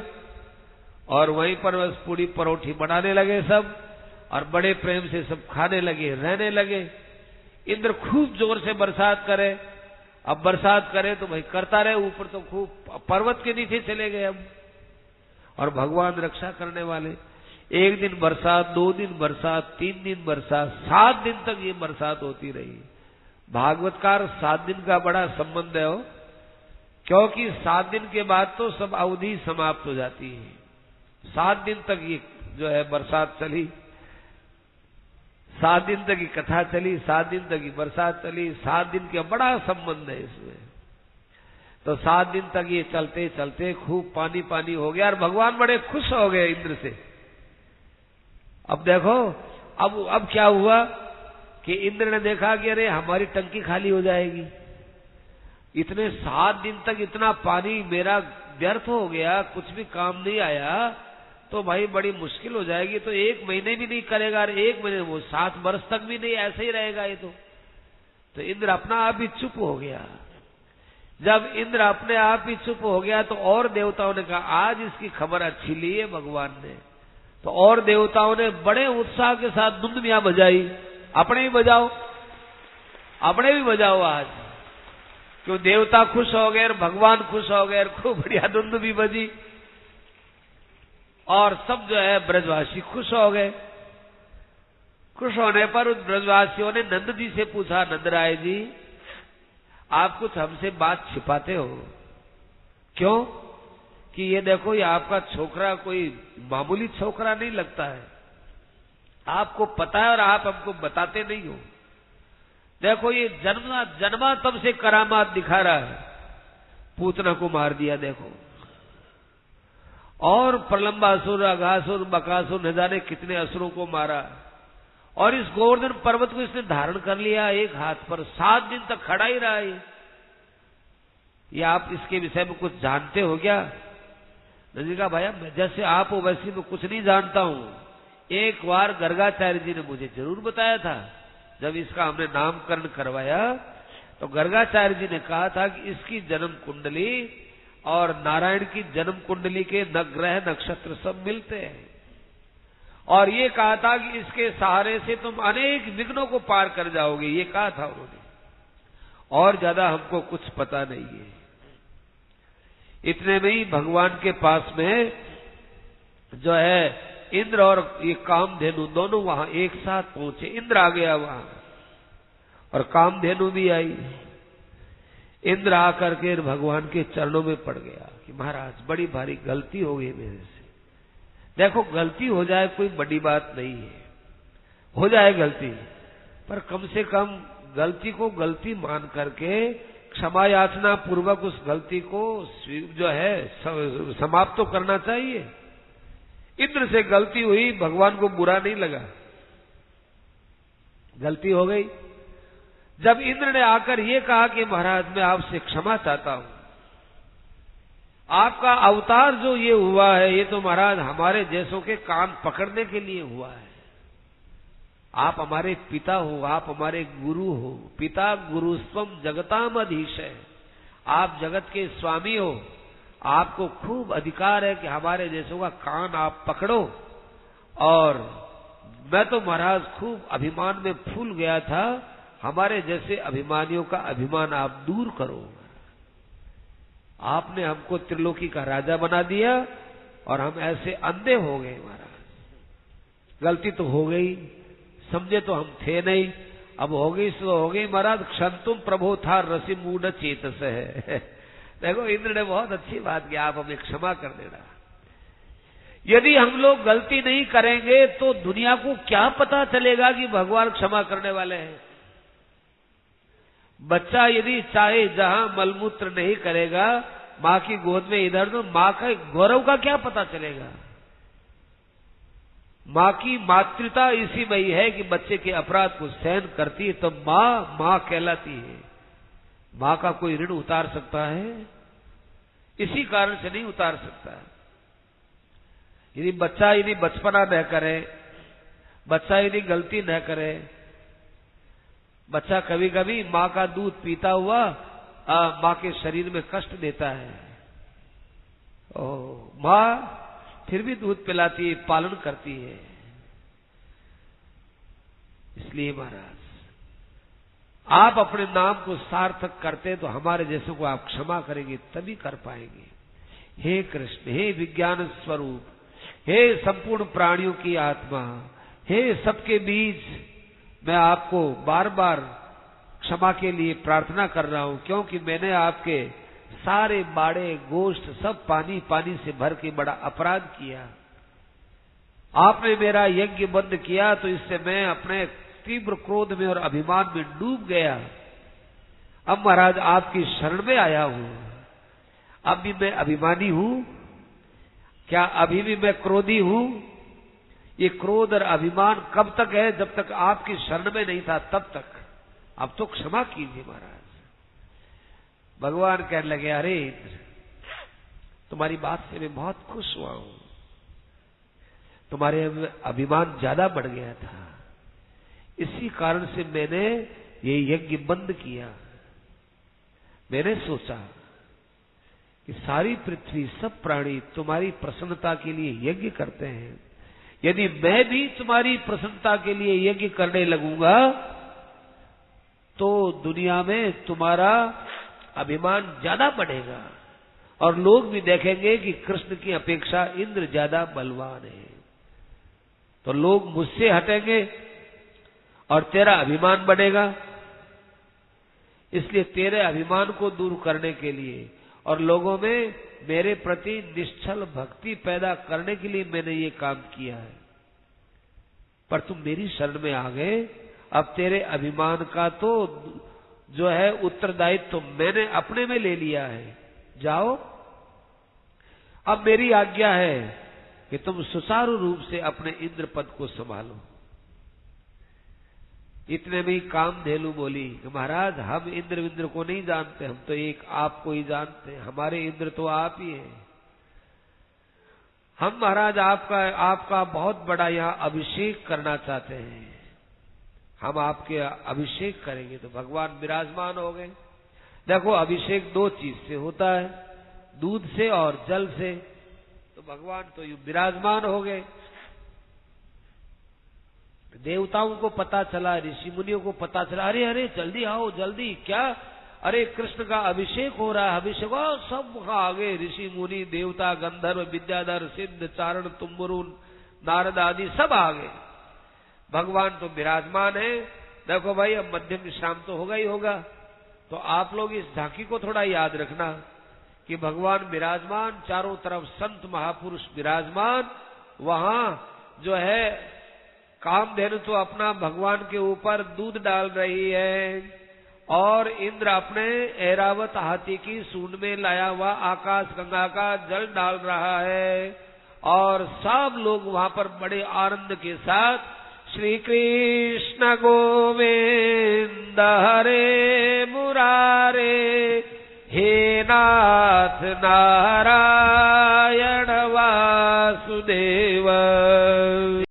S1: और वहीं पर बस पूरी परोठी बनाने लगे सब, और बड़े प्रेम से सब खाने लगे, रहने लगे। इंद्र खूब जोर से बरसात करे, अब बरसात करे तो भाई करता रहे, ऊपर तो खूब पर्वत के नीचे चले गए अब, और भगवान रक्षा करने वाले। 1 दिन बरसात, 2 दिन बरसात, 3 दिन बरसात, 7 दिन तक ये बरसात होती रही। भागवतकार 7 दिन का बड़ा संबंध है, क्योंकि 7 दिन के बाद तो सब अवधि समाप्त हो जाती है। 7 दिन तक ये जो है बरसात चली, 7 दिन तक की कथा चली, 7 दिन तक की बरसात चली, 7 दिन का बड़ा संबंध है इसमें। तो 7 दिन तक ये चलते चलते खूब पानी हो गया, और भगवान बड़े खुश हो गए इंद्र से। अब देखो, अब क्या हुआ कि इंद्र ने देखा कि अरे हमारी टंकी खाली हो जाएगी। इतने 7 दिन तक इतना पानी मेरा व्यर्थ हो गया, कुछ भी काम नहीं आया, तो भाई बड़ी मुश्किल हो जाएगी। तो 1 महीने भी नहीं करेगा, और 1 महीने वो 7 वर्ष तक भी नहीं, ऐसे ही रहेगा ये तो इंद्र अपना आप ही चुप हो गया। जब इंद्र अपने आप ही चुप हो गया तो और देवताओं ने कहा आज इसकी खबर अच्छी ली है भगवान ने। तो और देवताओं ने बड़े उत्साह के साथ दुंदुभियां बजाई। अपने भी बजाओ, अपने भी बजाओ आज, क्यों देवता खुश हो गए, भगवान खुश हो गए, खूब बढ़िया दुंदुभी बजी, और सब जो है ब्रजवासी खुश हो गए। खुश होने पर उस ब्रजवासियों ने नंद जी से पूछा, नंदराय जी आप कुछ हमसे बात छिपाते हो क्यों? कि ये देखो, ये आपका छोकरा कोई मामूली छोकरा नहीं लगता है, आपको पता है और आप हमको बताते नहीं हो। देखो ये जन्मा तब से करामात दिखा रहा है, पूतना को मार दिया देखो, और प्रलंबासुर, अघासुर, बकासुर, न जाने कितने असुरों को मारा, और इस गोवर्धन पर्वत को इसने धारण कर लिया एक हाथ पर, 7 दिन तक खड़ा ही रहा है। ये आप इसके विषय में कुछ जानते हो क्या? नंदी कहा भैया जैसे आप हो वैसे मैं कुछ नहीं जानता हूं। एक बार गर्गाचार्य जी ने मुझे जरूर बताया था, जब इसका हमने नामकरण करवाया तो गर्गाचार्य जी ने कहा था कि इसकी जन्म कुंडली और नारायण की जन्म कुंडली के ग्रह नक्षत्र सब मिलते हैं, और ये कहा था कि इसके सहारे से तुम अनेक विघ्नों को पार कर जाओगे, ये कहा था उन्होंने। और ज्यादा हमको कुछ पता नहीं है। इतने में ही भगवान के पास में जो है इंद्र और ये कामधेनु दोनों वहां एक साथ पहुंचे। इंद्र आ गया वहां और कामधेनु भी आई। इंद्र आकर के भगवान के चरणों में पड़ गया कि महाराज बड़ी भारी गलती हो गई मेरे से। देखो गलती हो जाए कोई बड़ी बात नहीं है, हो जाए गलती, पर कम से कम गलती को गलती मान करके क्षमा याचना पूर्वक उस गलती को जो है समाप्त तो करना चाहिए। इंद्र से गलती हुई, भगवान को बुरा नहीं लगा, गलती हो गई। जब इंद्र ने आकर ये कहा कि महाराज मैं आपसे क्षमा चाहता हूं, आपका अवतार जो ये हुआ है ये तो महाराज हमारे जैसों के कान पकड़ने के लिए हुआ है। आप हमारे पिता हो, आप हमारे गुरु हो, पिता गुरु स्वम जगताम अधीश है, आप जगत के स्वामी हो, आपको खूब अधिकार है कि हमारे जैसों का कान आप पकड़ो। और मैं तो महाराज खूब अभिमान में फूल गया था, हमारे जैसे अभिमानियों का अभिमान आप दूर करो। आपने हमको त्रिलोकी का राजा बना दिया और हम ऐसे अंधे हो गए महाराज। गलती तो हो गई, समझे तो हम थे नहीं, अब हो गई सो हो गई महाराज। क्षंतुम प्रभो था रसि मूढ़ चेतस है। देखो इंद्र ने बहुत अच्छी बात की, आप हमें क्षमा कर देना। यदि हम लोग गलती नहीं करेंगे तो दुनिया को क्या पता चलेगा कि भगवान क्षमा करने वाले हैं। बच्चा यदि चाहे जहां मलमूत्र नहीं करेगा मां की गोद में इधर, तो मां का गौरव का क्या पता चलेगा। मां की मातृता इसी में ही है कि बच्चे के अपराध को सहन करती है, तो मां मां कहलाती है। मां का कोई ऋण उतार सकता है? इसी कारण से नहीं उतार सकता। यदि बच्चा यदि बचपना न करे, बच्चा यदि गलती न करे, बच्चा कभी कभी मां का दूध पीता हुआ मां के शरीर में कष्ट देता है, मां फिर भी दूध पिलाती है, पालन करती है। इसलिए महाराज आप अपने नाम को सार्थक करते तो हमारे जैसों को आप क्षमा करेंगे तभी कर पाएंगे। हे कृष्ण, हे विज्ञान स्वरूप, हे संपूर्ण प्राणियों की आत्मा, हे सबके बीज, मैं आपको बार बार क्षमा के लिए प्रार्थना कर रहा हूं, क्योंकि मैंने आपके सारे बाड़े गोश्त सब पानी पानी से भर के बड़ा अपराध किया। आपने मेरा यज्ञ बंद किया तो इससे मैं अपने तीव्र क्रोध में और अभिमान में डूब गया। अब महाराज आपकी शरण में आया हूं। अब भी मैं अभिमानी हूं क्या? अभी भी मैं क्रोधी हूं? ये क्रोध और अभिमान कब तक है? जब तक आपकी शरण में नहीं था तब तक। अब तो क्षमा कीजिए महाराज। भगवान कहने लगे, अरे इंद्र, तुम्हारी बात से मैं बहुत खुश हुआ हूं। तुम्हारे अभिमान ज्यादा बढ़ गया था, इसी कारण से मैंने ये यज्ञ बंद किया। मैंने सोचा कि सारी पृथ्वी, सब प्राणी तुम्हारी प्रसन्नता के लिए यज्ञ करते हैं। यदि मैं भी तुम्हारी प्रसन्नता के लिए यज्ञ करने लगूंगा तो दुनिया में तुम्हारा अभिमान ज्यादा बढ़ेगा और लोग भी देखेंगे कि कृष्ण की अपेक्षा इंद्र ज्यादा बलवान है। तो लोग मुझसे हटेंगे और तेरा अभिमान बढ़ेगा। इसलिए तेरे अभिमान को दूर करने के लिए और लोगों में मेरे प्रति निश्चल भक्ति पैदा करने के लिए मैंने ये काम किया है। पर तुम मेरी शरण में आ गए, अब तेरे अभिमान का तो जो है उत्तरदायित्व तो मैंने अपने में ले लिया है। जाओ, अब मेरी आज्ञा है कि तुम सुचारू रूप से अपने इंद्र पद को संभालो। इतने में ही कामधेनु बोली कि महाराज, हम इंद्र विंद्र को नहीं जानते, हम तो एक आपको ही जानते हैं। हमारे इंद्र तो आप ही हैं। हम महाराज आपका बहुत बड़ा यहाँ अभिषेक करना चाहते हैं। हम आपके अभिषेक करेंगे। तो भगवान विराजमान हो गए। देखो, अभिषेक दो चीज से होता है, दूध से और जल से। तो भगवान तो विराजमान हो गए। देवताओं को पता चला, ऋषि मुनियों को पता चला, अरे अरे जल्दी आओ, जल्दी। क्या? अरे कृष्ण का अभिषेक हो रहा है। अभिषेक सब वहां आ गए, ऋषि मुनि, देवता, गंधर्व, विद्याधर, सिद्ध, चारण, तुम्बुरुन, नारद आदि सब आ गए। भगवान तो विराजमान है। देखो भाई, अब मध्यम विश्राम तो होगा ही होगा। तो आप लोग इस झांकी को थोड़ा याद रखना कि भगवान विराजमान, चारों तरफ संत महापुरुष विराजमान। वहां जो है कामधेनु तो अपना भगवान के ऊपर दूध डाल रही है और इंद्र अपने ऐरावत हाथी की सूंड में लाया हुआ आकाश गंगा का जल डाल रहा है। और सब लोग वहां पर बड़े आनंद के साथ श्री कृष्ण गोविंद हरे मुरारे, हे नाथ नारायण वासुदेव